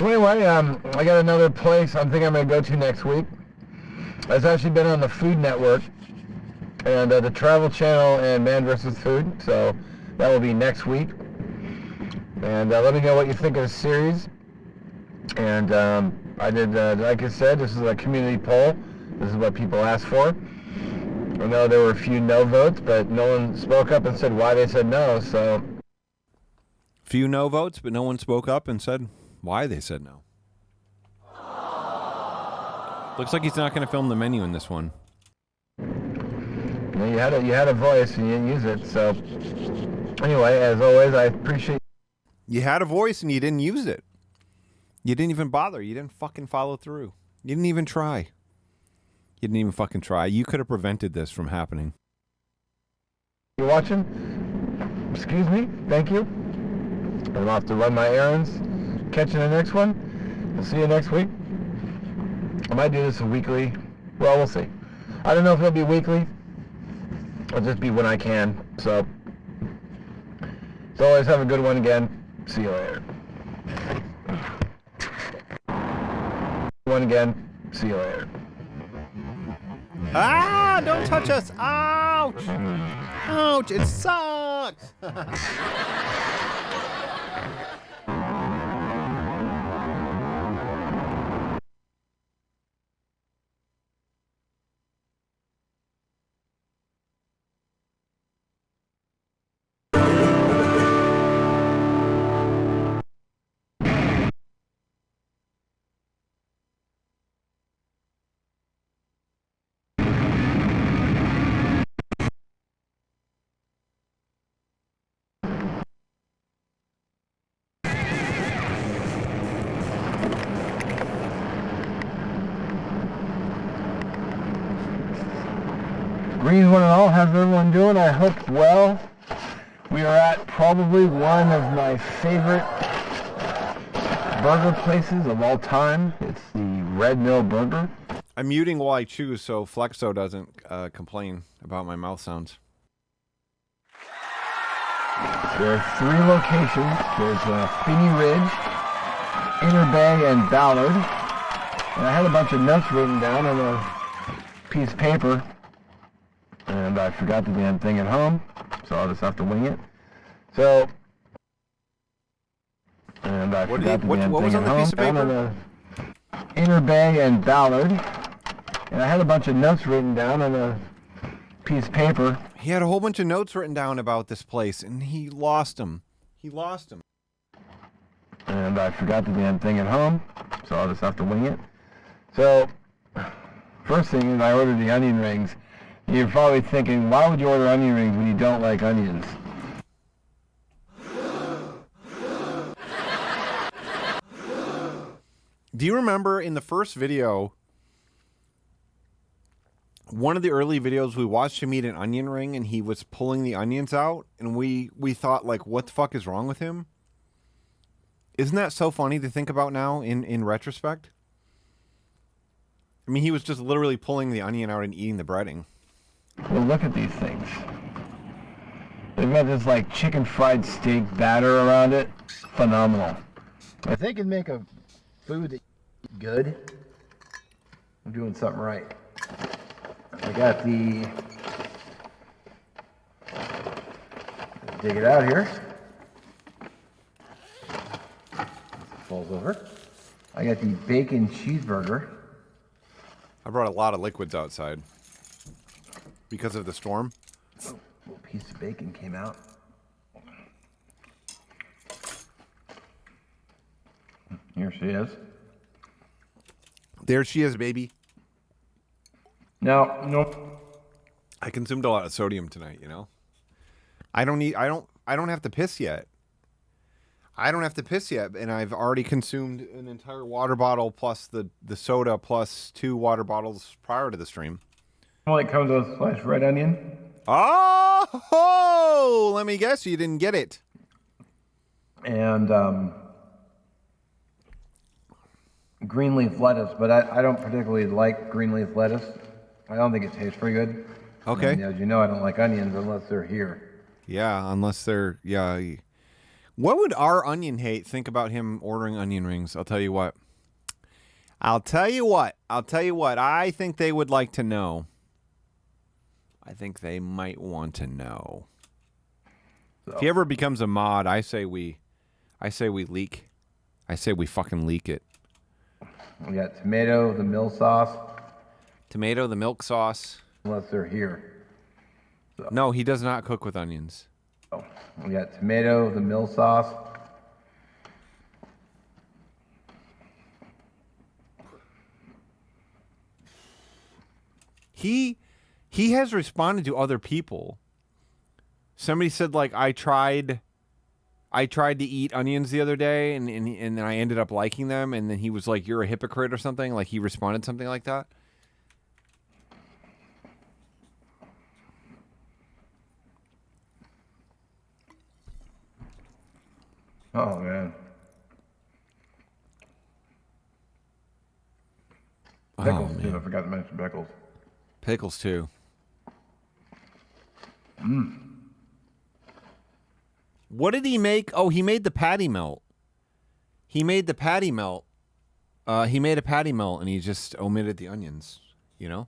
So anyway, I got another place I'm thinking I'm going to go to next week. It's actually been on the Food Network and the Travel Channel and Man vs. Food, so that will be next week. And let me know what you think of the series. And I did, like I said, this is a community poll. This is what people asked for. I know there were a few no votes, but no one spoke up and said why they said no, so... Few no votes, but no one spoke up and said why they said no. Looks like he's not going to film the menu in this one. You had a voice and you didn't use it, so... Anyway, as always, I appreciate... You had a voice and you didn't use it. You didn't even bother. You didn't fucking follow through. You didn't even try. You didn't even fucking try. You could have prevented this from happening. You're watching? Excuse me? Thank you. I'm off to run my errands. Catch you in the next one. I'll see you next week. I might do this weekly. Well, we'll see. I don't know if it'll be weekly. It'll just be when I can. So, as always, have a good one again. See you later. One again. See you later. Ah, don't touch us. Ouch. Ouch, it sucks. Greens one and all, how's everyone doing? I hope well. We are at probably one of my favorite burger places of all time. It's the Red Mill Burger. I'm muting while I choose so Flexo doesn't complain about my mouth sounds. There are 3 locations. There's Finney Ridge, Inner Bay, and Ballard. And I had a bunch of notes written down on a piece of paper, and I forgot the damn thing at home, so I'll just have to wing it. So, and I forgot the damn thing at home. Down on the Inner Bay and Ballard, and I had a bunch of notes written down on a piece of paper. He had a whole bunch of notes written down about this place, and he lost them. He lost them. And I forgot the damn thing at home, so I'll just have to wing it. So, first thing is I ordered the onion rings. You're probably thinking, why would you order onion rings when you don't like onions? Do you remember in the first video, one of the early videos, we watched him eat an onion ring and he was pulling the onions out, and we thought, like, what the fuck is wrong with him? Isn't that so funny to think about now in retrospect? I mean, he was just literally pulling the onion out and eating the breading. Well, look at these things. They've got this, like, chicken fried steak batter around it. Phenomenal. If they can make a food that's good, I'm doing something right. I got the... dig it out here. It falls over. I got the bacon cheeseburger. I brought a lot of liquids outside because of the storm. Oh, a little piece of bacon came out. Here she is. There she is, baby. Now, no. I consumed a lot of sodium tonight, you know. I don't have to piss yet. I don't have to piss yet, and I've already consumed an entire water bottle plus the soda plus 2 water bottles prior to the stream. Well, it comes with sliced red onion. Oh, let me guess, you didn't get it. And green leaf lettuce, but I don't particularly like green leaf lettuce. I don't think it tastes very good. Okay. And as you know, I don't like onions unless they're here. Yeah, unless they're, yeah. What would our onion hate think about him ordering onion rings? I'll tell you what. I think they would like to know. I think they might want to know. So. If he ever becomes a mod, I say we leak. I say we fucking leak it. We got tomato, the mill sauce. Tomato, the milk sauce. Unless they're here. So. No, he does not cook with onions. Oh, we got tomato, the mill sauce. He has responded to other people. Somebody said, like, I tried to eat onions the other day and I ended up liking them, and then he was like, you're a hypocrite or something. Like, he responded something like that. Oh, man. Pickles, too. I forgot to mention pickles. Pickles, too. What did he make? Oh, he made the patty melt. He made a patty melt, and he just omitted the onions, you know?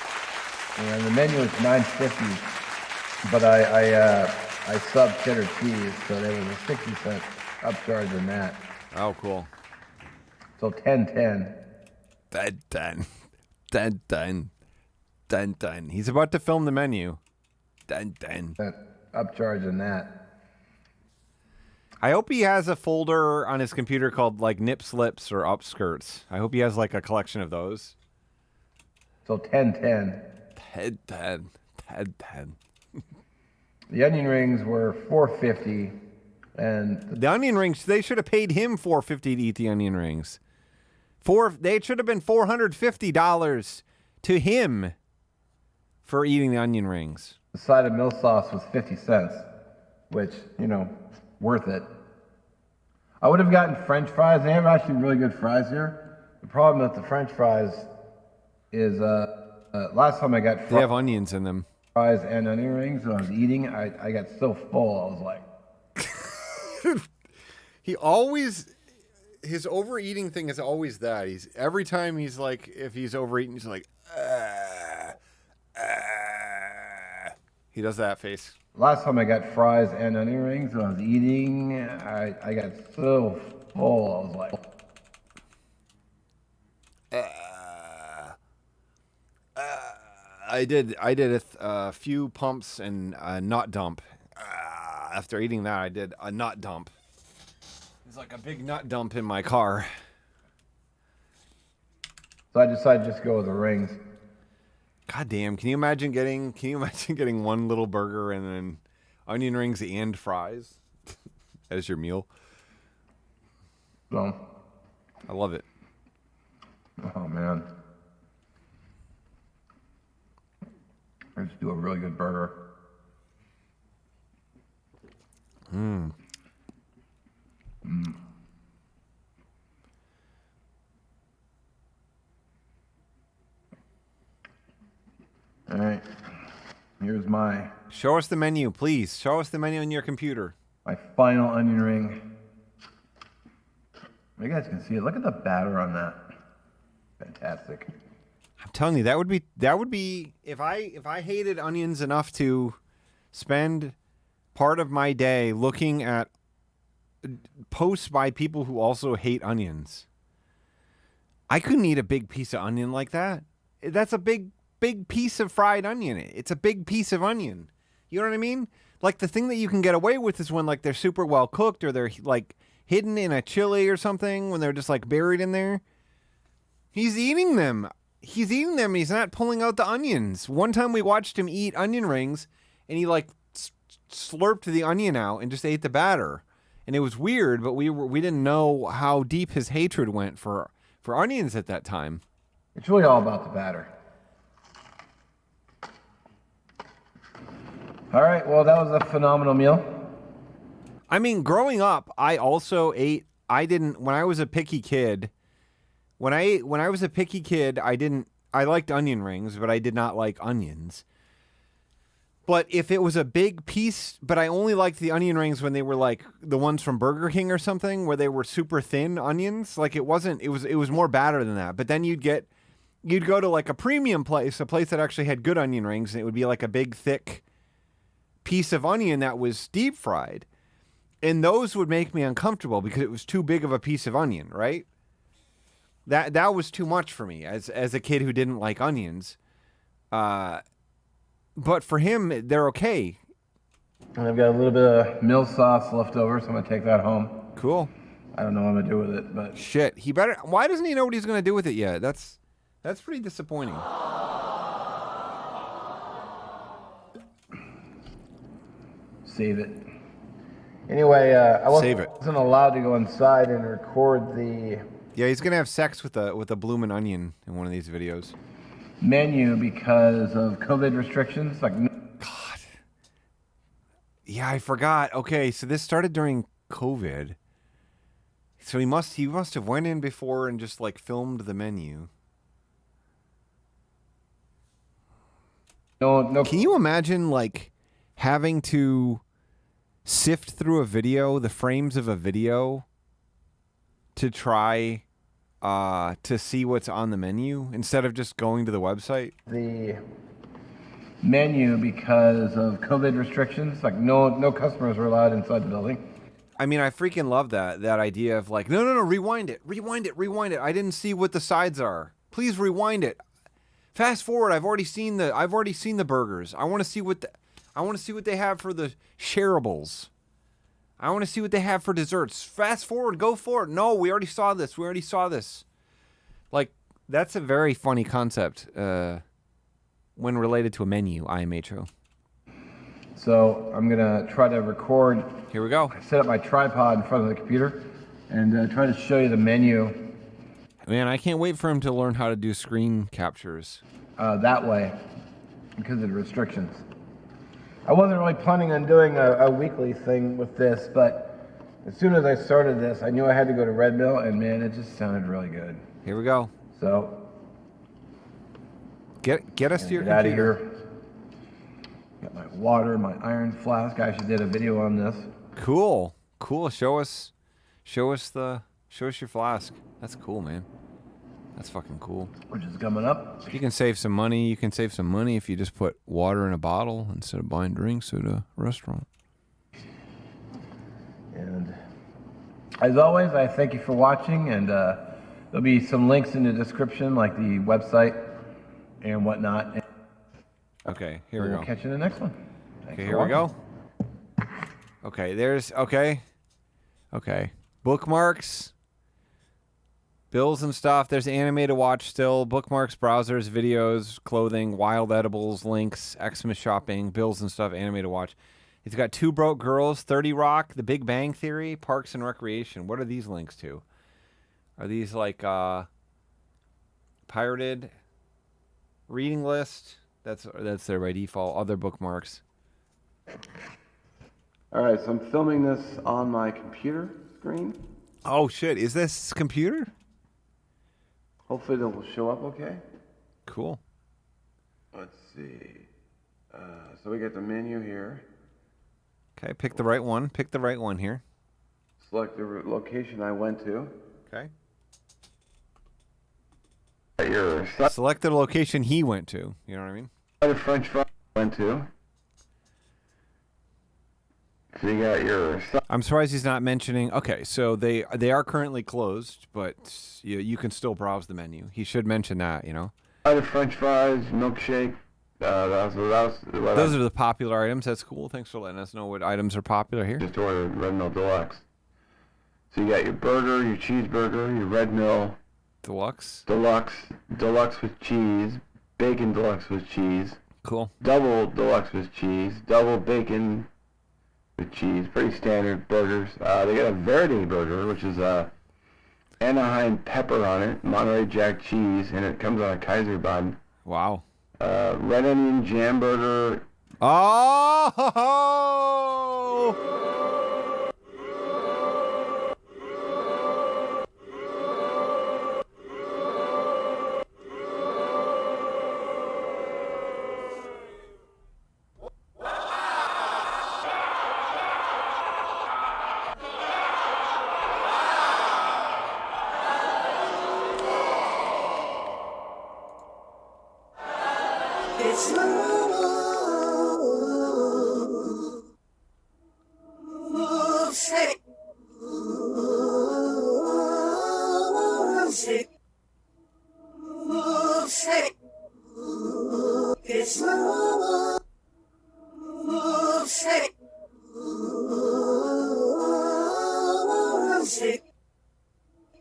And the menu is $9.50, but I sub cheddar cheese, so there was a 60-cent upcharge in that. Oh, cool. So $10.10. Dun. He's about to film the menu. Dun. Upcharge in that. I hope he has a folder on his computer called like nip slips or upskirts. I hope he has like a collection of those. So $10.10. $10. The onion rings were $4.50, and the onion rings, they should have paid him $4.50 to eat the onion rings. They should have been $450 to him for eating the onion rings. the side of mill sauce was 50 cents, which, you know, worth it. I would have gotten French fries. They have actually really good fries here. The problem with the French fries is last time I got they have onions in them. Fries and onion rings when I was eating, I got so full. I was like... His overeating thing is always that. Every time he's like, if he's overeating, he's like, he does that face. Last time I got fries and onion rings when I was eating, I got so full. I was like... I did a few pumps and a nut dump. After eating that, I did a nut dump. It's like a big nut dump in my car. So I decided to just go with the rings. God damn! Can you imagine getting one little burger and then onion rings and fries as your meal? So, I love it. Oh man. I just do a really good burger. Mmm. Mm. All right. Here's my... Show us the menu, please. Show us the menu on your computer. My final onion ring. You guys can see it. Look at the batter on that. Fantastic. I'm telling you, that would be if I hated onions enough to spend part of my day looking at posts by people who also hate onions. I couldn't eat a big piece of onion like that. That's a big piece of fried onion. It's a big piece of onion. You know what I mean? Like the thing that you can get away with is when like they're super well cooked or they're like hidden in a chili or something when they're just like buried in there. He's eating them. He's not pulling out the onions. One time we watched him eat onion rings and he like slurped the onion out and just ate the batter. And it was weird, but we didn't know how deep his hatred went for onions at that time. It's really all about the batter. All right, well, that was a phenomenal meal. I mean, growing up, I also ate. When I was a picky kid. When I was a picky kid, I liked onion rings, but I did not like onions. But if it was a big piece, but I only liked the onion rings when they were like the ones from Burger King or something, where they were super thin onions. Like it was more batter than that. But then you'd go to like a premium place, a place that actually had good onion rings, and it would be like a big thick piece of onion that was deep fried. And those would make me uncomfortable because it was too big of a piece of onion, right? That was too much for me as a kid who didn't like onions. But for him, they're okay. And I've got a little bit of mill sauce left over, so I'm going to take that home. Cool. I don't know what I'm going to do with it, but... Shit, why doesn't he know what he's going to do with it yet? That's pretty disappointing. Save it. Anyway, I wasn't allowed to go inside and record the... Yeah, he's going to have sex with a bloomin' onion in one of these videos. Menu because of COVID restrictions. Like, God. Yeah, I forgot. Okay, so this started during COVID. So he must have went in before and just like filmed the menu. No. Can you imagine like having to sift through a video, the frames of a video, to try to see what's on the menu instead of just going to the website? The menu because of COVID restrictions. Like no customers were allowed inside the building. I mean, I freaking love that idea of like, no, rewind it. I didn't see what the sides are. Please rewind it. Fast forward. I've already seen the burgers. I want to see what they have for the shareables. I want to see what they have for desserts. Fast forward, go for it. No, we already saw this. Like, that's a very funny concept when related to a menu, IMHO. So I'm gonna try to record. Here we go. Set up my tripod in front of the computer and try to show you the menu. Man, I can't wait for him to learn how to do screen captures. That way, because of the restrictions. I wasn't really planning on doing a weekly thing with this, but as soon as I started this, I knew I had to go to Red Mill, and man, it just sounded really good. Here we go. So get us to your computer. Out of here. Got my water, my iron flask. I actually did a video on this. Cool. Show us your flask. That's cool, man. That's fucking cool. Which is coming up. You can save some money. You can save some money if you just put water in a bottle instead of buying drinks at a restaurant. And as always, I thank you for watching, and there'll be some links in the description, like the website and whatnot. Okay, here we go. We'll catch you in the next one. Okay, here we go. Okay, Okay. Bookmarks. Bills and stuff. There's anime to watch still. Bookmarks, browsers, videos, clothing, wild edibles, links, Xmas shopping, bills and stuff, anime to watch. It's got Two Broke Girls, 30 Rock, The Big Bang Theory, Parks and Recreation. What are these links to? Are these like pirated? Reading list? That's there by default. Other bookmarks. All right, so I'm filming this on my computer screen. Oh shit! Is this computer? Hopefully it will show up okay. Cool. Let's see. So we got the menu here. Okay, pick the right one. Pick the right one here. Select the location I went to. Okay. Select the location he went to. You know what I mean? The French fry went to. So you got your. I'm surprised he's not mentioning. Okay, so they are currently closed, but you can still browse the menu. He should mention that, you know. The French fries, milkshake. Those are the popular items. That's cool. Thanks for letting us know what items are popular here. Just ordered Red Mill Deluxe. So you got your burger, your cheeseburger, your Red Mill Deluxe with cheese, bacon deluxe with cheese. Cool. Double deluxe with cheese, double bacon with cheese. Pretty standard burgers. They got a Verde burger, which is Anaheim pepper on it, Monterey Jack cheese, and it comes on a Kaiser bun. Wow. Red onion jam burger. Oh!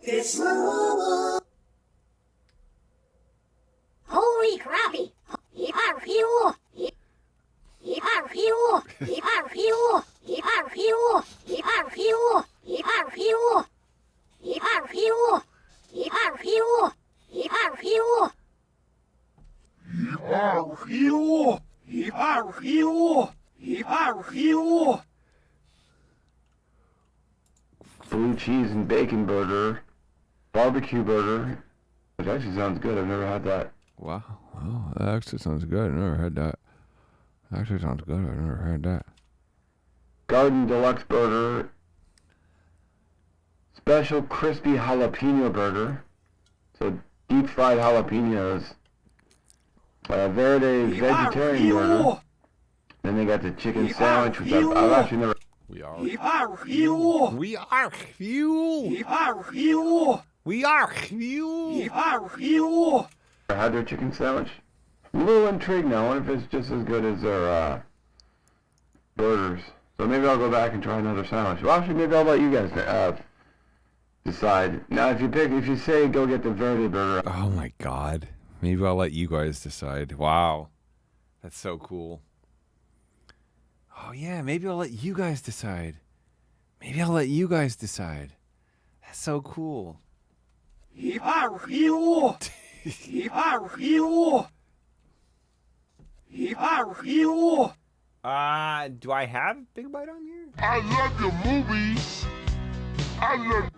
It's Holy crappie! Blue cheese and bacon burger, barbecue burger, which actually sounds good. I've never had that. Wow. Oh, that actually sounds good. I've never had that. Actually sounds good. I've never had that. Garden Deluxe burger, special crispy jalapeno burger. So deep fried jalapenos. Verde vegetarian burger. Then they got the chicken sandwich, which I've actually never. We are. We are fuel. We are fuel. We are fuel. We are fuel. We are fuel. Had their chicken sandwich. I'm a little intrigued now. I wonder if it's just as good as their burgers. So maybe I'll go back and try another sandwich. Well, actually, maybe I'll let you guys decide. Now, if you say go get the Verde burger. Oh my God. Maybe I'll let you guys decide. Wow, that's so cool. Oh yeah, maybe I'll let you guys decide. Maybe I'll let you guys decide. That's so cool. We are fuel. We are fuel. We are fuel. Do I have Big Bite on here? I love your movies. I love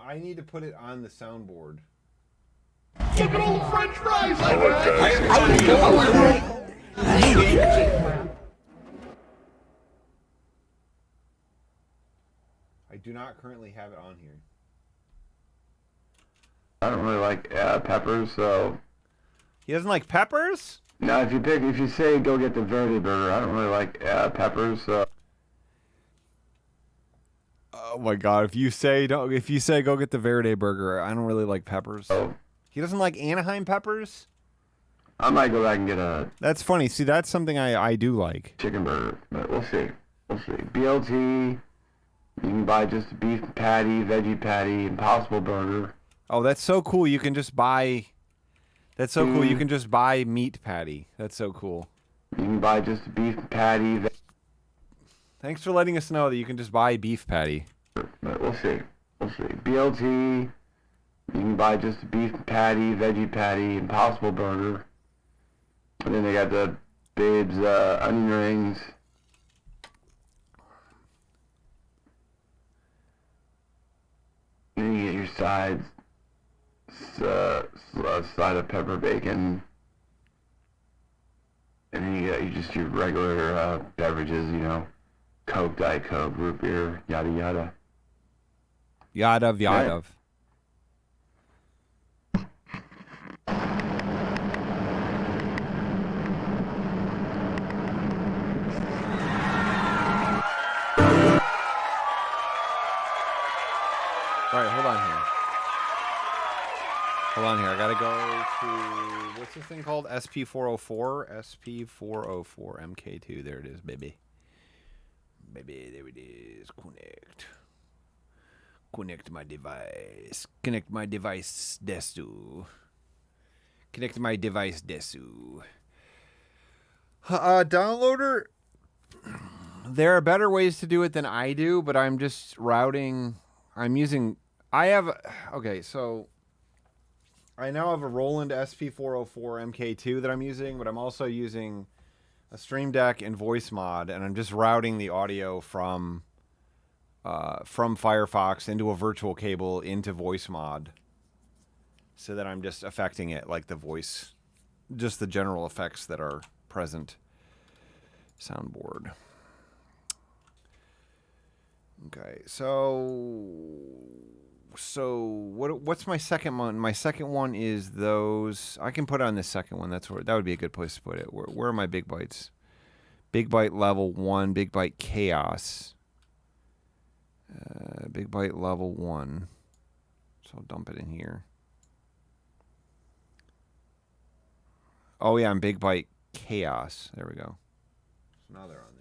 I need to put it on the soundboard. Look at old French fries. I do not currently have it on here. I don't really like peppers, so. He doesn't like peppers? No, if you say go get the Verde burger, I don't really like peppers, so. Oh my God! If you say go get the Verde burger, I don't really like peppers. Oh. He doesn't like Anaheim peppers? I might go back and get a. That's funny. See, that's something I do like. Chicken burger, but we'll see. We'll see. BLT. You can buy just a beef patty, veggie patty, Impossible burger. Oh, that's so cool. You can just buy. That's so cool. You can just buy meat patty. That's so cool. You can buy just a beef patty. Thanks for letting us know that you can just buy beef patty. But we'll see. We'll see. BLT. You can buy just a beef patty, veggie patty, Impossible burger. And then they got the Babes onion rings. Then you get your sides. Side of pepper bacon. And then you got just your regular beverages, you know. Coke, Diet Coke, root beer, yada yada. Yada yada. Right. Alright, hold on here. Hold on here. I gotta go to, what's this thing called? SP404? SP404 MK2. There it is, baby. Baby, there it is. Connect. Connect my device. Connect my device, desu. Connect my device, desu. Downloader. There are better ways to do it than I do, but I'm just routing. Okay, so I now have a Roland SP404 MK2 that I'm using, but I'm also using a Stream Deck and Voice Mod, and I'm just routing the audio from Firefox into a virtual cable into Voice Mod, so that I'm just affecting it like the voice, just the general effects that are present. Soundboard. Okay, so what's my second one? My second one is those. I can put on the second one. That would be a good place to put it. Where are my Big Bites? Big Bite level 1, Big Bite Chaos. Big Bite level 1. So I'll dump it in here. Oh yeah, I'm Big Bite Chaos. There we go. So now they're on there.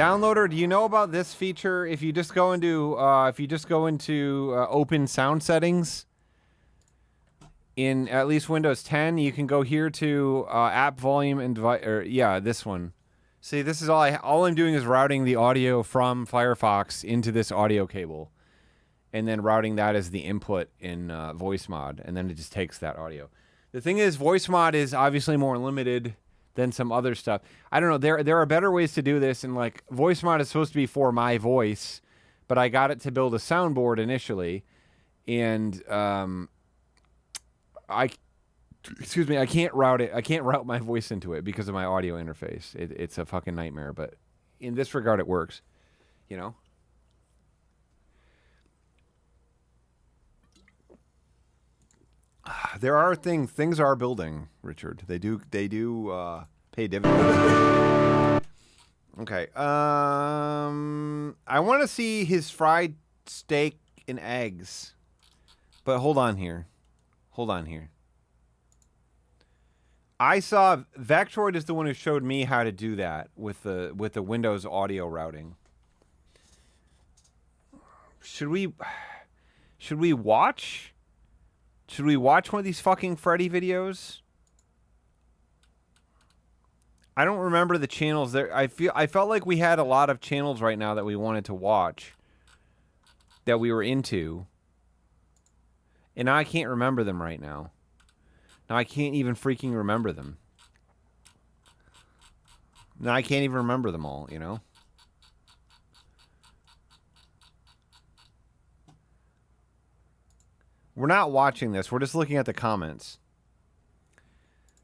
Downloader, do you know about this feature? If you just go into open sound settings in at least Windows 10, you can go here to app volume and this one. See, this is all I'm doing is routing the audio from Firefox into this audio cable, and then routing that as the input in VoiceMod, and then it just takes that audio. The thing is, VoiceMod is obviously more limited than some other stuff. I don't know. There are better ways to do this, and like VoiceMod is supposed to be for my voice, but I got it to build a soundboard initially, and I can't route it. I can't route my voice into it because of my audio interface. It's a fucking nightmare. But in this regard, it works. You know. There are things are building, Richard. They do pay dividends. Okay. I want to see his fried steak and eggs. But hold on here. I saw Vectroid is the one who showed me how to do that with the Windows audio routing. Should we watch? Should we watch one of these fucking Freddy videos? I don't remember the channels there. I felt like we had a lot of channels right now that we wanted to watch, that we were into, and I can't remember them right now. Now I can't even freaking remember them. Now I can't even remember them all, you know? We're not watching this. We're just looking at the comments.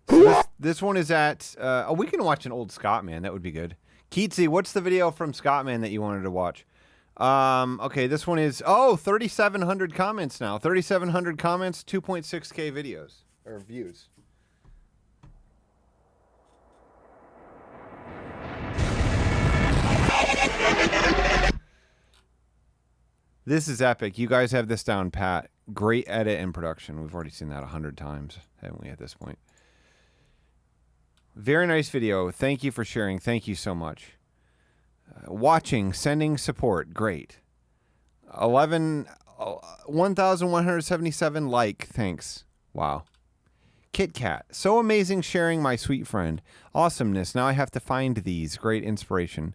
So this one is at... we can watch an old Scotman. That would be good. Keatsy, what's the video from Scotman that you wanted to watch? Okay, this one is... 3,700 comments now. 3,700 comments, 2.6K videos. Or views. This is epic. You guys have this down pat. Great edit and production. We've already seen that 100 times, haven't we, at this point? Very nice video. Thank you for sharing. Thank you so much. Watching, sending support. Great. 1,177 like. Thanks. Wow. Kit Kat. So amazing sharing, my sweet friend. Awesomeness. Now I have to find these. Great inspiration.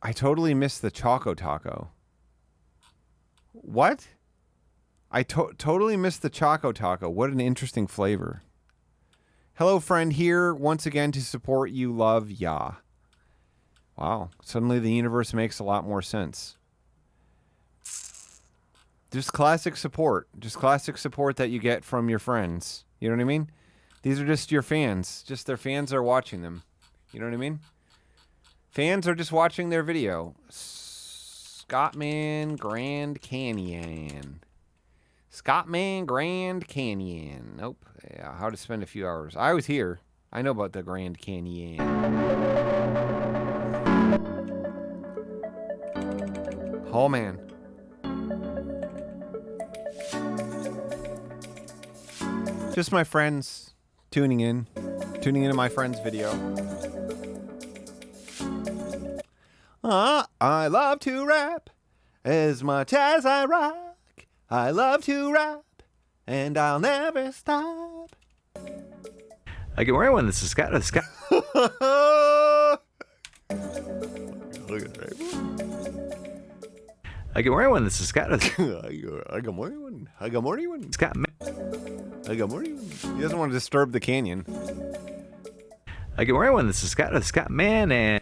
I totally missed the Choco Taco. What? I totally missed the Choco Taco. What an interesting flavor. Hello, friend, here once again to support you. Love, ya. Wow. Suddenly the universe makes a lot more sense. Just classic support. Just classic support that you get from your friends. You know what I mean? These are just your fans. Just their fans are watching them. You know what I mean? Fans are just watching their video. Scotman Grand Canyon. Scotman Grand Canyon. Nope. Yeah, how to spend a few hours. I was here. I know about the Grand Canyon. Oh, man. Just my friends tuning into my friend's video. I love to rap as much as I rock. I love to rap, and I'll never stop. I can wear one. This is Scott. Scott. I can wear one. This is Scott. I can wear one. I can wear one. Scott. I can wear one. He doesn't want to disturb the canyon. I can wear one. This is Scott. Scott Man and.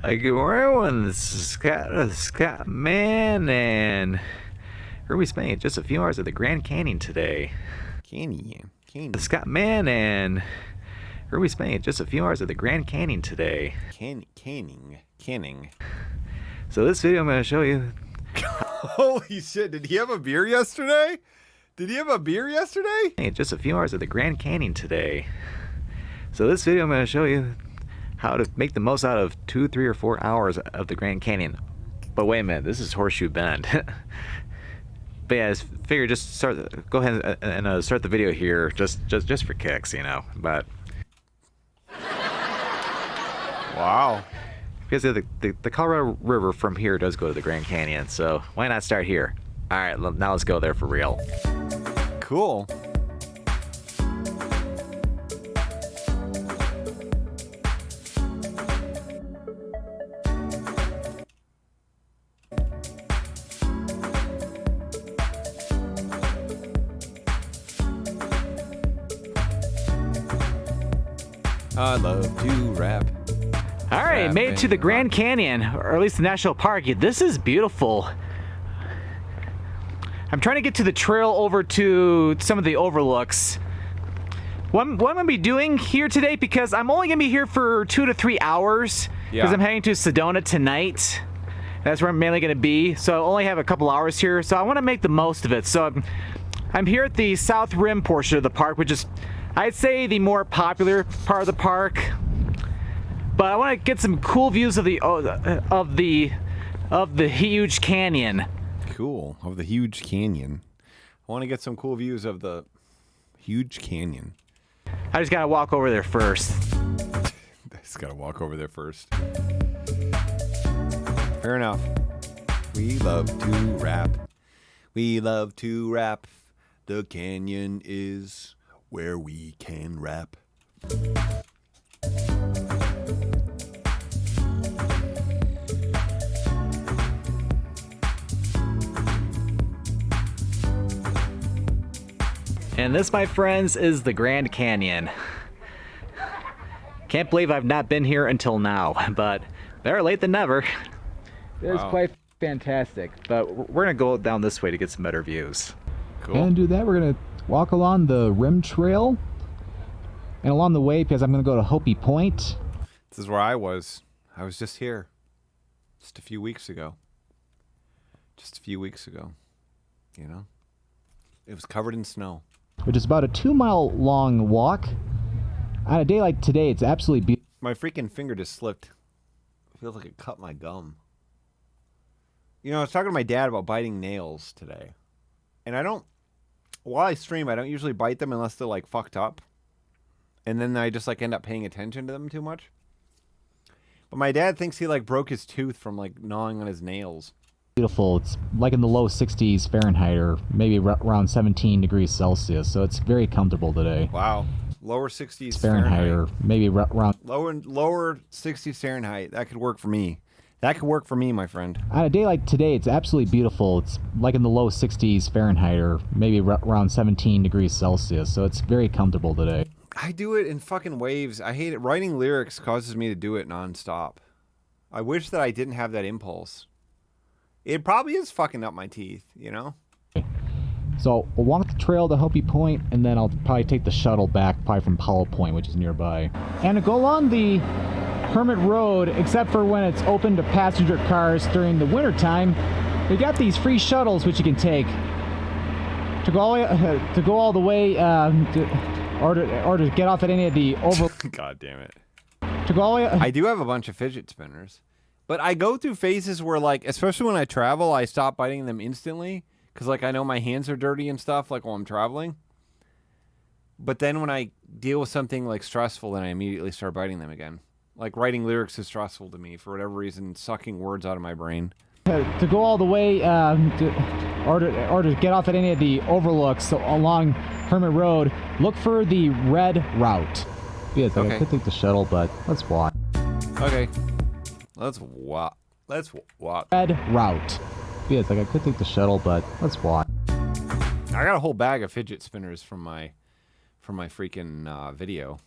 I can wear one. This is Scott Man and. We're spending just a few hours at the Grand Canyon today. Canyon. Scott Man and. We're spending just a few hours at the Grand Canyon today. Canning. So this video I'm going to show you. Holy shit! Did he have a beer yesterday? Just a few hours at the Grand Canyon today. So this video I'm going to show you how to make the most out of 2, 3, or 4 hours of the Grand Canyon. But wait a minute, this is Horseshoe Bend. But yeah, I figured just go ahead and start the video here, just for kicks, you know. But wow, because the Colorado River from here does go to the Grand Canyon, so why not start here? All right, now let's go there for real. Cool. I love to rap. All right, made it to the Grand Canyon, or at least the National Park. This is beautiful. I'm trying to get to the trail over to some of the overlooks. What I'm going to be doing here today, because I'm only going to be here for 2 to 3 hours, because I'm heading to Sedona tonight. That's where I'm mainly going to be, so I only have a couple hours here, so I want to make the most of it. So I'm here at the South Rim portion of the park, which is, I'd say, the more popular part of the park. But I want to get some cool views of the huge canyon. Cool, of the huge canyon. I want to get some cool views of the huge canyon. I just gotta walk over there first. Fair enough. We love to rap. We love to rap. The canyon is where we can rap. And this, my friends, is the Grand Canyon. Can't believe I've not been here until now, but better late than never. It is quite fantastic, but we're gonna go down this way to get some better views. Cool. And do that, we're gonna walk along the Rim Trail, and along the way, because I'm gonna go to Hopi Point. This is where I was. I was just here. Just a few weeks ago. You know? It was covered in snow. Which is about a 2-mile long walk. On a day like today, it's absolutely beautiful. My freaking finger just slipped. It feels like it cut my gum. You know, I was talking to my dad about biting nails today. And while I stream, I don't usually bite them unless they're like fucked up. And then I just like end up paying attention to them too much. But my dad thinks he like broke his tooth from like gnawing on his nails. Beautiful. It's like in the low 60s Fahrenheit, or maybe around 17 degrees Celsius, so it's very comfortable today. Wow. Lower 60s Fahrenheit, or maybe around lower 60s Fahrenheit. That could work for me. That could work for me, my friend. On a day like today, it's absolutely beautiful. It's like in the low 60s Fahrenheit, or maybe around 17 degrees Celsius, so it's very comfortable today. I do it in fucking waves. I hate it. Writing lyrics causes me to do it nonstop. I wish that I didn't have that impulse. It probably is fucking up my teeth, you know? So we'll walk the trail to Hopi Point, and then I'll probably take the shuttle back, probably from Powell Point, which is nearby. And to go along the Hermit Road, except for when it's open to passenger cars during the wintertime, we got these free shuttles which you can take to go all the way, or to get off at any of the over. God damn it! To go all the way. I do have a bunch of fidget spinners. But I go through phases where, like, especially when I travel, I stop biting them instantly. Because, like, I know my hands are dirty and stuff, like, while I'm traveling. But then when I deal with something, like, stressful, then I immediately start biting them again. Like, writing lyrics is stressful to me. For whatever reason, sucking words out of my brain. To go all the way, or to get off at any of the overlooks along Hermit Road, look for the red route. Yes, okay. I could take the shuttle, but let's walk. Okay. Let's walk. Red route. Yes, I could take the shuttle, but let's walk. I got a whole bag of fidget spinners from my freaking video.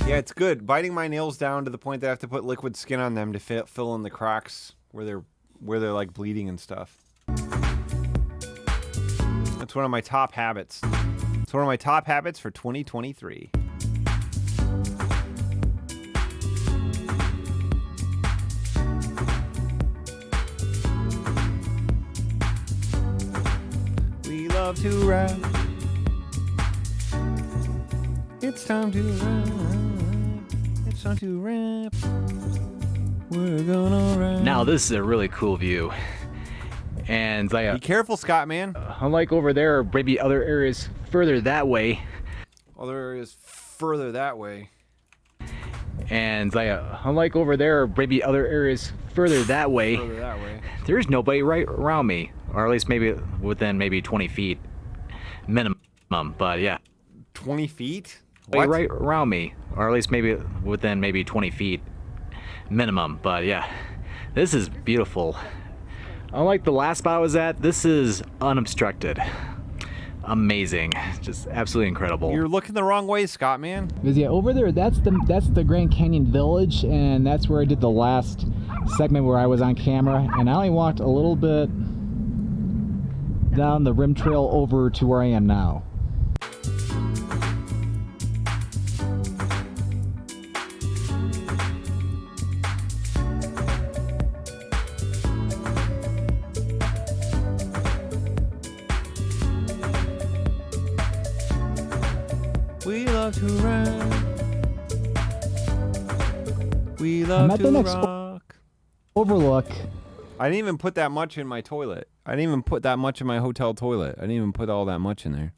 Yeah, it's good. Biting my nails down to the point that I have to put liquid skin on them to fill in the cracks where they're like bleeding and stuff. That's one of my top habits. It's one of my top habits for 2023. We love to rap. It's time to rap. It's start to rap. We're gonna rap. Now this is a really cool view. And be careful, Scott, man. Unlike over there, or maybe other areas further that way. Other areas further that way. And unlike over there, or maybe other areas further that way. Further that way. There's nobody right around me, or at least maybe within maybe 20 feet minimum. But yeah. 20 feet? What? Right around me, or at least maybe within maybe 20 feet minimum. But yeah, this is beautiful. Unlike the last spot I was at, this is unobstructed. Amazing, just absolutely incredible. You're looking the wrong way, Scott, man. Because yeah, over there, that's the Grand Canyon Village, and that's where I did the last segment where I was on camera, and I only walked a little bit down the rim trail over to where I am now. We love to rap. We love I'm at to the next rock. overlook. I didn't even put that much in my toilet. I didn't even put that much in my hotel toilet. I didn't even put all that much in there.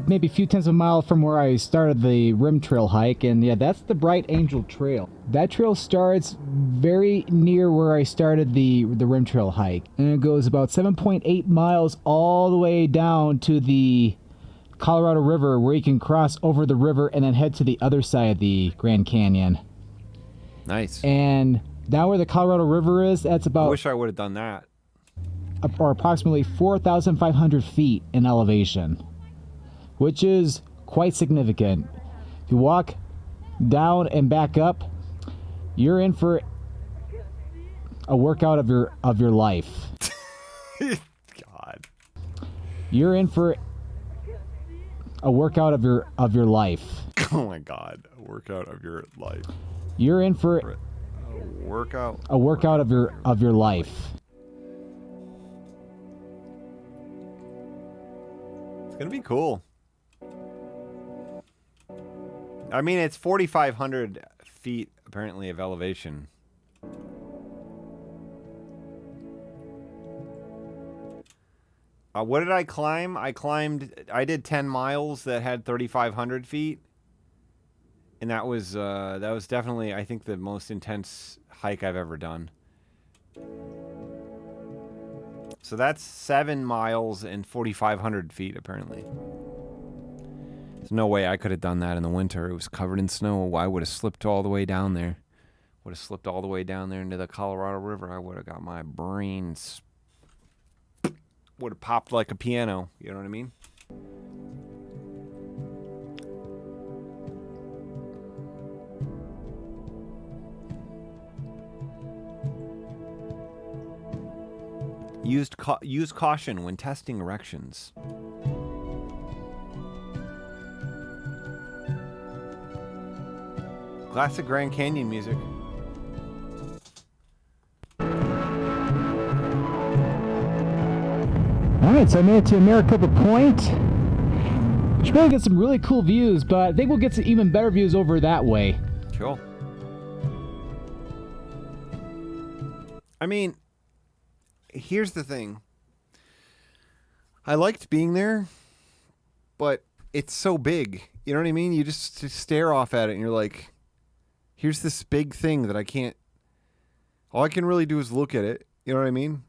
Maybe a few tenths of a mile from where I started the rim trail hike, and yeah, that's the Bright Angel Trail. That trail starts very near where I started the rim trail hike, and it goes about 7.8 miles all the way down to the Colorado River, where you can cross over the river and then head to the other side of the Grand Canyon. Nice. And down where the Colorado River is, that's about... I wish I would have done that. Or approximately 4,500 feet in elevation, which is quite significant. If you walk down and back up, you're in for a workout of your life. God. You're in for a workout of your life. Oh my God, a workout of your life. You're in for a workout of your life. It's gonna be cool. I mean, it's 4,500 feet apparently of elevation. What did I climb? I did 10 miles that had 3,500 feet. And that was definitely, I think, the most intense hike I've ever done. So that's 7 miles and 4,500 feet, apparently. There's no way I could have done that in the winter. It was covered in snow. I would have slipped all the way down there. Would have slipped all the way down there into the Colorado River. I would have got my brains... would have popped like a piano. You know what I mean? Use caution when testing erections. Classic Grand Canyon music. Alright, so I made it to Maricopa Point. Should really get some really cool views, but I think we'll get some even better views over that way. Cool. I mean, here's the thing. I liked being there, but it's so big. You know what I mean? You just stare off at it and you're like, here's this big thing that I can't... All I can really do is look at it. You know what I mean?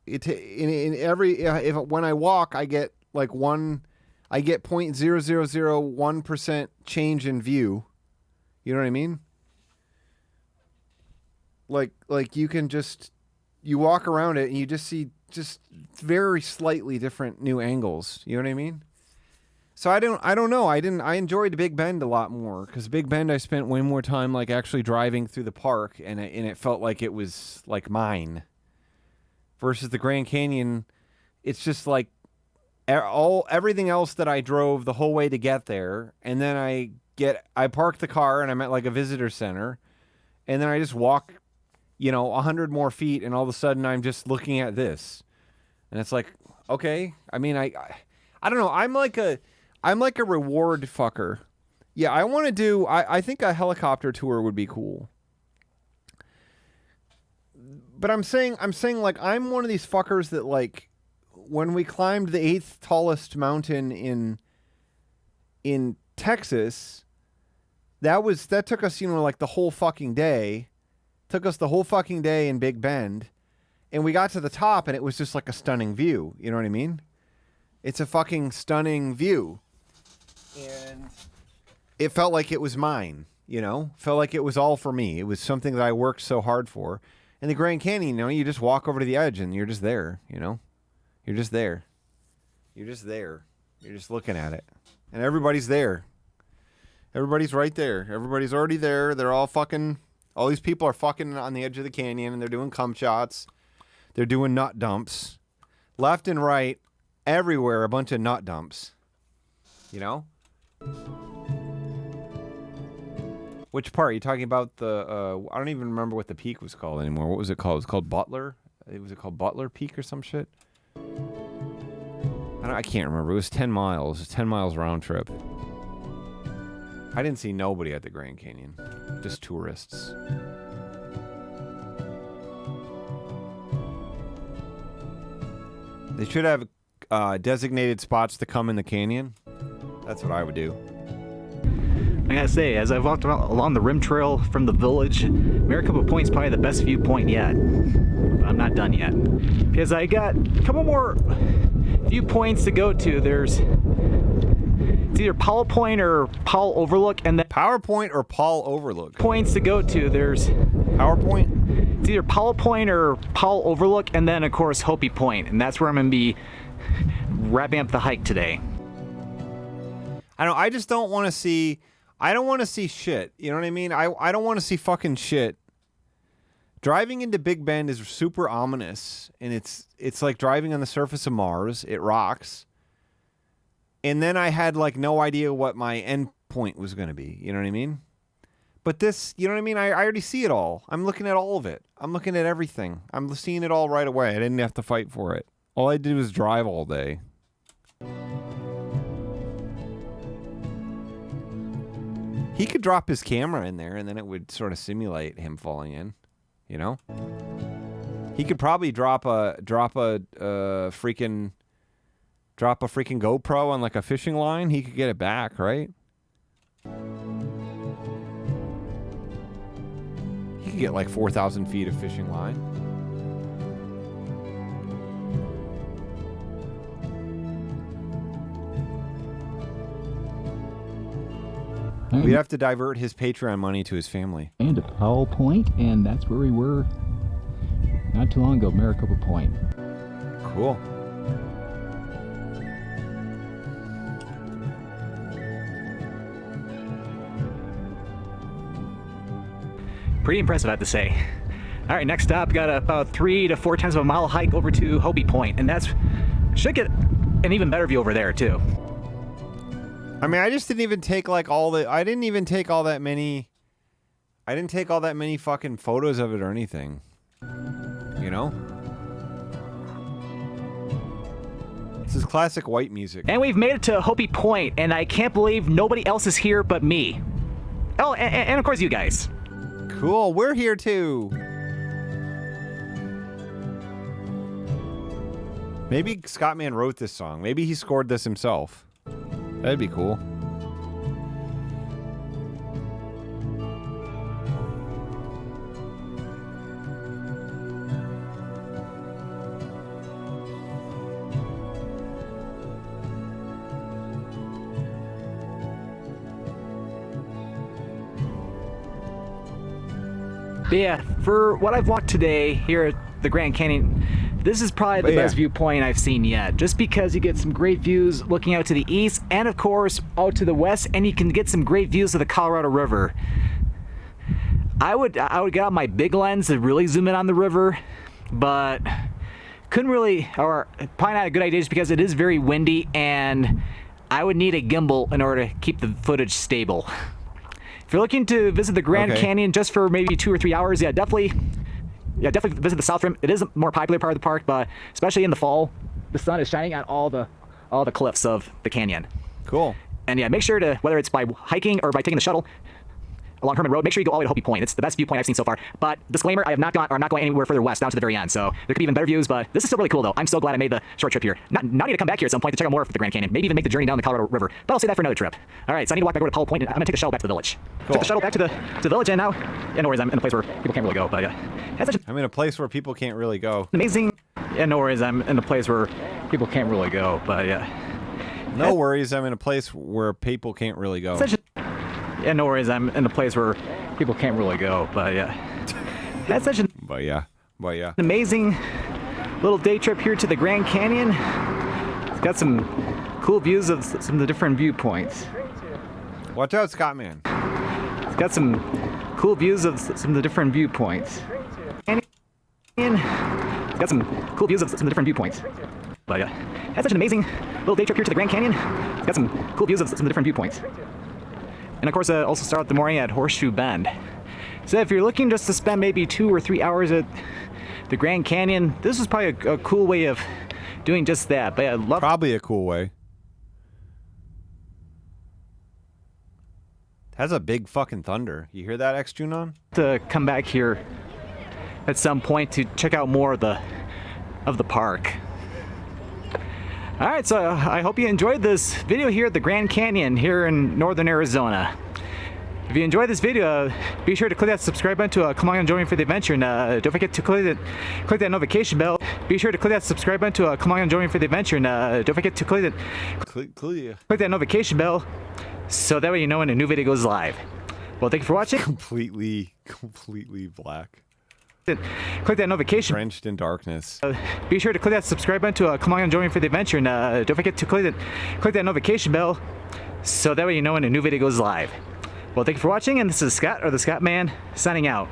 When I walk, I get like 0.0001% change in view. You know what I mean? Like you can you walk around it and you just see just very slightly different new angles. You know what I mean? So I don't know. I enjoyed Big Bend a lot more, because Big Bend I spent way more time like actually driving through the park, and it felt like it was like mine. Versus the Grand Canyon, it's just like everything else that I drove the whole way to get there, and then I parked the car and I'm at like a visitor center, and then I just walk, 100 more feet, and all of a sudden I'm just looking at this, and it's like, okay. I mean, I don't know. I'm like a reward fucker. Yeah, I want to do. I think a helicopter tour would be cool. But I'm saying like I'm one of these fuckers that like when we climbed the 8th tallest mountain in Texas, that took us, like the whole fucking day. Took us the whole fucking day in Big Bend. And we got to the top and it was just like a stunning view. You know what I mean? It's a fucking stunning view. And it felt like it was mine, Felt like it was all for me. It was something that I worked so hard for. And the Grand Canyon, you just walk over to the edge and you're just there, You're just there. You're just there. You're just looking at it. And everybody's there. Everybody's right there. Everybody's already there. They're all these people are fucking on the edge of the canyon and they're doing cum shots. They're doing nut dumps. Left and right, everywhere, a bunch of nut dumps. Which part? Are you talking about the, I don't even remember what the peak was called anymore. What was it called? It was called Butler? Was it called Butler Peak or some shit? I can't remember. It was 10 miles. It was 10 miles round trip. I didn't see nobody at the Grand Canyon. Just tourists. They should have designated spots to come in the canyon. That's what I would do. I gotta say, as I've walked along the rim trail from the village, Maricopa Point's probably the best viewpoint yet. But I'm not done yet. Because I got a couple more viewpoints to go to. It's either Powell Point or Powell Overlook, and then Power Point or Powell Overlook. Points to go to. There's PowerPoint? It's either Powell Point or Powell Overlook, and then of course Hopi Point, and that's where I'm gonna be wrapping up the hike today. I just don't want to see. I don't want to see shit. You know what I mean? I don't want to see fucking shit. Driving into Big Bend is super ominous, and it's like driving on the surface of Mars. It rocks. And then I had like no idea what my end point was going to be. You know what I mean? But this, you know what I mean? I already see it all. I'm looking at all of it. I'm looking at everything. I'm seeing it all right away. I didn't have to fight for it. All I did was drive all day. He could drop his camera in there and then it would sort of simulate him falling in, He could probably drop a freaking GoPro on like a fishing line. He could get it back, right? He could get like 4,000 feet of fishing line. We'd have to divert his Patreon money to his family. And to Powell Point, and that's where we were not too long ago, Maricopa Point. Cool. Pretty impressive, I have to say. All right, next stop, got about 3 to 4 times of a mile hike over to Hopi Point, and should get an even better view over there too. I mean, I just didn't even take I didn't take all that many fucking photos of it or anything. This is classic white music. And we've made it to Hopi Point, and I can't believe nobody else is here but me. Oh, and of course you guys. Cool, we're here too. Maybe Scottman wrote this song. Maybe he scored this himself. That'd be cool. But yeah, for what I've walked today here at the Grand Canyon, this is probably the best viewpoint I've seen yet, just because you get some great views looking out to the east and of course out to the west, and you can get some great views of the Colorado River. I would get out my big lens to really zoom in on the river, but couldn't really, or probably not a good idea just because it is very windy and I would need a gimbal in order to keep the footage stable. If you're looking to visit the Grand Canyon just for maybe 2 or 3 hours, definitely visit the South Rim. It is a more popular part of the park, but especially in the fall, the sun is shining on all the cliffs of the canyon. Cool. And yeah, make sure to, whether it's by hiking or by taking the shuttle along Herman Road, make sure you go all the way to Hopi Point. It's the best viewpoint I've seen so far. But disclaimer, I have not gone, or I'm not going anywhere further west down to the very end. So there could be even better views, but this is still really cool though. I'm so glad I made the short trip here. Not need to come back here at some point to check out more of the Grand Canyon. Maybe even make the journey down the Colorado River. But I'll save that for another trip. All right, so I need to walk back over to Powell Point, and I'm gonna take the shuttle back to the village. Cool. Took the shuttle back to the village, and now, yeah, no worries, I'm in a place where people can't really go. But yeah, that's such I'm in a place where people can't really go. amazing. Yeah, no worries, I'm in a place where people can't really go. But yeah, No worries, I'm in a place where people can't really go. yeah, no worries, I'm in a place where people can't really go. But yeah, that's such an But yeah. amazing little day trip here to the Grand Canyon. It's got some cool views of some of the different viewpoints. Watch out, Scott-Man. It's got some cool views of some of the different viewpoints. It's got some cool views of some of the different viewpoints. But yeah, that's such an amazing little day trip here to the Grand Canyon. It's got some cool views of some of the different viewpoints. And of course, also start out the morning at Horseshoe Bend. So if you're looking just to spend maybe 2 or 3 hours at the Grand Canyon, this is probably a cool way of doing just that. But I love Probably a cool way. Has a big fucking thunder. You hear that, X-Junon? to come back here at some point to check out more of the park. All right, so I hope you enjoyed this video here at the Grand Canyon here in northern Arizona. If you enjoyed this video, be sure to click that subscribe button to come along and join me for the adventure, and don't forget to click that notification bell. Be sure to click that subscribe button to come along and join me for the adventure, and don't forget to click that notification bell, so that way you know when a new video goes live. Well, thank you for watching. Completely black. Click that notification. Drenched in darkness. Be sure to click that subscribe button to come along and join me for the adventure, and don't forget to click that notification bell, so that way you know when a new video goes live. Well, thank you for watching, and this is Scott, or the Scott Man, signing out.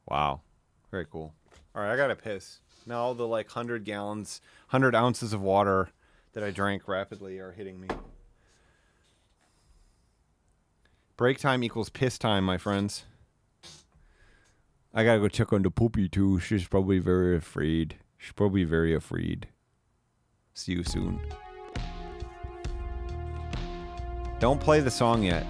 Wow. Very cool. All right, I gotta piss. Now all the 100 gallons, 100 ounces of water that I drank rapidly are hitting me. Break time equals piss time, my friends. I gotta go check on the poopy too. She's probably very afraid. See you soon. Don't play the song yet.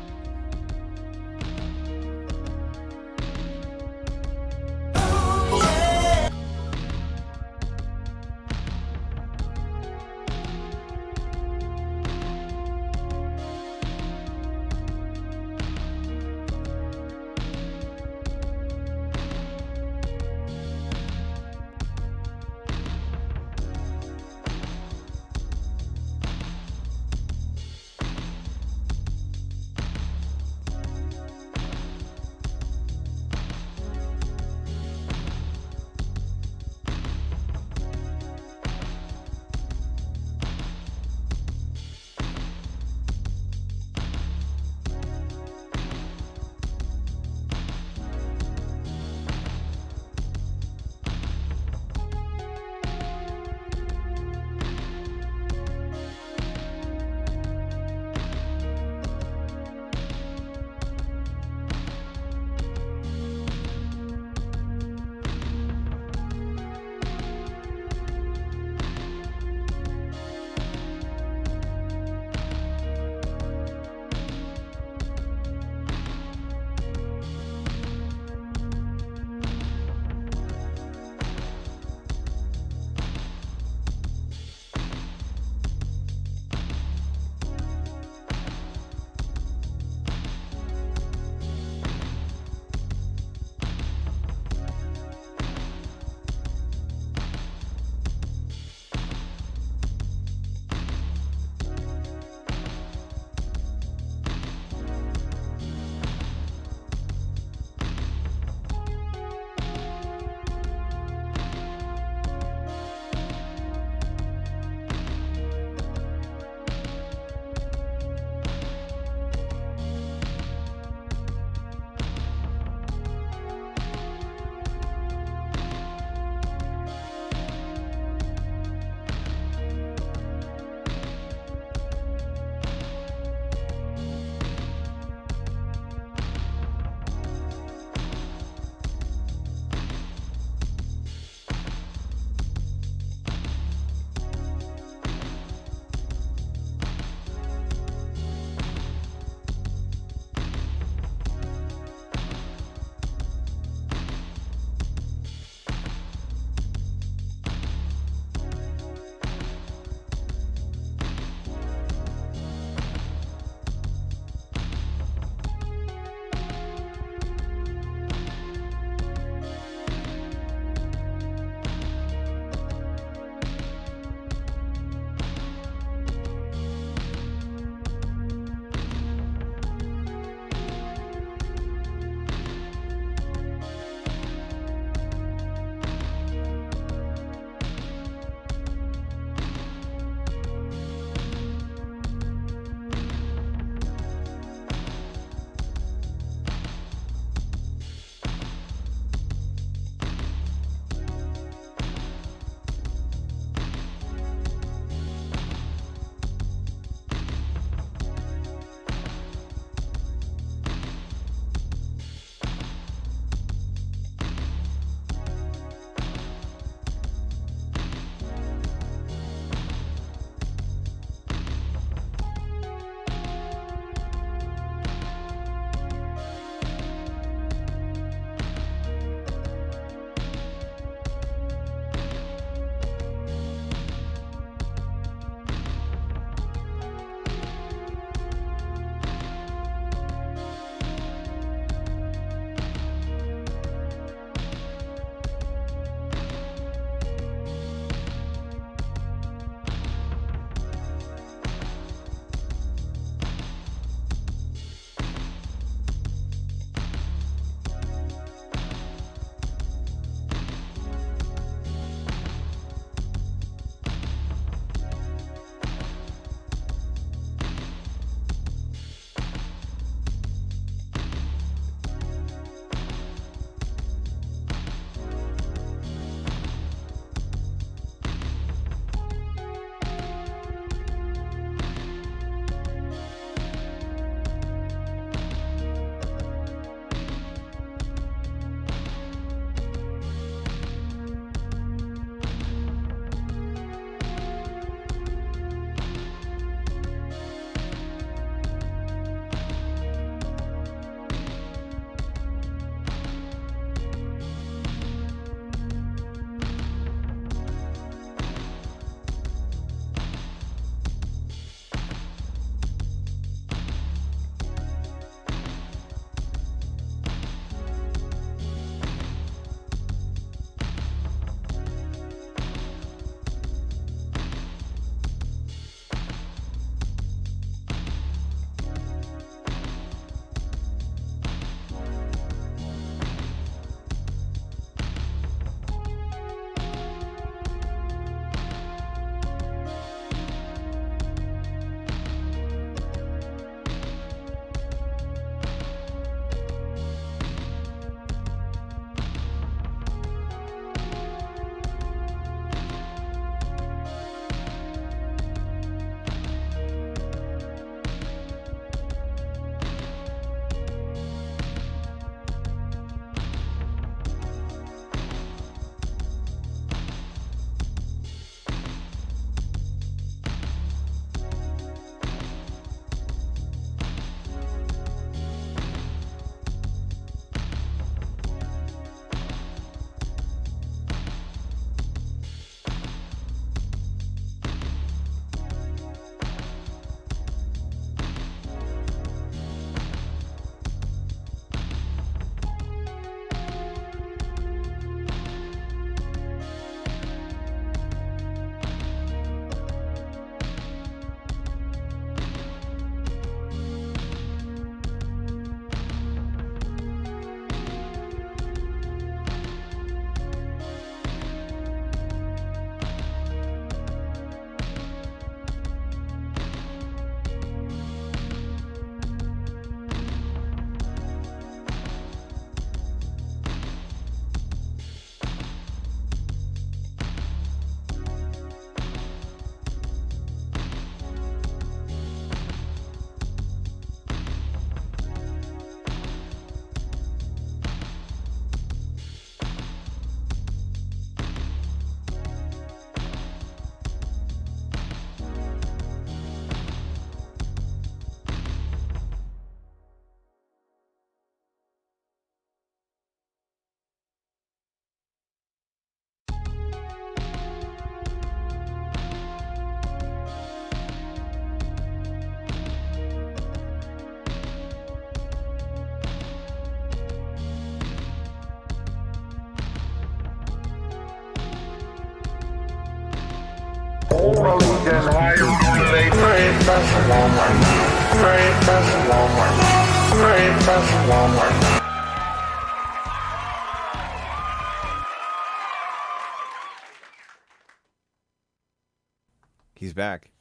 He's back.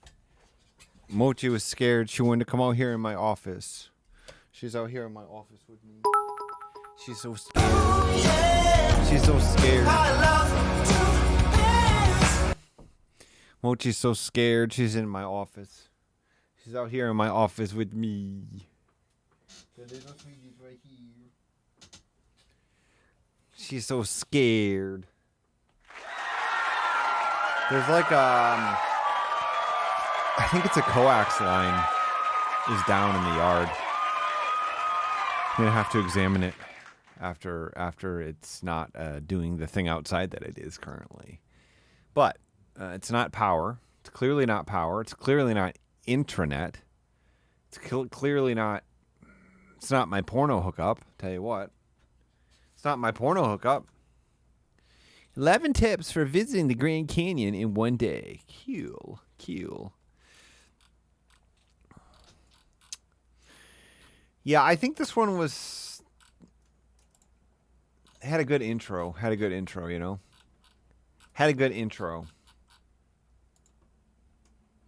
Mochi was scared. She wanted to come out here in my office. She's out here in my office with me. She's so scared. She's so scared. Mochi's so scared. She's in my office. She's out here in my office with me. The little sweetie's right here. She's so scared. There's like I think it's a coax line is down in the yard. I'm gonna have to examine it after it's not doing the thing outside that it is currently. But it's not power. It's clearly not power. It's clearly not intranet. It's clearly not. It's not my porno hookup. Tell you what. It's not my porno hookup. 11 tips for visiting the Grand Canyon in one day. Cool. Yeah, I think this one had a good intro. You know? Had a good intro.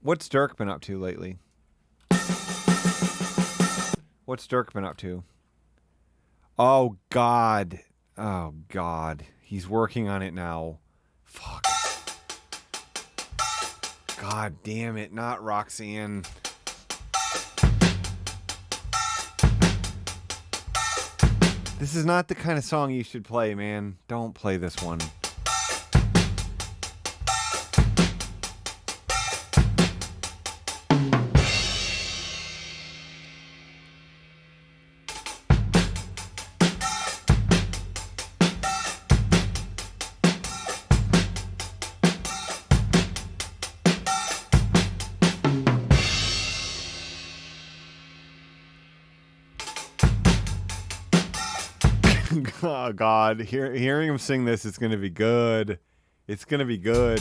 What's Dirk been up to lately? What's Dirk been up to? Oh, God. He's working on it now. Fuck. God damn it. Not Roxanne. This is not the kind of song you should play, man. Don't play this one. Oh, God. Hearing him sing this, it's going to be good. It's going to be good.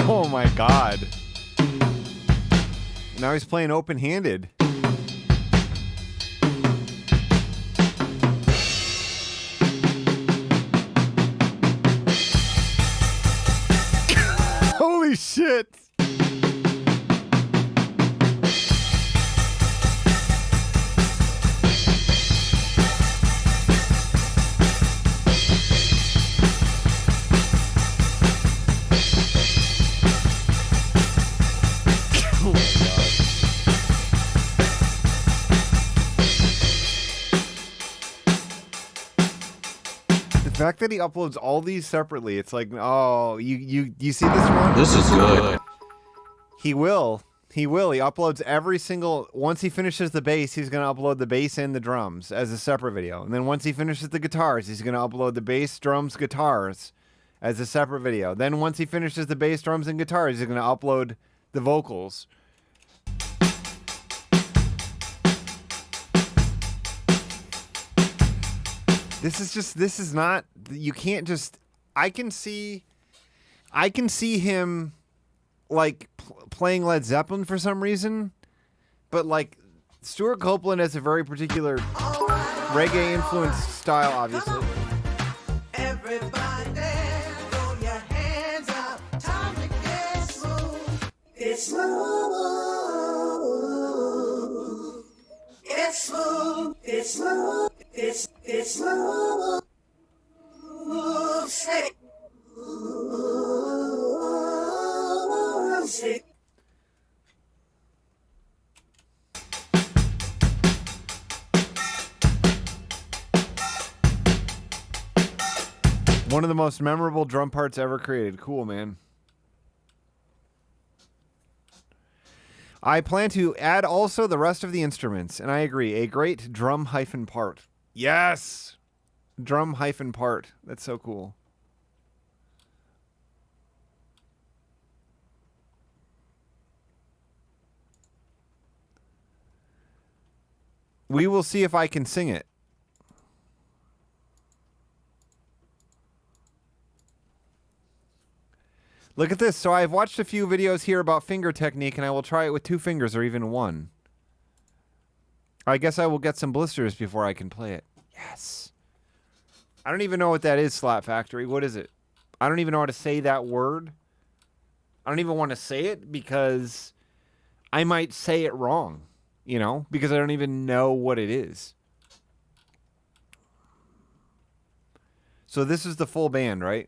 Oh, my God. Now he's playing open-handed. Holy shit! Oh my God. The fact that he uploads all these separately, it's like, oh, you see this one? This is good. He will. He uploads every single... Once he finishes the bass, he's going to upload the bass and the drums as a separate video. And then once he finishes the guitars, he's going to upload the bass, drums, guitars as a separate video. Then once he finishes the bass, drums, and guitars, he's going to upload the vocals. This is not... You can't just... I can see him... like playing Led Zeppelin for some reason, but like Stuart Copeland has a very particular reggae influenced style, obviously. Everybody throw your hands up, time to get smooth. It's smooth. It's smooth. It's smooth. It's smooth. Say. One of the most memorable drum parts ever created. Cool, man. I plan to add also the rest of the instruments, and I agree. A great drum hyphen part. Yes! Drum hyphen part. That's so cool. We will see if I can sing it. Look at this. So I've watched a few videos here about finger technique, and I will try it with 2 fingers or even 1. I guess I will get some blisters before I can play it. Yes. I don't even know what that is, Slap Factory. What is it? I don't even know how to say that word. I don't even want to say it because I might say it wrong, you know, because I don't even know what it is. So this is the full band, right?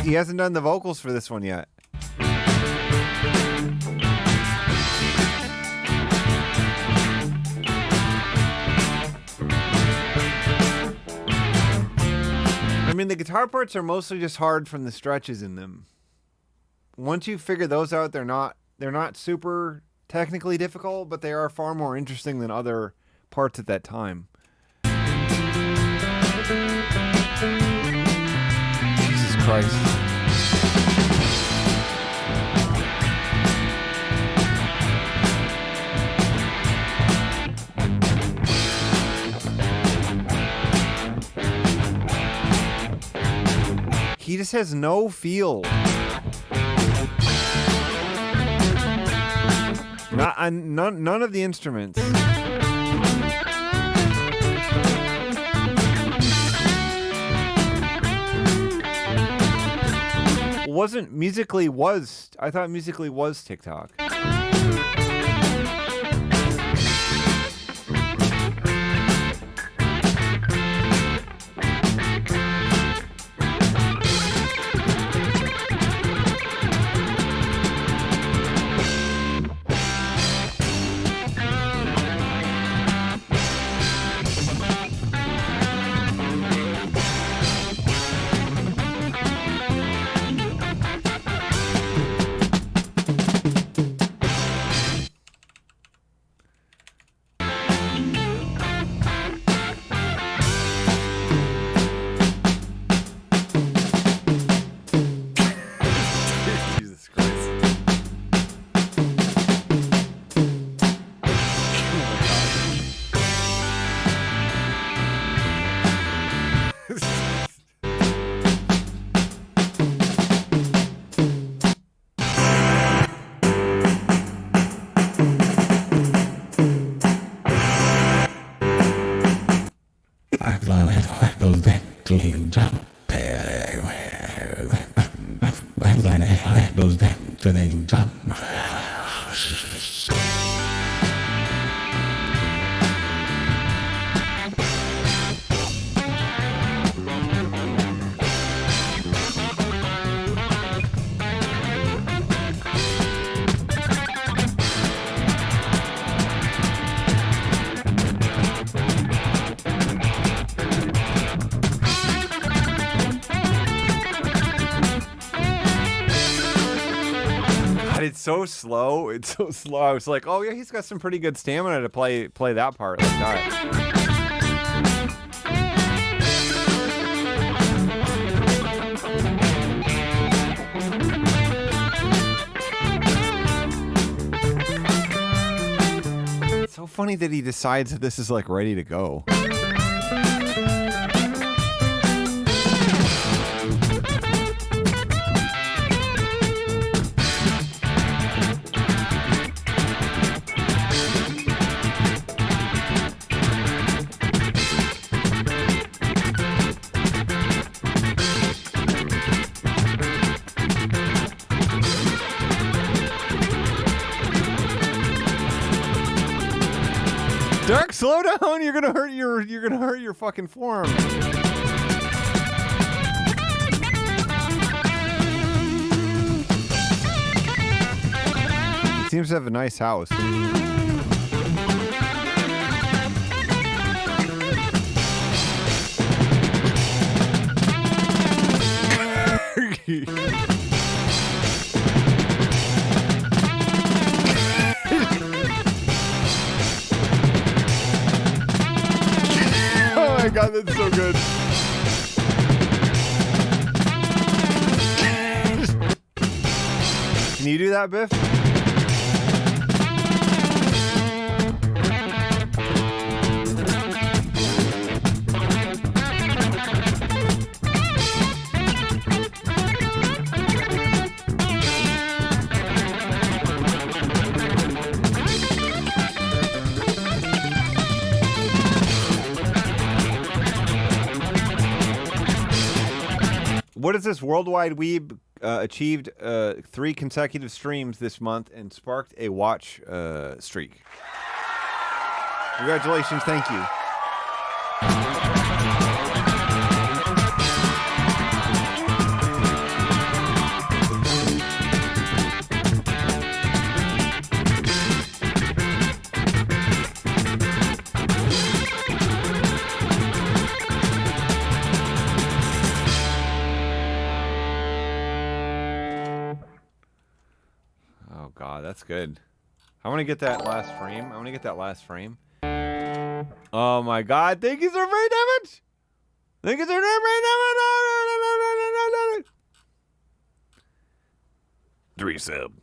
He hasn't done the vocals for this one yet. I mean, the guitar parts are mostly just hard from the stretches in them. Once you figure those out, they're not super technically difficult, but they are far more interesting than other parts at that time. Jesus Christ. He just has no feel. None of the instruments. I thought musically was TikTok. It's so slow. It's so slow. I was like, oh yeah, he's got some pretty good stamina to play that part like that. It's so funny that he decides that this is like ready to go. Dark, slow down! You're gonna hurt your fucking forearm. Seems to have a nice house. my god, that's so good. Can you do that, Biff? What is this? Worldwide Weeb achieved 3 consecutive streams this month and sparked a watch streak. Congratulations, thank you. Oh god, that's good. I want to get that last frame. Oh my god, thank you so very damage. Thank you so very damage. 3 sub.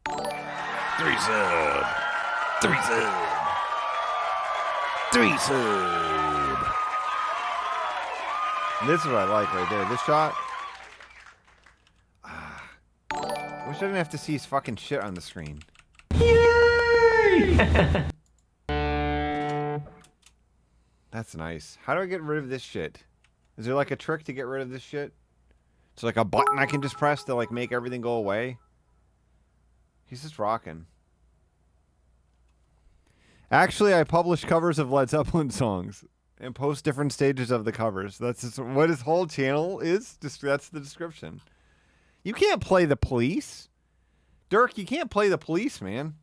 3 sub. 3 sub. 3 sub. This is what I like right there. This shot. I wish I didn't have to see his fucking shit on the screen. Yay! That's nice. How do I get rid of this shit? Is there like a trick to get rid of this shit? It's like a button I can just press to like make everything go away. He's just rocking. Actually, I publish covers of Led Zeppelin songs and post different stages of the covers. That's just what his whole channel is. Just that's the description. You can't play the Police. Dirk, you can't play the Police, man.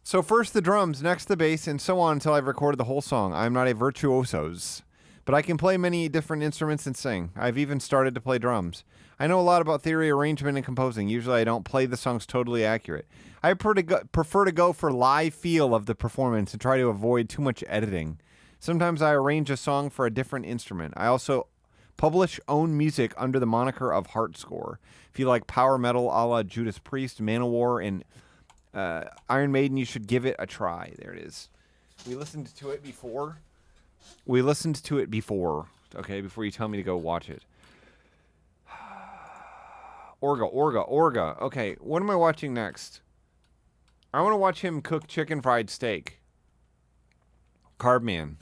So first the drums, next the bass, and so on until I've recorded the whole song. I'm not a virtuosos, but I can play many different instruments and sing. I've even started to play drums. I know a lot about theory, arrangement, and composing. Usually I don't play the songs totally accurate. I prefer to go for live feel of the performance and try to avoid too much editing. Sometimes I arrange a song for a different instrument. I also publish own music under the moniker of Heartscore. If you like power metal a la Judas Priest, Manowar, and Iron Maiden, you should give it a try. There it is. We listened to it before. Okay, before you tell me to go watch it. Orga. Okay, what am I watching next? I want to watch him cook chicken fried steak. Carbman.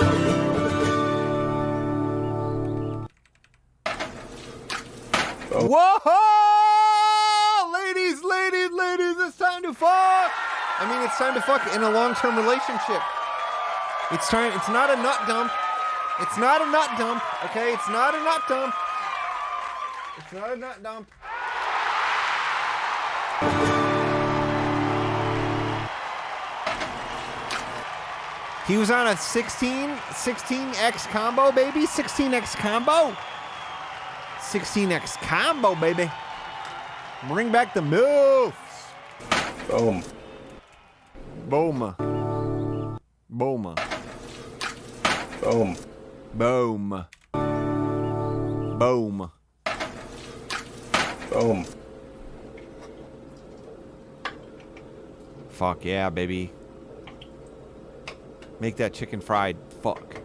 Whoa! Ladies, it's time to fuck! I mean, it's time to fuck in a long-term relationship. It's not a nut dump. It's not a nut dump, okay? It's not a nut dump. It's not a nut dump. He was on a 16X combo, baby. 16X combo. 16X combo, baby. Bring back the moves. Boom. Boom. Boom. Boom. Boom. Boom. Boom. Fuck yeah, baby. Make that chicken fried. Fuck.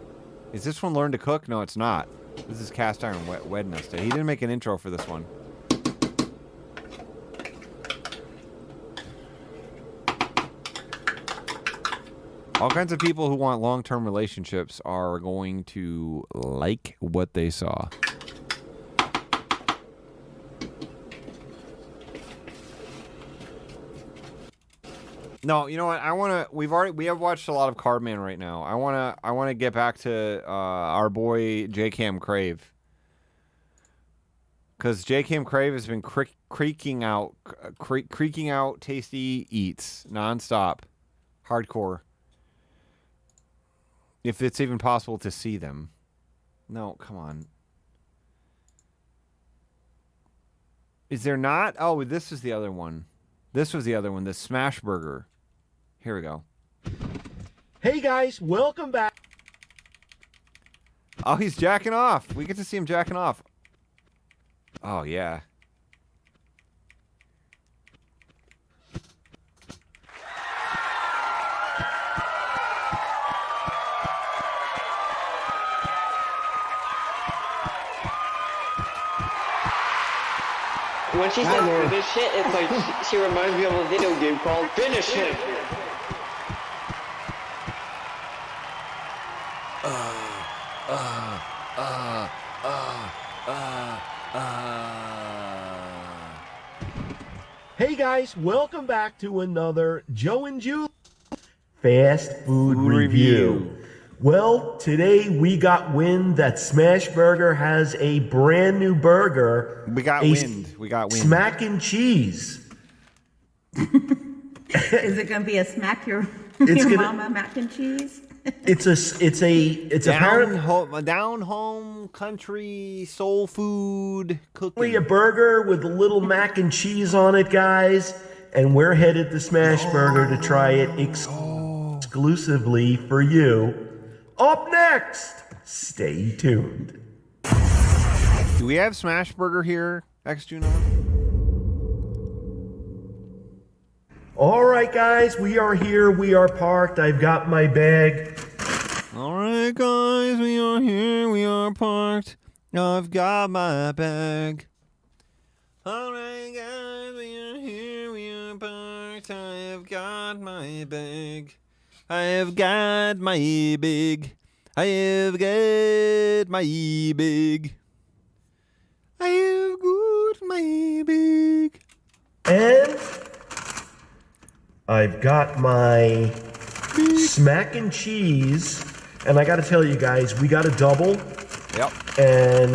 Is this one Learn to Cook? No, it's not. This is Cast Iron Wednesday. He didn't make an intro for this one. All kinds of people who want long-term relationships are going to like what they saw. No, you know what? We have watched a lot of Cardman right now. I want to get back to our boy J-Cam Crave. Cuz J-Cam Crave has been creaking out tasty eats nonstop. Hardcore. If it's even possible to see them. No, come on. Is there not? Oh, this is the other one. This was the other one, the Smash Burger. Here we go. Hey guys, welcome back. Oh, he's jacking off. We get to see him jacking off. Oh, yeah. When she says finish it, it's like she reminds me of a video game called Finish It. Hey guys, welcome back to another Joe and Julie Fast Food Review. Well, today we got wind that Smashburger has a brand new burger. We got wind. Smack and cheese. Is it going to be a smack your mama mac and cheese? It's down home country soul food cooking. A burger with a little mac and cheese on it, guys. And we're headed to Smashburger to try it exclusively for you. Up next, stay tuned. Do we have Smashburger here, X-Juno? All right, guys, we are here. We are parked. I've got my bag. All right, guys, we are here. We are parked. I've got my bag. All right, guys, we are here. We are parked. I have got my bag. I have got my bag. I have got my bag. I have got my bag. And I've got my smack and cheese. And I got to tell you guys, we got a double. Yep. And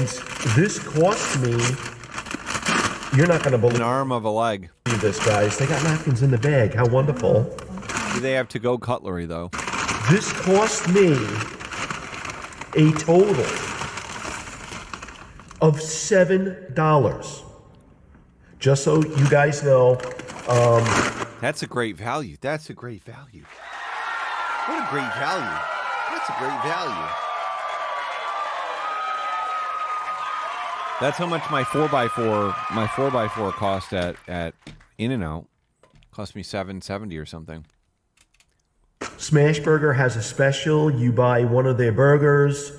this cost me, you're not going to believe an arm of a leg. This, guys. They got napkins in the bag. How wonderful. Do they have to-go cutlery, though? This cost me a total of $7. Just so you guys know. That's a great value. That's a great value. What a great value. That's a great value. That's how much my 4x4 cost at In-N-Out. Cost me $7.70 or something. Smashburger has a special. You buy one of their burgers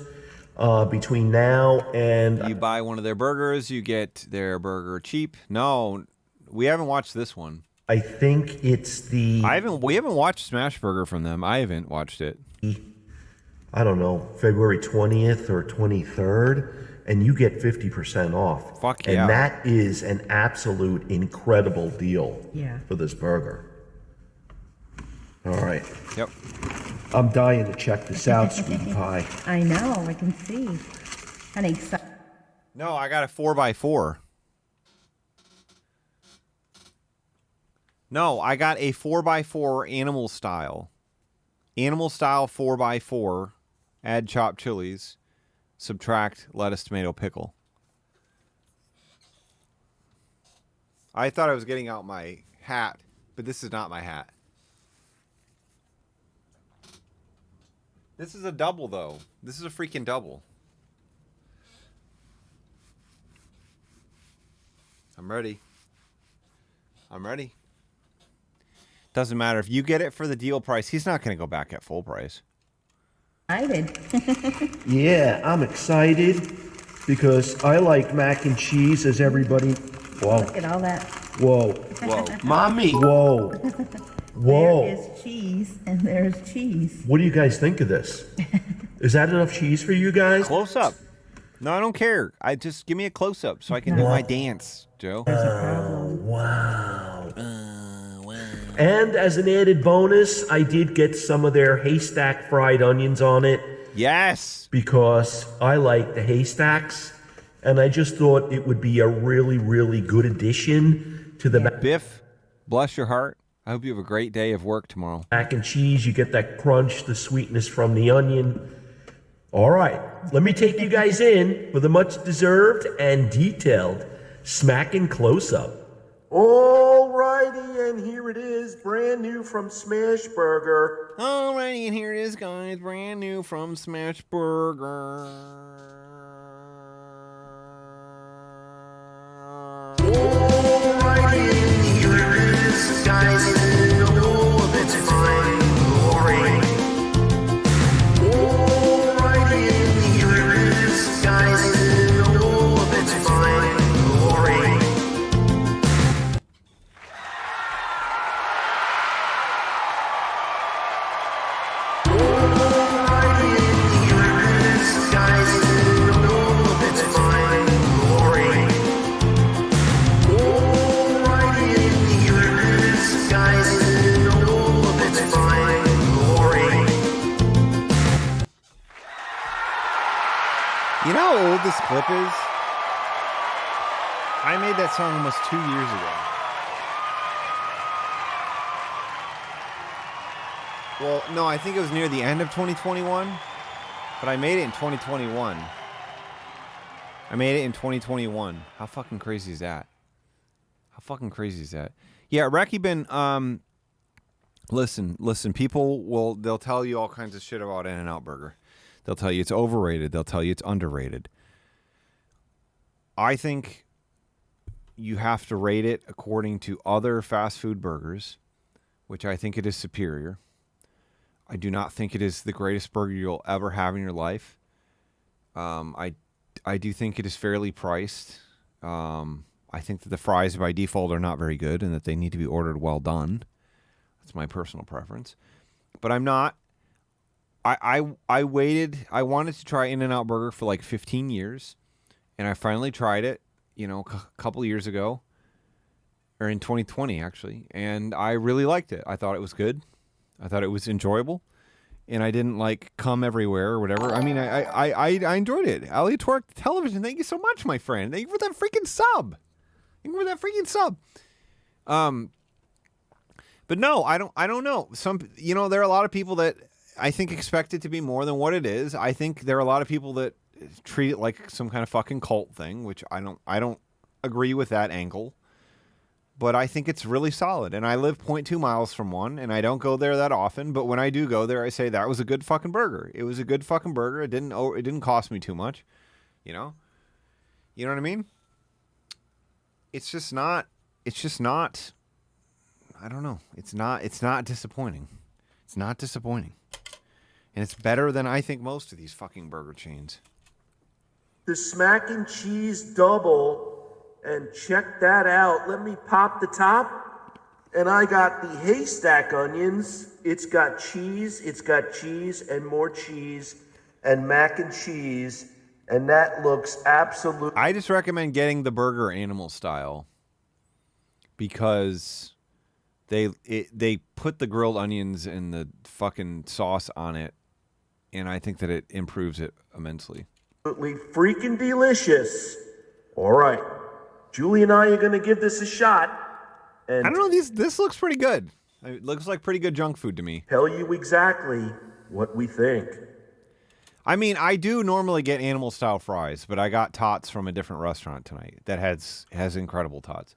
between now and... You buy one of their burgers, you get their burger cheap. No, we haven't watched this one. I think it's the... We haven't watched Smashburger from them. I haven't watched it. I don't know, February 20th or 23rd, and you get 50% off. Fuck yeah. And that is an absolute incredible deal for this burger. All right. Yep. I'm dying to check this out, sweetie pie. I know, I can see. Honey, no, I got a 4x4. No, I got a 4x4 animal style. Animal style 4x4. Add chopped chilies. Subtract lettuce, tomato, pickle. I thought I was getting out my hat, but this is not my hat. This is a double, though. This is a freaking double. I'm ready. I'm ready. Doesn't matter. If you get it for the deal price, he's not going to go back at full price. Excited. Yeah, I'm excited because I like mac and cheese as everybody... Whoa. Look at all that. Whoa. Whoa. Mommy. Whoa. Whoa. There is cheese and there's cheese. What do you guys think of this? Is that enough cheese for you guys? Close up. No, I don't care. Just give me a close up so I can do my dance, Joe. Wow. And as an added bonus, I did get some of their haystack fried onions on it. Yes. Because I like the haystacks. And I just thought it would be a really, really good addition to the Biff, bless your heart. I hope you have a great day of work tomorrow. Mac and cheese, you get that crunch, the sweetness from the onion. All right, let me take you guys in for the much deserved and detailed smack and close up. Alrighty, and here it is, brand new from Smashburger. Alrighty, and here it is, guys, brand new from Smashburger. Alrighty, here it is, guys, in all of its fine glory. Alrighty, here it is, guys, in all of its fine glory. Alrighty, here it is, guys, in all of its fine glory. Alrighty, here it is, guys, in all of its fine glory. You know how old this clip is? I made that song almost 2 years ago. Well, no, I think it was near the end of 2021, but I made it in 2021. I made it in 2021. How fucking crazy is that? How fucking crazy is that? Yeah, Recce Bin, listen, people they'll tell you all kinds of shit about In-N-Out Burger. They'll tell you it's overrated. They'll tell you it's underrated. I think you have to rate it according to other fast food burgers, which I think it is superior. I do not think it is the greatest burger you'll ever have in your life. I do think it is fairly priced. I think that the fries by default are not very good and that they need to be ordered well done. That's my personal preference. But I'm not. I waited. I wanted to try In-N-Out Burger for like 15 years, and I finally tried it, a couple years ago, or in 2020 actually, and I really liked it. I thought it was good. I thought it was enjoyable, and I didn't come everywhere or whatever. I mean, I enjoyed it. Elliot Twerk Television, thank you so much, my friend. Thank you for that freaking sub. But no, I don't know. There are a lot of people that I think expect it to be more than what it is. I think there are a lot of people that treat it like some kind of fucking cult thing, which I don't agree with that angle. But I think it's really solid. And I live 0.2 miles from one, and I don't go there that often. But when I do go there, I say that was a good fucking burger. It was a good fucking burger. It didn't cost me too much. You know what I mean? It's just not, I don't know. It's not disappointing. It's not disappointing. And it's better than I think most of these fucking burger chains. The Smack and Cheese Double, and check that out. Let me pop the top, and I got the haystack onions. It's got cheese, and more cheese, and mac and cheese, and that looks absolute. I just recommend getting the burger animal style because they put the grilled onions and the fucking sauce on it, and I think that it improves it immensely. Absolutely freaking delicious. All right. Julie and I are going to give this a shot. And I don't know, this looks pretty good. It looks like pretty good junk food to me. Tell you exactly what we think. I mean, I do normally get animal-style fries, but I got tots from a different restaurant tonight that has incredible tots.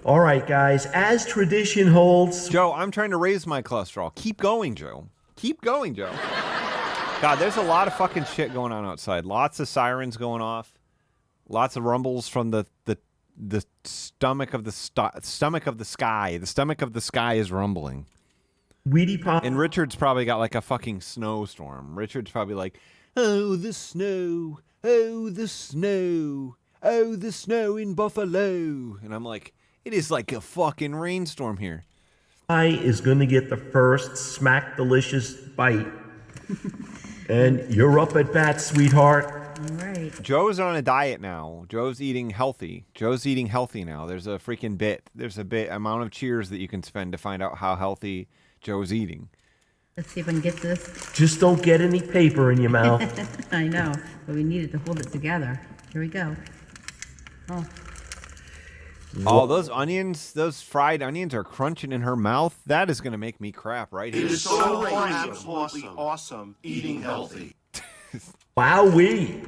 All right, guys, as tradition holds... Joe, I'm trying to raise my cholesterol. Keep going, Joe. Keep going, Joe. God, there's a lot of fucking shit going on outside. Lots of sirens going off. Lots of rumbles from the stomach of the sky. The stomach of the sky is rumbling. Weedy pop. And Richard's probably got like a fucking snowstorm. Richard's probably like, oh, the snow. Oh, the snow. Oh, the snow in Buffalo. And I'm like, it is like a fucking rainstorm here. I is going to get the first Smack Delicious bite. And you're up at bat, sweetheart. All right. Joe's on a diet now. Joe's eating healthy. now. There's a freaking bit. There's a bit amount of cheers that you can spend to find out how healthy Joe's eating. Let's see if I can get this. Just don't get any paper in your mouth. I know, but we needed to hold it together. Here we go. Oh, those onions, those fried onions are crunching in her mouth. That is going to make me crap right here. It is so absolutely awesome eating healthy. Wowee.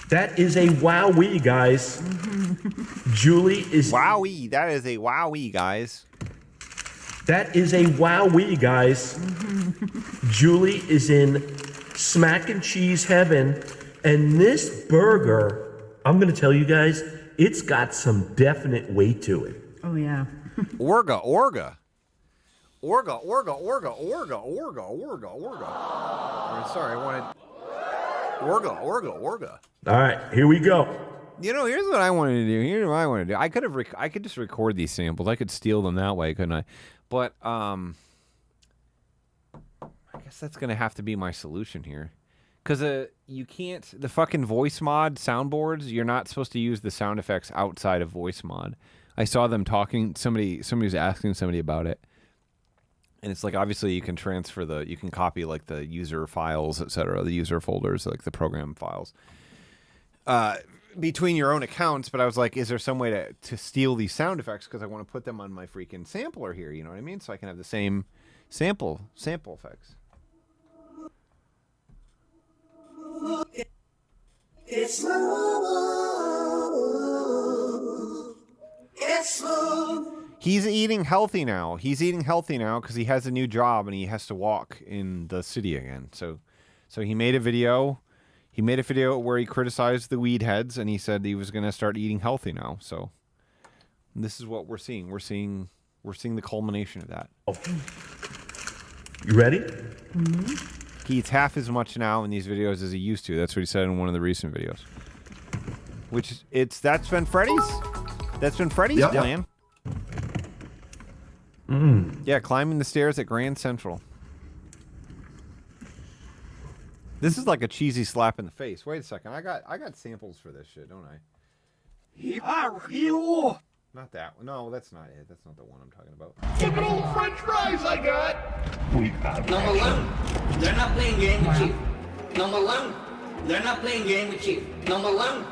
That is a wowee, guys. Julie is wowee. That is a wowee, guys. That is a wowee, guys. Julie is in smack and cheese heaven, and this burger, I'm gonna tell you guys, it's got some definite weight to it. Oh yeah. Orga. Sorry, I wanted Orga. All right, here we go. You know, here's what I wanted to do. Here's what I want to do. I could just record these samples. I could steal them that way, couldn't I? But I guess that's gonna have to be my solution here, because you can't. The fucking voice mod soundboards. You're not supposed to use the sound effects outside of voice mod. I saw them talking. Somebody was asking somebody about it, and it's like obviously you can transfer you can copy like the user files, etc., the user folders, like the program files, between your own accounts. But I was like, is there some way to steal these sound effects, because I want to put them on my freaking sampler here? You know what I mean? So I can have the same sample effects. It's smooth. It's smooth. He's eating healthy now. Because he has a new job and he has to walk in the city again. So he made a video. He made a video where he criticized the weed heads, and he said he was going to start eating healthy now. So this is what we're seeing. We're seeing the culmination of that. You ready? Mm-hmm. He eats half as much now in these videos as he used to. That's what he said in one of the recent videos. That's been Freddy's. That's been Freddy's plan. Yeah, climbing the stairs at Grand Central. This is like a cheesy slap in the face. Wait a second. I got samples for this shit, don't I? Not that one. No, that's not it. That's not the one I'm talking about. Look at all the French fries I got. Number one, they're not playing game with you. Number one, they're not playing game with you. Number one,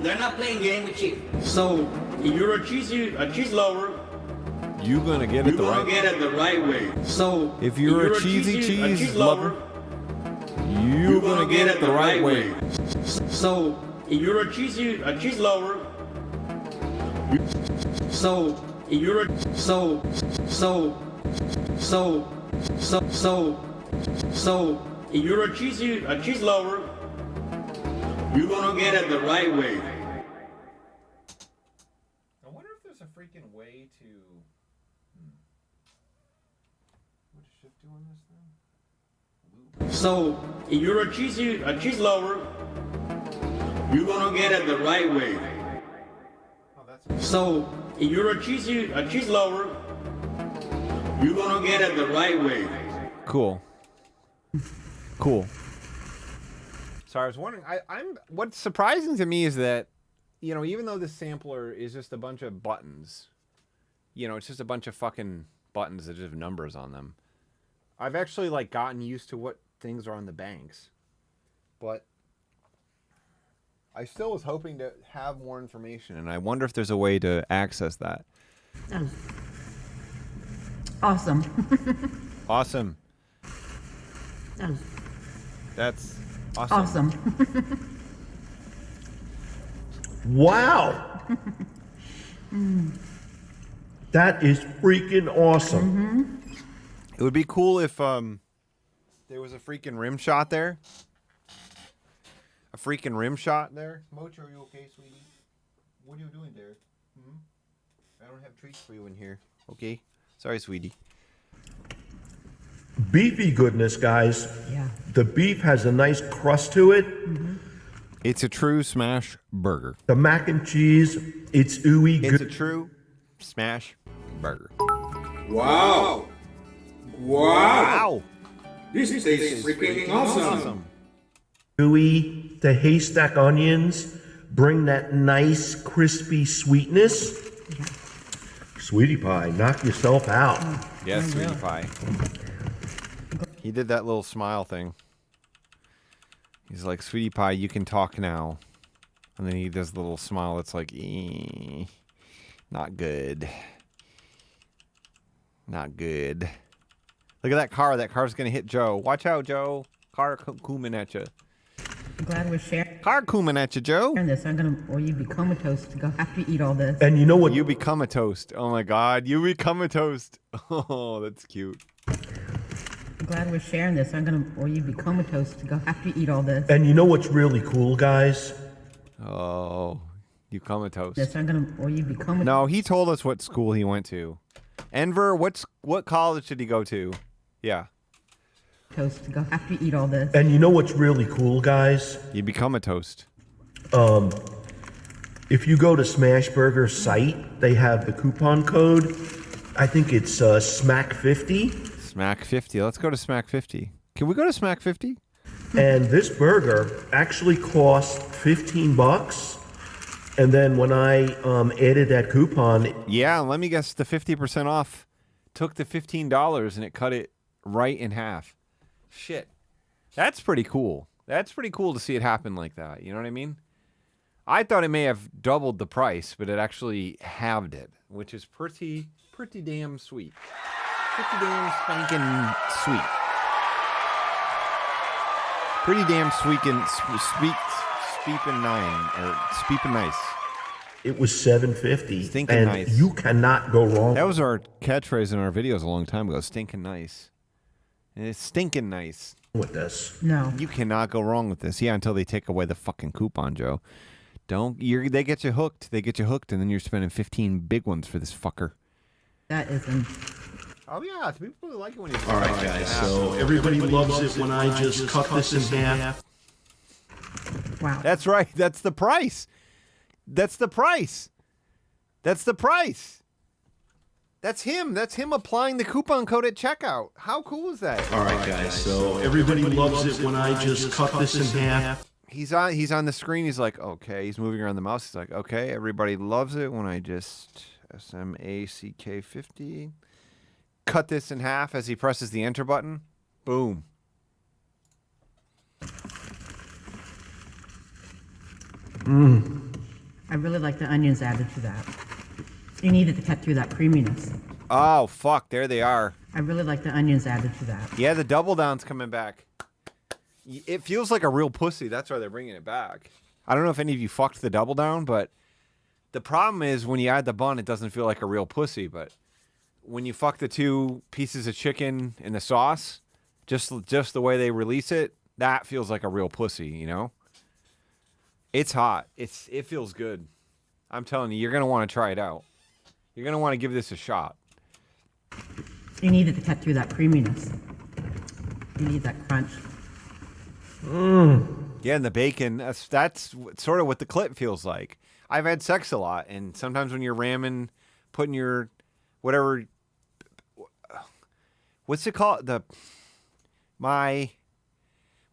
they're not playing game with you. So, if you're a cheese lover, you're gonna get it the right way. Get it the right way. So, if you're a cheesy cheese lover, you're gonna get it the right way. So, if you're a cheese lover, so if you're a if you're a cheese lover, you're gonna get it the right way. I wonder if there's a freaking way to. What does shift do on this thing? So if you're a cheese lover, you're gonna get it the right way. So if you're a cheese lover, you're gonna get it the right way. Cool. So I was wondering. What's surprising to me is that, you know, even though this sampler is just a bunch of buttons, you know, it's just a bunch of fucking buttons that just have numbers on them. I've actually like gotten used to what things are on the banks, but I still was hoping to have more information, and I wonder if there's a way to access that. Awesome. Awesome. That's awesome. Awesome. Wow. That is freaking awesome. It would be cool if there was a freaking rim shot there. A freaking rim shot there. Mocho, are you okay, sweetie? What are you doing there? I don't have treats for you in here. Okay? Sorry, sweetie. Beefy goodness, guys. Yeah. The beef has a nice crust to it. It's a true smash burger. The mac and cheese, it's ooey good. It's a true smash burger. Wow. Wow. This is freaking awesome. Ooey, the haystack onions bring that nice crispy sweetness. Sweetie Pie, knock yourself out. Yes, Sweetie Pie. He did that little smile thing. He's like, Sweetie Pie, you can talk now. And then he does the little smile that's like, not good. Not good. Look at that car. That car's going to hit Joe. Watch out, Joe. Car coming at you. I'm glad we're sharing. Car coming at you, Joe. This, or you'd be comatose to go after you eat all this. And you know what? You become a toast. Oh my God, you become a toast. Oh, that's cute. I'm glad we're sharing this. Or you'd be comatose to go after you eat all this. And you know what's really cool, guys? Oh, you comatose. Yes, or you'd be comatose. No, he told us what school he went to. Enver, what college did he go to? Yeah. Toast to go after you eat all this. And you know what's really cool, guys? You become a toast. If you go to Smashburger's site, they have the coupon code. I think it's SMACK50. SMACK50. Let's go to SMACK50. Can we go to SMACK50? And this burger actually cost $15. And then when I added that coupon... Yeah, let me guess, the 50% off took the $15 and it cut it right in half. Shit. That's pretty cool. That's pretty cool to see it happen like that. You know what I mean? I thought it may have doubled the price, but it actually halved it, which is pretty damn sweet. Pretty damn spanking sweet. Pretty damn sweet and speepin' nice. It was $7.50. Stinking and nice. You cannot go wrong. That was our catchphrase in our videos a long time ago. Stinking nice. And it's stinking nice. With this. No. You cannot go wrong with this. Yeah, until they take away the fucking coupon, Joe. They get you hooked. They get you hooked, and then you're spending 15 big ones for this fucker. That isn't. Oh, yeah. People really like it when you... All right, guys. So everybody loves it when I just cut this in half. Wow. That's right. That's the price. That's the price. That's the price. That's him. That's him applying the coupon code at checkout. How cool is that? All right, guys. So everybody loves it when I just cut this in half. He's on the screen. He's like, okay. He's moving around the mouse. He's like, okay. Everybody loves it when I just SMACK50 cut this in half as he presses the enter button. Boom. I really like the onions added to that. You needed to cut through that creaminess. Oh, fuck. There they are. I really like the onions added to that. Yeah, the double down's coming back. It feels like a real pussy. That's why they're bringing it back. I don't know if any of you fucked the double down, but the problem is when you add the bun, it doesn't feel like a real pussy. But when you fuck the two pieces of chicken in the sauce, just the way they release it, that feels like a real pussy, you know? It's hot. It feels good. I'm telling you, you're going to want to try it out. You're going to want to give this a shot. You needed to cut through that creaminess. You need that crunch. Yeah, and the bacon, that's sort of what the clit feels like. I've had sex a lot, and sometimes when you're ramming, putting your, whatever, what's it called? When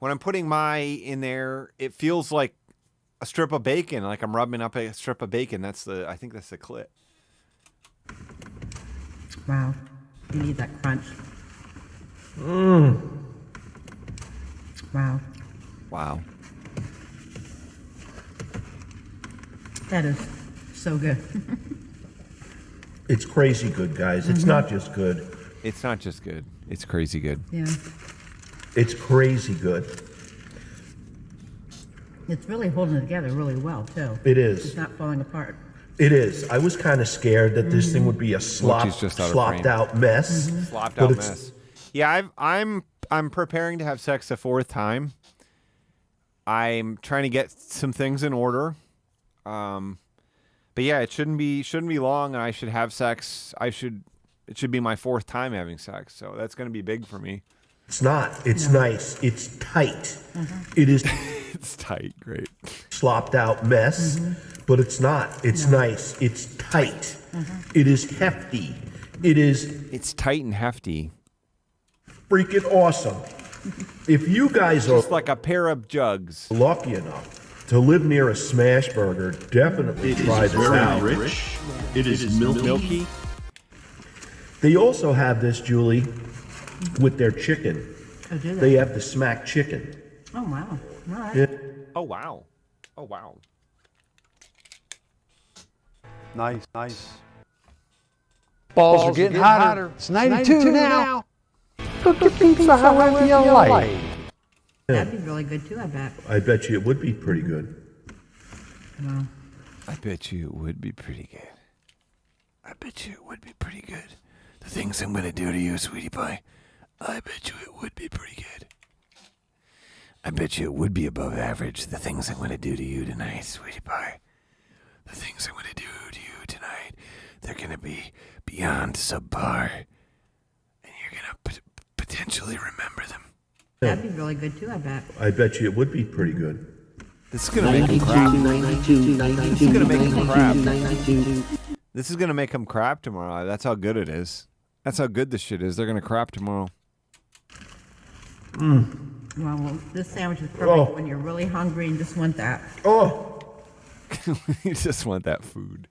I'm putting my in there, it feels like a strip of bacon, like I'm rubbing up a strip of bacon. I think that's the clit. Wow. You need that crunch. Wow. Wow. That is so good. It's crazy good, guys. It's not just good. It's not just good. It's crazy good. Yeah. It's crazy good. It's really holding it together really well, too. It is. It's not falling apart. It is. I was kind of scared that this thing would be a slopped out mess. Slopped out mess. Yeah, I'm preparing to have sex a fourth time. I'm trying to get some things in order. But yeah, it shouldn't be long, and I should have sex. It should be my fourth time having sex, so that's going to be big for me. It's not. It's nice. It's tight. It is. It's tight. Great. Slopped out mess, but it's not. It's nice. It's tight. It is hefty. It's tight and hefty. Freaking awesome. If you guys are just like a pair of jugs, lucky enough to live near a Smashburger, definitely try this out. It is very rich. It is milky. They also have this, Julie, with their chicken. Oh, do they have the smack chicken. Oh, wow. All right. Yeah. Oh, wow. Oh, wow. Nice, nice. Balls are getting hotter. It's 92 now. Cook your pizza however you like. That'd be really good too, I bet. I bet you it would be pretty good. Well, I bet you it would be pretty good. I bet you it would be pretty good. The things I'm gonna do to you, sweetie pie. I bet you it would be pretty good. I bet you it would be above average. The things I'm gonna do to you tonight, sweetie pie. The things I'm gonna do to you tonight, they're gonna be beyond subpar, and you're gonna potentially remember them. that'd be really good too, I bet. I bet you it would be pretty good. This is gonna make him crap. This is gonna make him crap. This is gonna make him crap tomorrow. That's how good it is. That's how good this shit is. They're gonna crap tomorrow. Well, this sandwich is perfect when you're really hungry and just want that. You just want that food.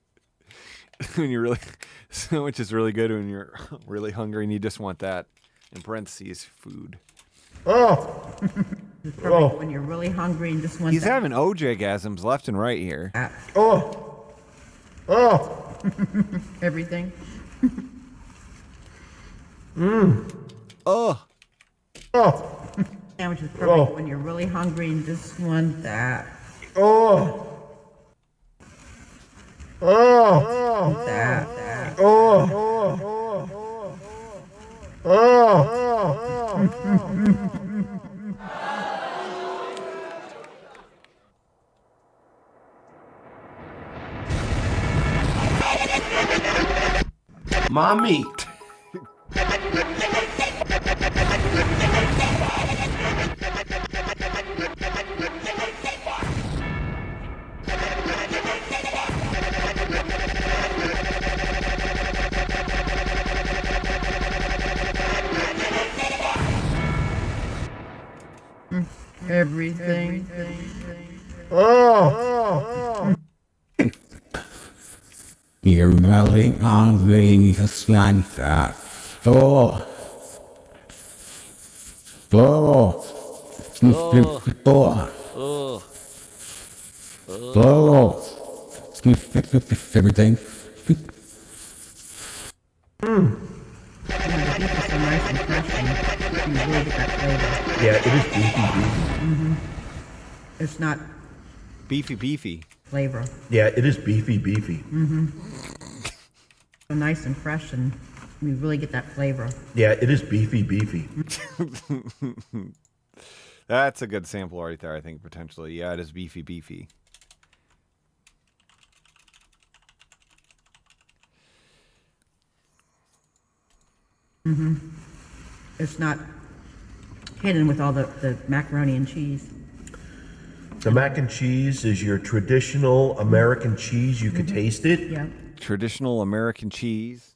When you're really, sandwich is really good when you're really hungry and you just want that. In parentheses, food. It's perfect when you're really hungry and just want He's that. having OJ-gasms left and right here. Everything. Sandwich is perfect when you're really hungry and just want that. Mommy. Everything. You're melting on the sunset. Oh. Everything. Yeah, it is beefy. It's not beefy. Flavor. Yeah, it is beefy. So nice and fresh, and you really get that flavor. Yeah, it is beefy. That's a good sample right there, I think, potentially. Yeah, it is beefy. It's not hidden with all the macaroni and cheese. The mac and cheese is your traditional American cheese. You could taste it. Yeah. Traditional American cheese.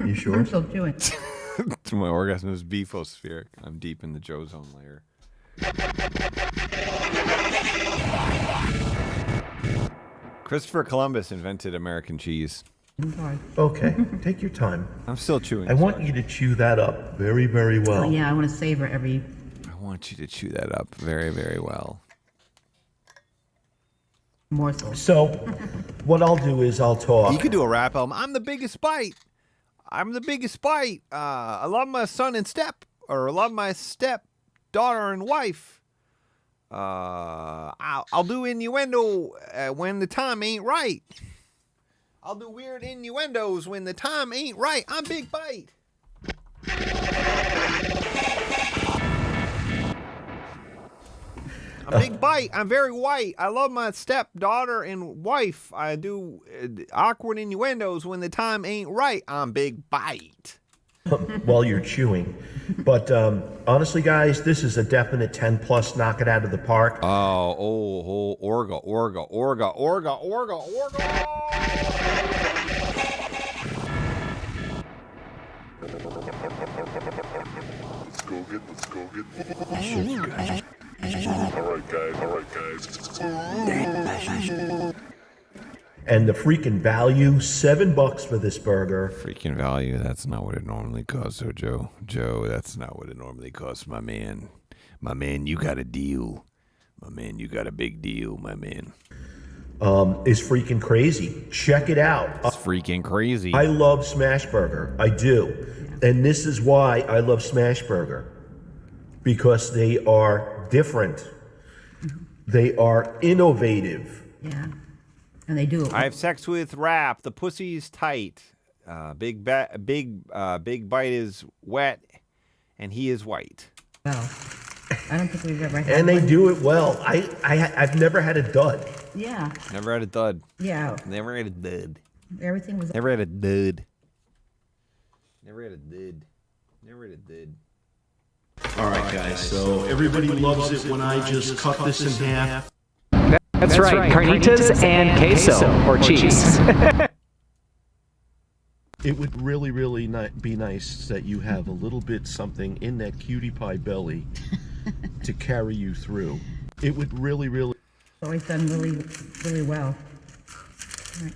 You sure? I'm still chewing. My orgasm is beefospheric. I'm deep in the Joe zone layer. Christopher Columbus invented American cheese. Okay, take your time. I'm still chewing. I want you to chew that up very, very well. Oh, yeah, I want to savor every. I want you to chew that up very, very well. Morsel. So, what I'll do is I'll talk. You could do a rap album. I'm the biggest bite. I love my son and step, or I love my step daughter and wife. I'll do innuendo when the time ain't right. I'll do weird innuendos when the time ain't right. I'm Big Bite. I'm Big Bite. I'm very white. I love my stepdaughter and wife. I do awkward innuendos when the time ain't right. I'm Big Bite. while you're chewing. But honestly, guys, this is a definite 10 plus. Knock it out of the park. Orga. Let's go get. All right, guys. And the freaking value, $7 for this burger. Freaking value, that's not what it normally costs, so Joe. Joe, that's not what it normally costs, my man. My man, you got a deal. My man, you got a big deal, my man. Is freaking crazy. Check it out. It's freaking crazy. I love Smashburger. I do. And this is why I love Smashburger. Because they are different. They are innovative. Yeah. And they do it. I have sex with rap. The pussy's tight. Big bite is wet, and he is white. Well, I don't think we've ever had. And they one. do it well. I've never had a dud. Yeah. Never had a dud. Yeah. Never had a dud. Everything was. Never had a dud. Never had a dud. Never had a dud. All right, guys. So everybody loves it when I just cut this in half. That's right. Carnitas and queso or cheese. It would really, really be nice that you have a little bit something in that cutie pie belly to carry you through. It would really, really. It's always done really, really well. Right.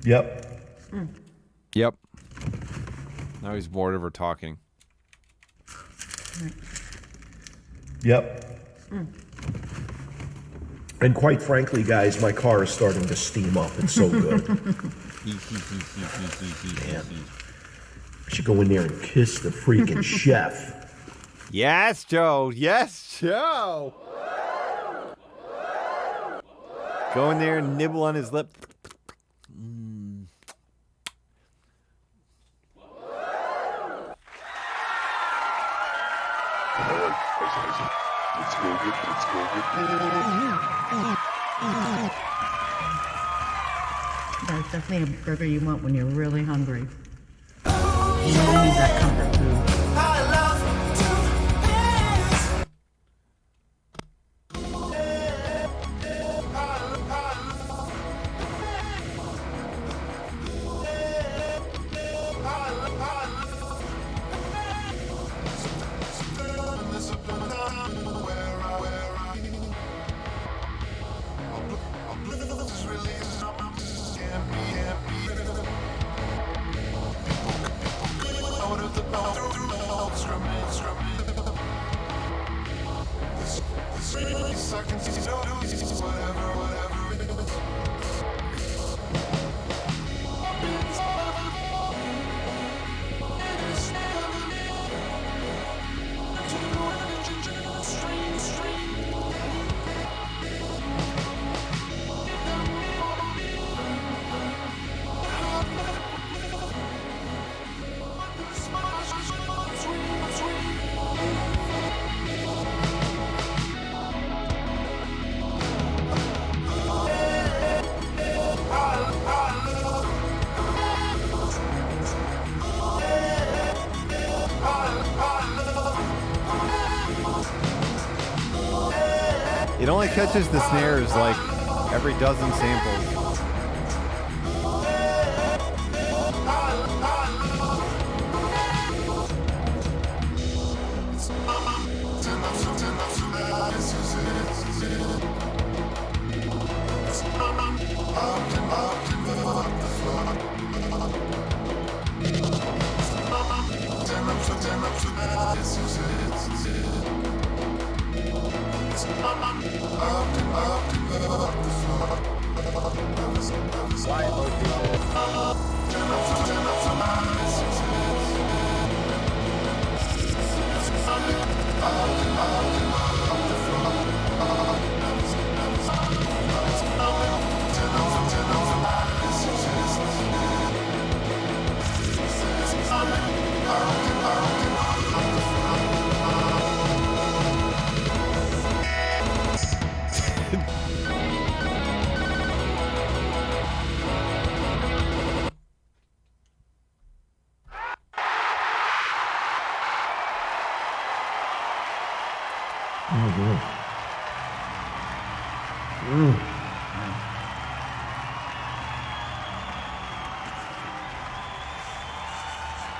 Yep. Yep. Now he's bored of her talking. Right. Yep. And quite frankly, guys, my car is starting to steam up. It's so good. Man. I should go in there and kiss the freaking chef. Yes, Joe. Yes, Joe. Go in there and nibble on his lip. Let's go get. That's definitely a burger you want when you're really hungry. You need that comfort food. It only catches the snares like every dozen samples.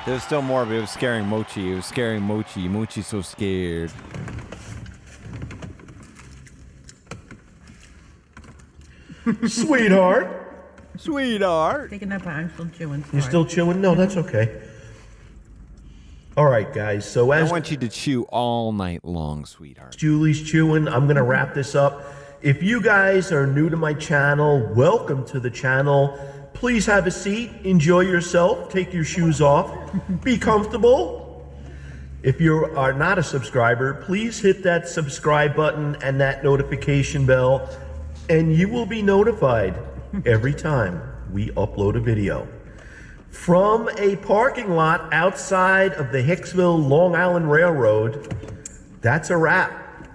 There's still more, but it was scaring Mochi. It was scaring Mochi. Mochi's so scared. Sweetheart. Sweetheart. Taking up, I'm still chewing. You sorry. still chewing? No, that's okay. All right, guys. So I as want you to chew all night long, sweetheart. Julie's chewing, I'm going to wrap this up. If you guys are new to my channel, welcome to the channel. Please have a seat, enjoy yourself, take your shoes off, be comfortable. If you are not a subscriber, please hit that subscribe button and that notification bell, and you will be notified every time we upload a video. From a parking lot outside of the Hicksville Long Island Railroad, that's a wrap.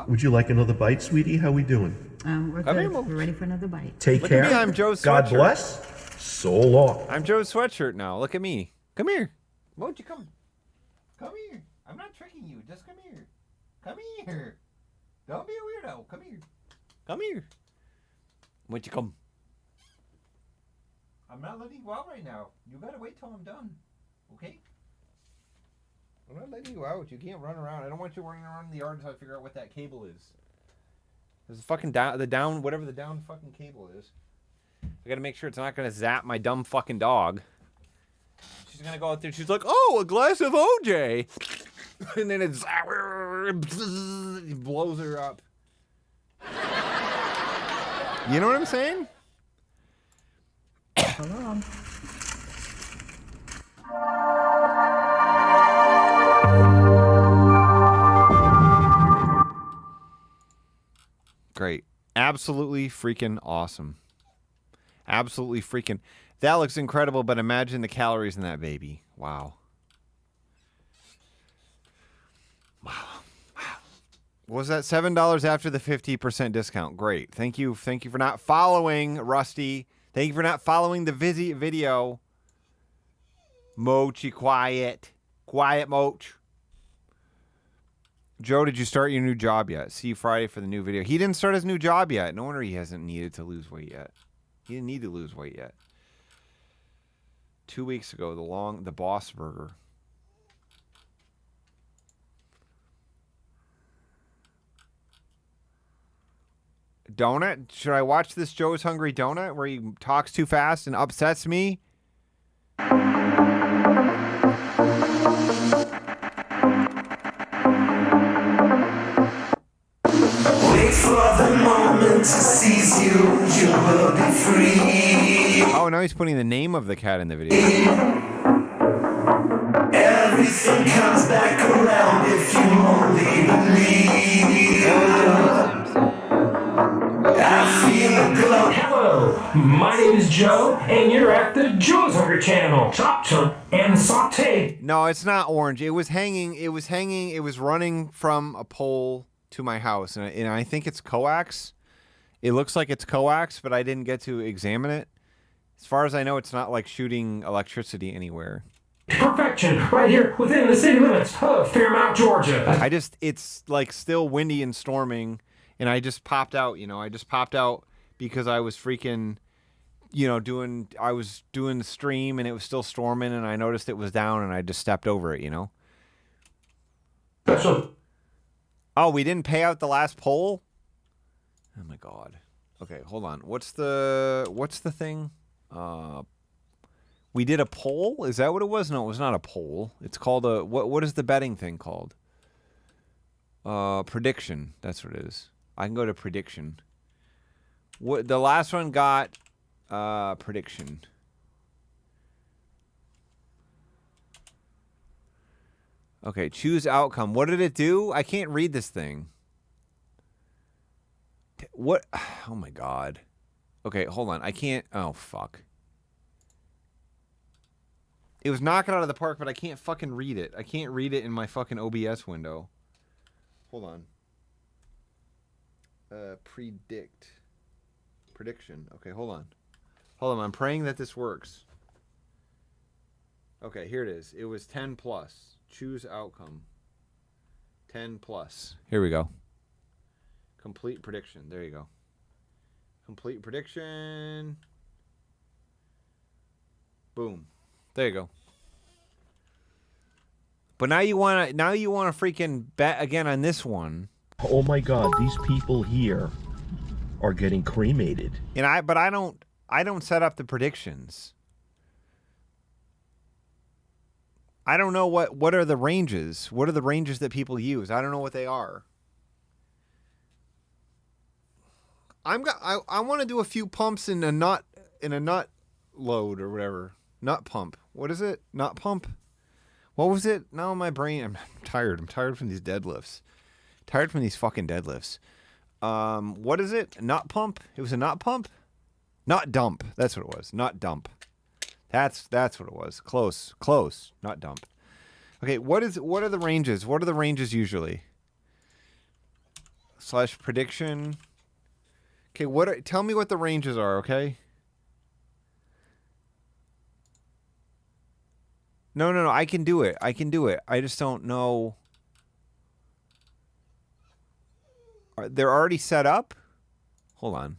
Would you like another bite, sweetie? How we doing? We're good. We're ready for another bite. Take Look care. at me, I'm Joe's God sweatshirt. bless. So long. I'm Joe's sweatshirt now. Look at me. Come here. Mochi, come. Come here. I'm not tricking you. Just come here. Come here. Don't be a weirdo. Come here. Come here. Mochi, come. I'm not letting you out right now. You gotta wait till I'm done. Okay? I'm not letting you out. You can't run around. I don't want you running around in the yard until I figure out what that cable is. There's a fucking down, whatever the down fucking cable is. I gotta make sure it's not gonna zap my dumb fucking dog. She's gonna go out there. She's like, "Oh, a glass of OJ," and then it blows her up. You know what I'm saying? Hold on. Great. Absolutely freaking awesome. Absolutely freaking. That looks incredible, but imagine the calories in that baby. Wow. Wow. Was that $7 after the 50% discount? Great. Thank you. Thank you for not following, Rusty. Thank you for not following the video. Mochi, quiet. Quiet, Moch. Joe, did you start your new job yet? See you Friday for the new video. He didn't start his new job yet. No wonder he hasn't needed to lose weight yet. He didn't need to lose weight yet. 2 weeks ago, the Boss Burger. Donut? Should I watch this Joe's Hungry Donut where he talks too fast and upsets me? Wait for the moment to seize you, you will be free. Oh, now he's putting the name of the cat in the video. Everything comes back around if you only believe. I feel a glow. Hello, my name is Joe, and you're at the Joe's Hungry Channel. Chop, chop, and saute. No, it's not orange. It was hanging. It was running from a pole to my house, and I think it's coax. It looks like it's coax, but I didn't get to examine it. As far as I know, it's not like shooting electricity anywhere. Perfection, right here within the city limits of Fairmount, Georgia. It's like still windy and storming, and I just popped out, I just popped out because I was freaking, I was doing the stream and it was still storming, and I noticed it was down, and I just stepped over it, Oh, we didn't pay out the last poll? Oh my god. Okay, hold on. What's the thing? We did a poll? Is that what it was? No, it was not a poll. It's called a what is the betting thing called? Prediction. That's what it is. I can go to prediction. What the last one got prediction. Okay, choose outcome. What did it do? I can't read this thing. What? Oh my god. Okay, hold on. I can't. Oh, fuck. It was knocking out of the park, but I can't fucking read it. I can't read it in my fucking OBS window. Hold on. Prediction. Okay, hold on. Hold on. I'm praying that this works. Okay, here it is. It was 10 plus. Choose outcome. 10 plus. Here we go. Complete prediction. There you go. Complete prediction. Boom. There you go. But now you want to freaking bet again on this one. Oh my God, these people here are getting cremated. And I don't set up the predictions. I don't know what are the ranges. What are the ranges that people use? I don't know what they are. I want to do a few pumps in a nut load or whatever. Nut pump. What is it? Nut pump? What was it? No, my brain. I'm tired. I'm tired from these deadlifts. Tired from these fucking deadlifts. What is it? Nut pump? It was a nut pump? Not dump. That's what it was. Not dump. That's what it was. Close. Not dump. Okay, what are the ranges? What are the ranges usually? / prediction. Okay, tell me what the ranges are, okay? No, I can do it. I just don't know. They're already set up? Hold on.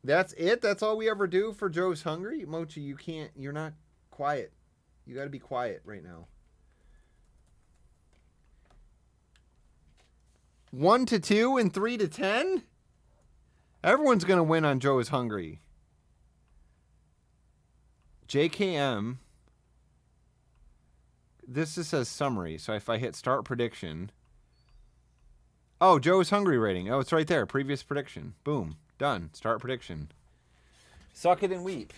That's it? That's all we ever do for Joe's Hungry? Mochi, you're not quiet. You gotta be quiet right now. 1 to 2 and 3 to 10? Everyone's gonna win on Joe's Hungry. JKM. This just says summary. So if I hit start prediction. Oh, Joe's Hungry rating. Oh, it's right there. Previous prediction. Boom. Done. Start prediction. Suck it and weep.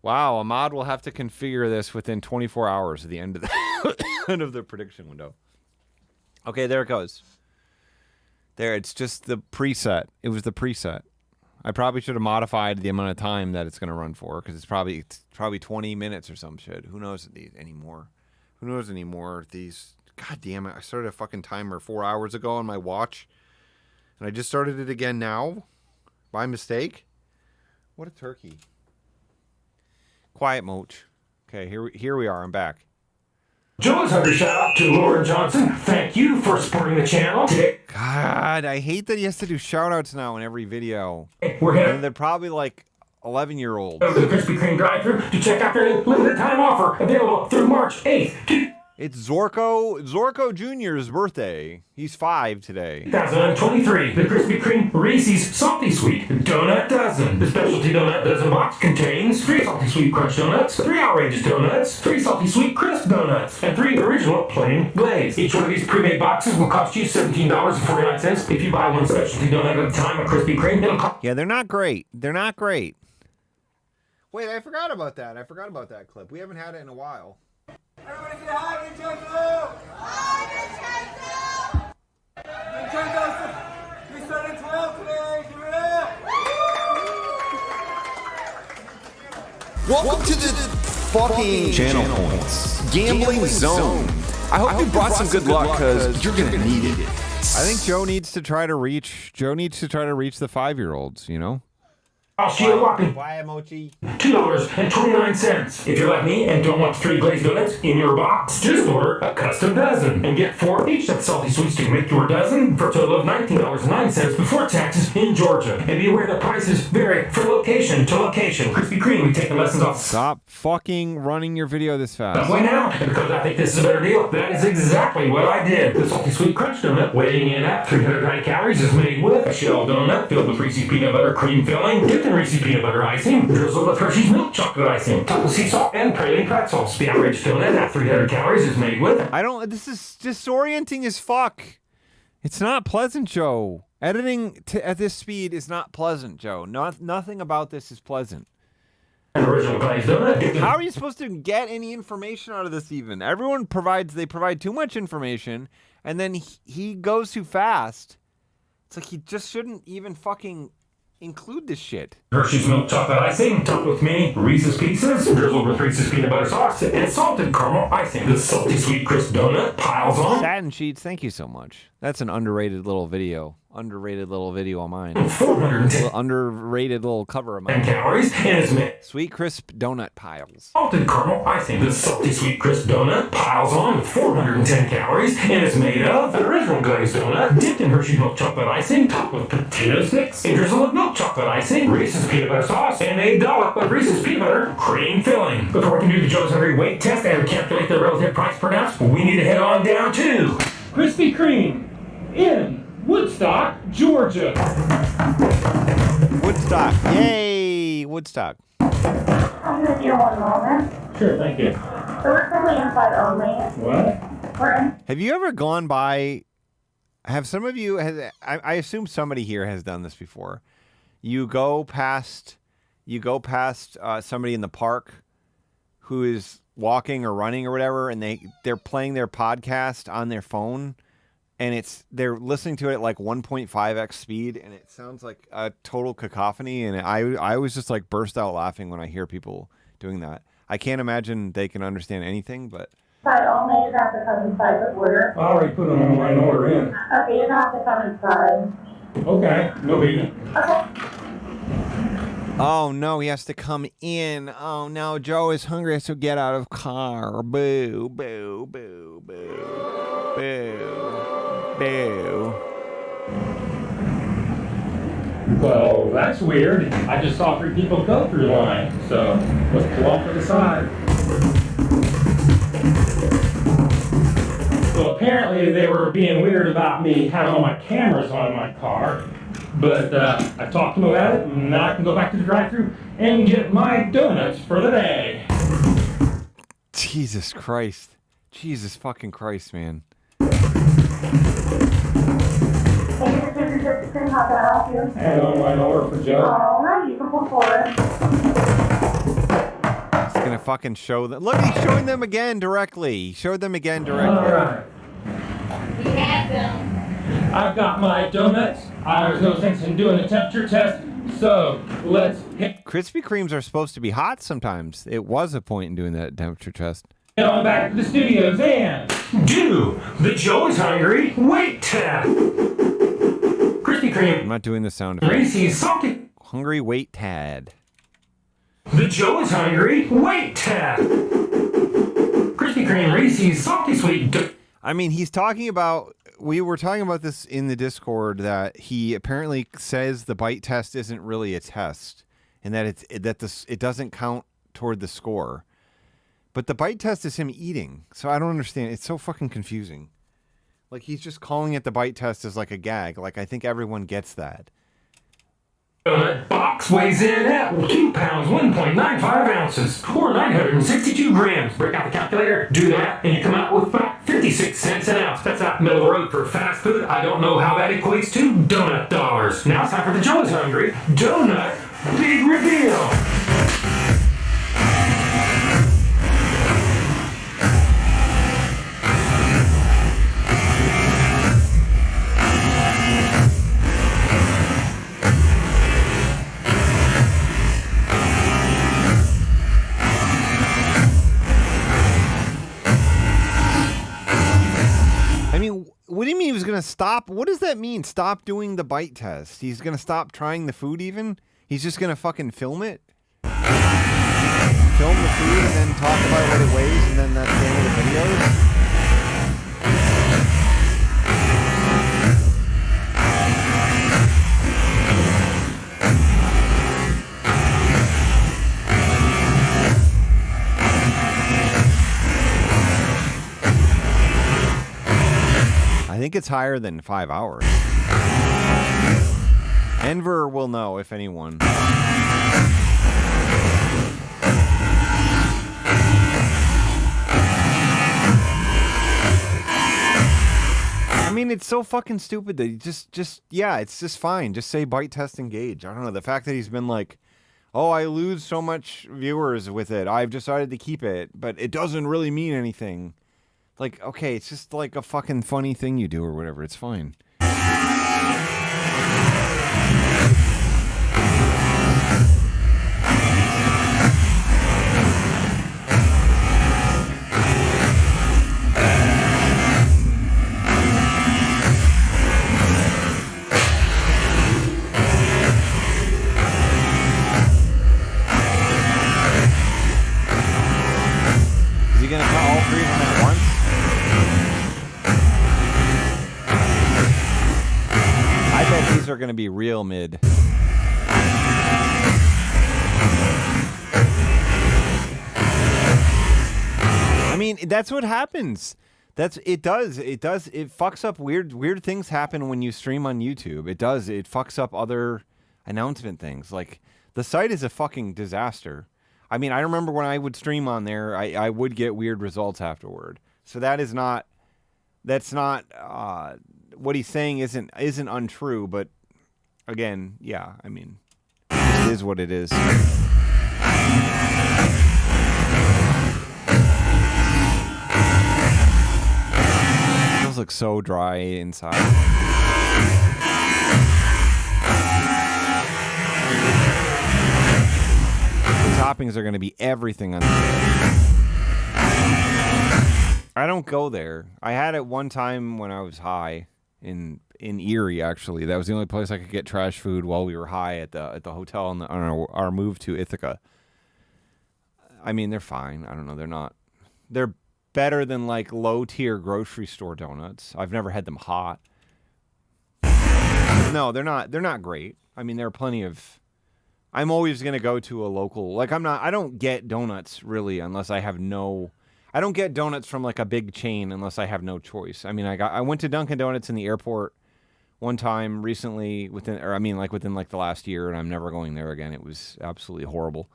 Wow, Ahmad will have to configure this within 24 hours at the end of the end of the prediction window. Okay, there it goes. There, it's just the preset. It was the preset. I probably should have modified the amount of time that it's going to run for, because it's probably 20 minutes or some shit. Who knows anymore? Who knows anymore? These, god damn it! I started a fucking timer 4 hours ago on my watch, and I just started it again now, by mistake. What a turkey! Quiet, Moach. Okay, here we are. I'm back. Joe's Hungry shout out to Lauren Johnson. Thank you for supporting the channel. God, I hate that he has to do shout outs now in every video. We're headed. And they're probably like 11-year-olds. Over the Krispy Kreme drive-thru to check out their limited time offer available through March 8th. It's Zorko Jr.'s birthday. He's 5 today. 2023. The Krispy Kreme Reese's Salty Sweet Donut Dozen. The specialty donut dozen box contains 3 Salty Sweet Crunch Donuts, 3 Outrageous Donuts, 3 Salty Sweet Crisp Donuts, and 3 original plain glaze. Each one of these pre-made boxes will cost you $17.49. If you buy one specialty donut at a time at Krispy Kreme, it'll cost... Yeah, they're not great. Wait, I forgot about that. Clip. We haven't had it in a while. Everybody say hi, Nintendo! Hi, Nintendo! Nintendo, we started 12 today, give it up! Welcome to the fucking channel points. Gambling zone. I hope you brought some good luck, because you're going to need it. I think Joe needs to try to reach the 5-year-olds, you know? I'll see you walking. Why, Mochi? $2.29. If you're like me and don't want 3 glazed donuts in your box, just order a custom dozen and get 4 each of the Salty Sweets to make your dozen for a total of $19.09 before taxes in Georgia. And be aware that prices vary from location to location. Krispy Kreme, we take the lessons off. Stop fucking running your video this fast. Way now, and because I think this is a better deal, that is exactly what I did. The Salty Sweet Crunch Donut, weighing in at 390 calories, is made with a shell donut filled with Reese's peanut butter cream filling, dipped in Reese's peanut butter icing, drizzled with Hershey's milk chocolate icing, topped with sea salt and praline pretzels. The average donut at 300 calories is made with... This is disorienting as fuck. It's not pleasant, Joe. Editing at this speed is not pleasant, Joe. Nothing about this is pleasant. An original glazed donut. How are you supposed to get any information out of this even? Everyone provide too much information, and then he goes too fast. It's like he just shouldn't even fucking include this shit. Hershey's milk chocolate icing, topped with mini Reese's Pieces, drizzled with Reese's peanut butter sauce, and salted caramel icing. The Salty Sweet Crisp Donut piles on. Satin Sheets, thank you so much. That's an underrated little video. underrated little video of mine. 410 underrated little cover of mine. calories, and it's made Sweet crisp donut piles. salted caramel icing. The salty sweet crisp donut piles on with 410 calories, and it's made of an original glazed donut dipped in Hershey milk chocolate icing, topped with potato sticks, a drizzle of milk chocolate icing, Reese's peanut butter sauce, and a dollop of Reese's peanut butter cream filling. Before we can do the Joe's Hungry weight test and calculate the relative price per ounce, we need to head on down to Krispy Kreme in Woodstock, Georgia. Woodstock. Yay! Woodstock. I'm gonna do one moment. Sure, thank you. So we're currently inside only. What? We're in. Have you ever gone by? Have some of you? I assume somebody here has done this before. You go past somebody in the park who is walking or running or whatever, and they're playing their podcast on their phone, and they're listening to it at like 1.5x speed, and it sounds like a total cacophony. And I always just like burst out laughing when I hear people doing that. I can't imagine they can understand anything, but. Inside only, you're gonna have to come inside the order. I already put an online order in. Okay, you're gonna have to come inside. Okay, no biggie. Okay. Oh no, he has to come in. Oh no, Joe is hungry, so get out of car. Boo, boo, boo, boo, boo, boo. Well, that's weird. I just saw 3 people go through the line, so let's pull off to the side. So apparently they were being weird about me having all my cameras on in my car, but I talked to them about it, and now I can go back to the drive-thru and get my donuts for the day. Jesus Christ. Jesus fucking Christ, man. Thank you for choosing Krispy Kreme. How can I help you? And online order for Joe. All right, you can pull forward. He's gonna fucking show them. Look, he's showing them again directly. He showed them again directly. All right. We have them. I've got my donuts. There's no sense in doing a temperature test, so let's hit. Krispy Kremes are supposed to be hot sometimes. It was a point in doing that temperature test. Get on back to the studios and do the Joe is Hungry weight test. Krispy Kreme. I'm not doing the sound effect. Reese's salty. Hungry weight tad. The Joe is Hungry weight test. Krispy Kreme Reese's salty sweet. I mean, he's talking about. We were talking about this in the Discord that he apparently says the bite test isn't really a test, and that it doesn't count toward the score. But the bite test is him eating, so I don't understand. It's so fucking confusing. Like, he's just calling it the bite test as like a gag. Like, I think everyone gets that. Donut box weighs in at 2 pounds, 1.95 ounces, or 962 grams. Break out the calculator, do that, and you come out with about 56 cents an ounce. That's out middle of the road for fast food. I don't know how that equates to donut dollars. Now it's time for the Joe is Hungry donut big reveal. What do you mean he was going to stop? What does that mean? Stop doing the bite test? He's going to stop trying the food even? He's just going to fucking film it? Film the food and then talk about what it weighs and then that's the end of the videos? I think it's higher than 5 hours. Enver will know, if anyone. I mean, it's so fucking stupid that he yeah, it's just fine. Just say bite test engage. I don't know. The fact that he's been like, oh, I lose so much viewers with it. I've decided to keep it, but it doesn't really mean anything. Like, okay, it's just like a fucking funny thing you do or whatever. It's fine. toppings are going to be real mid. I mean, that's what happens. It fucks up weird things happen when you stream on YouTube. It does. It fucks up other announcement things. Like, the site is a fucking disaster. I mean, I remember when I would stream on there, I would get weird results afterward. So that's not what he's saying isn't untrue, but again, yeah, I mean, it is what it is. Look so dry inside. The toppings are going to be everything on the I don't go there. I had it one time when I was high in Erie, actually. That was the only place I could get trash food while we were high at the hotel on our move to Ithaca. I mean, they're fine. I don't know. They're better than like low-tier grocery store donuts. I've never had them hot. No, they're not great. I mean, there are plenty of... I'm always going to go to a local... Like, I don't get donuts, really, unless I have no... I don't get donuts from, like, a big chain unless I have no choice. I mean, I went to Dunkin' Donuts in the airport one time recently, within the last year, and I'm never going there again. It was absolutely horrible.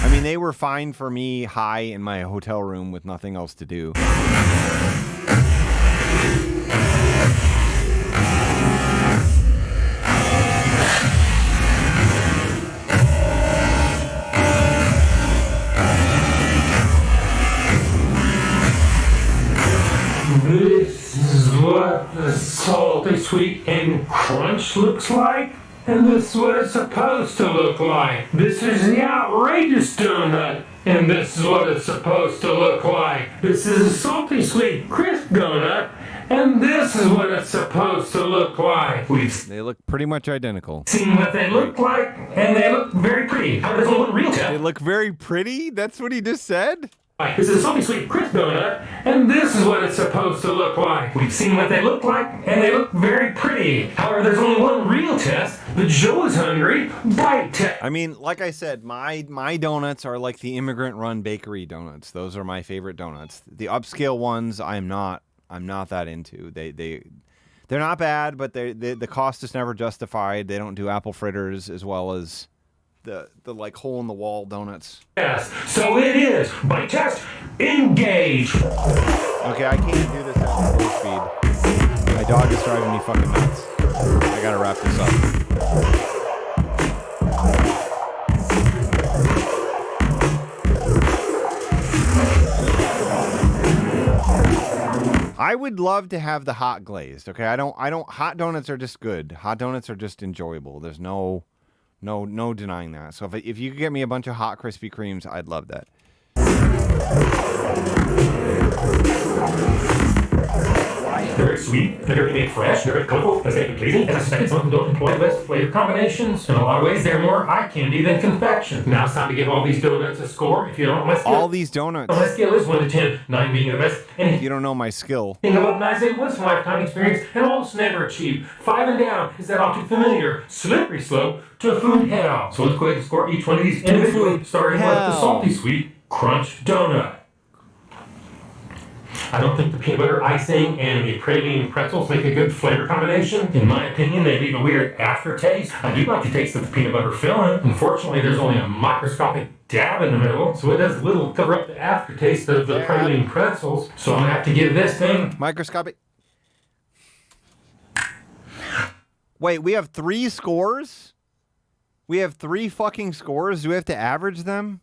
I mean, they were fine for me high in my hotel room with nothing else to do. This is what the salty sweet and crunch looks like. And this is what it's supposed to look like. This is the outrageous donut. And this is what it's supposed to look like. This is a salty, sweet, crisp donut. And this is what it's supposed to look like. They look pretty much identical. Seen what they look like, and they look very pretty. How does it look real test? They look very pretty? That's what he just said? This is a salty, sweet, crisp donut, and this is what it's supposed to look like. We've seen what they look like, and they look very pretty. However, there's only one real test. The Joe is hungry bite test. I mean, like I said, my donuts are like the immigrant-run bakery donuts. Those are my favorite donuts. The upscale ones, I'm not that into. They're not bad, but the cost is never justified. They don't do apple fritters as well as the like hole in the wall donuts. Yes, so it is. Bite test, engage. Okay, I can't do this at full speed. My dog is driving me fucking nuts. I gotta wrap this up. I would love to have the hot glazed. Okay, I don't. Hot donuts are just good. Hot donuts are just enjoyable. There's no denying that. So if you could get me a bunch of hot Krispy Kremes, I'd love that. They're very sweet, they're very made fresh, they're very colorful, aesthetically pleasing, and I suspect some of them don't employ the best flavor combinations. In a lot of ways, they're more eye candy than confection. Now it's time to give all these donuts a score. If you don't know my skill, all these donuts. My skill is 1 to 10, 9 being the best. And if you don't know my skill, above 9 is a once-in-a-lifetime experience and almost never achieved. 5 and down is that all too familiar, slippery slope to food hell. So let's go ahead and score each one of these individually, starting with the salty sweet crunch donut. I don't think the peanut butter icing and the praline pretzels make a good flavor combination. In my opinion, they leave a weird aftertaste. I do like the taste of the peanut butter filling. Unfortunately, there's only a microscopic dab in the middle, so it does little cover up the aftertaste of the praline pretzels. So I'm gonna have to give this thing microscopic. Wait, we have 3 scores? We have 3 fucking scores? Do we have to average them?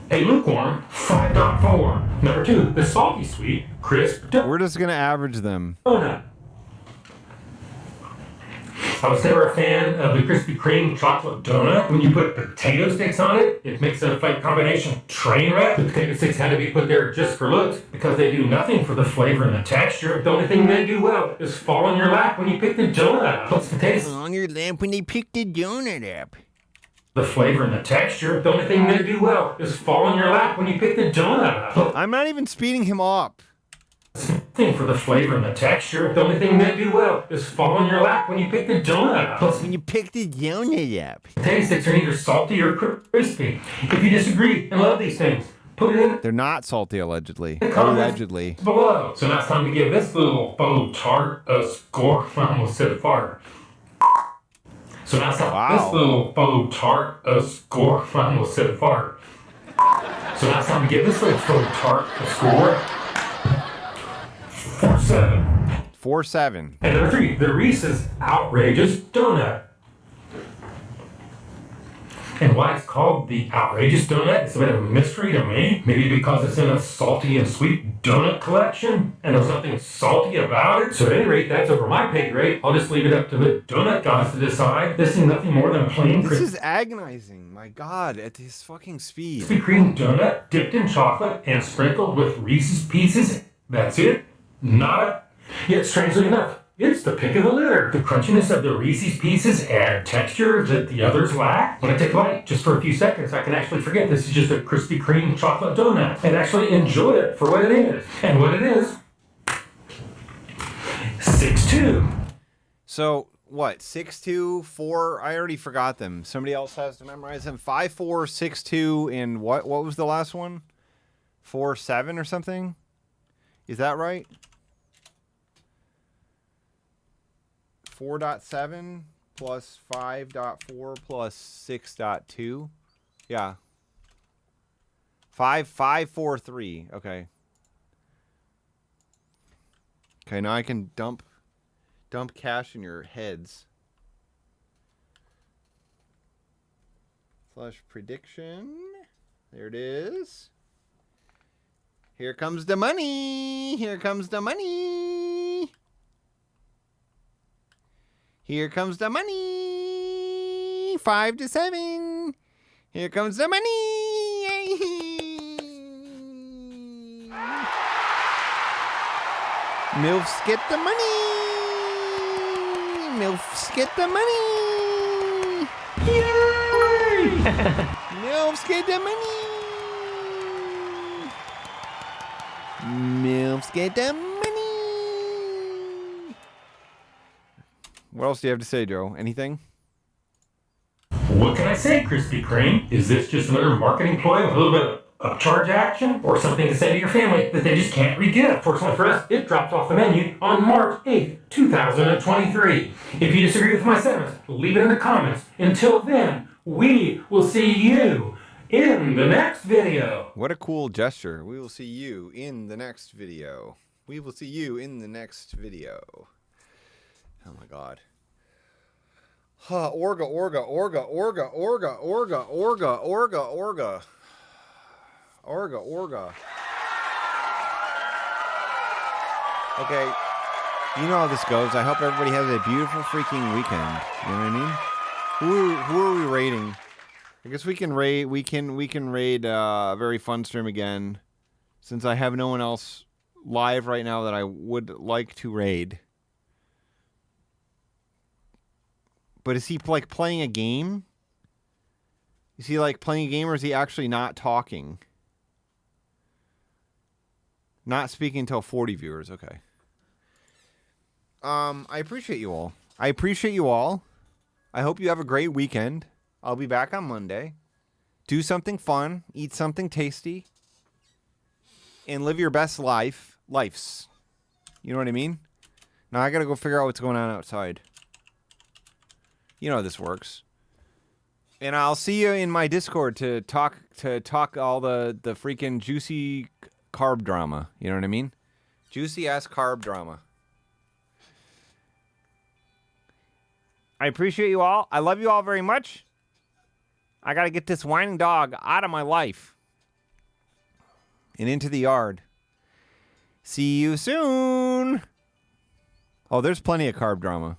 A lukewarm 5.4. Number 2, the salty sweet crisp donut. We're just gonna average them. I was never a fan of the Krispy Kreme chocolate donut. When you put potato sticks on it, it makes a flavor combination train wreck. The potato sticks had to be put there just for looks because they do nothing for the flavor and the texture. The only thing they do well is fall on your lap when you pick the donut up. Plus potatoes on your lap when they pick the donut up. the flavor and the texture. The only thing they do well is fall in your lap when you pick the donut up. I'm not even speeding him up. Thing for the flavor and the texture. The only thing they do well is fall in your lap when you pick the donut up. Plus, when you pick the donut up. Potato sticks are neither salty or crispy. If you disagree and love these things, put it in They're not salty, allegedly. the comments Allegedly. below. So now it's time to give this little faux tart a score. I almost said fart. So now it's time this little faux tart a score. I almost said fart. So now it's time to give this little faux tart a score. 4-7. 4-7. And number 3, the Reese's Outrageous Donut. And why it's called the Outrageous Donut is a bit of a mystery to me. Maybe because it's in a salty and sweet donut collection, and there's nothing salty about it. So at any rate, that's over my pay grade. I'll just leave it up to the donut gods to decide. This is nothing more than a plain This is agonizing. My God, at his fucking speed. Krispy Kreme donut dipped in chocolate and sprinkled with Reese's Pieces. That's it. Not yet, strangely enough, it's the pick of the litter. The crunchiness of the Reese's Pieces add texture that the others lack. When I take a bite, just for a few seconds, I can actually forget this is just a Krispy Kreme chocolate donut and actually enjoy it for what it is. And what it is, 6'2". So, what? 6'2", 4? I already forgot them. Somebody else has to memorize them. 5'4", 6'2", and what was the last one? 4'7" or something? Is that right? 4.7 plus 5.4 plus 6.2. Yeah. 5.4.3. Okay. Okay, now I can dump cash in your heads. Flash prediction. There it is. Here comes the money. Here comes the money. Here comes the money. 5-7. Here comes the money. MILFs get the money. MILFs get the money. Yay! MILFs get the money. MILFs get the money. What else do you have to say, Joe? Anything? What can I say, Krispy Kreme? Is this just another marketing ploy with a little bit of upcharge action? Or something to say to your family that they just can't re-get? Fortunately for us, it dropped off the menu on March 8th, 2023. If you disagree with my sentiments, leave it in the comments. Until then, we will see you in the next video. What a cool gesture. We will see you in the next video. We will see you in the next video. Oh my God. Orga. Okay, you know how this goes. I hope everybody has a beautiful freaking weekend. You know what I mean? Who are we raiding? I guess we can raid. We can raid Very Fun Stream again, since I have no one else live right now that I would like to raid. But is he like playing a game? Is he like playing a game, or is he actually not talking? Not speaking until 40 viewers. Okay. I appreciate you all. I hope you have a great weekend. I'll be back on Monday. Do something fun. Eat something tasty. And live your best lives. You know what I mean? Now I gotta go figure out what's going on outside. You know how this works. And I'll see you in my Discord to talk all the freaking juicy carb drama. You know what I mean? Juicy ass carb drama. I appreciate you all. I love you all very much. I gotta get this whining dog out of my life. And into the yard. See you soon. Oh, there's plenty of carb drama.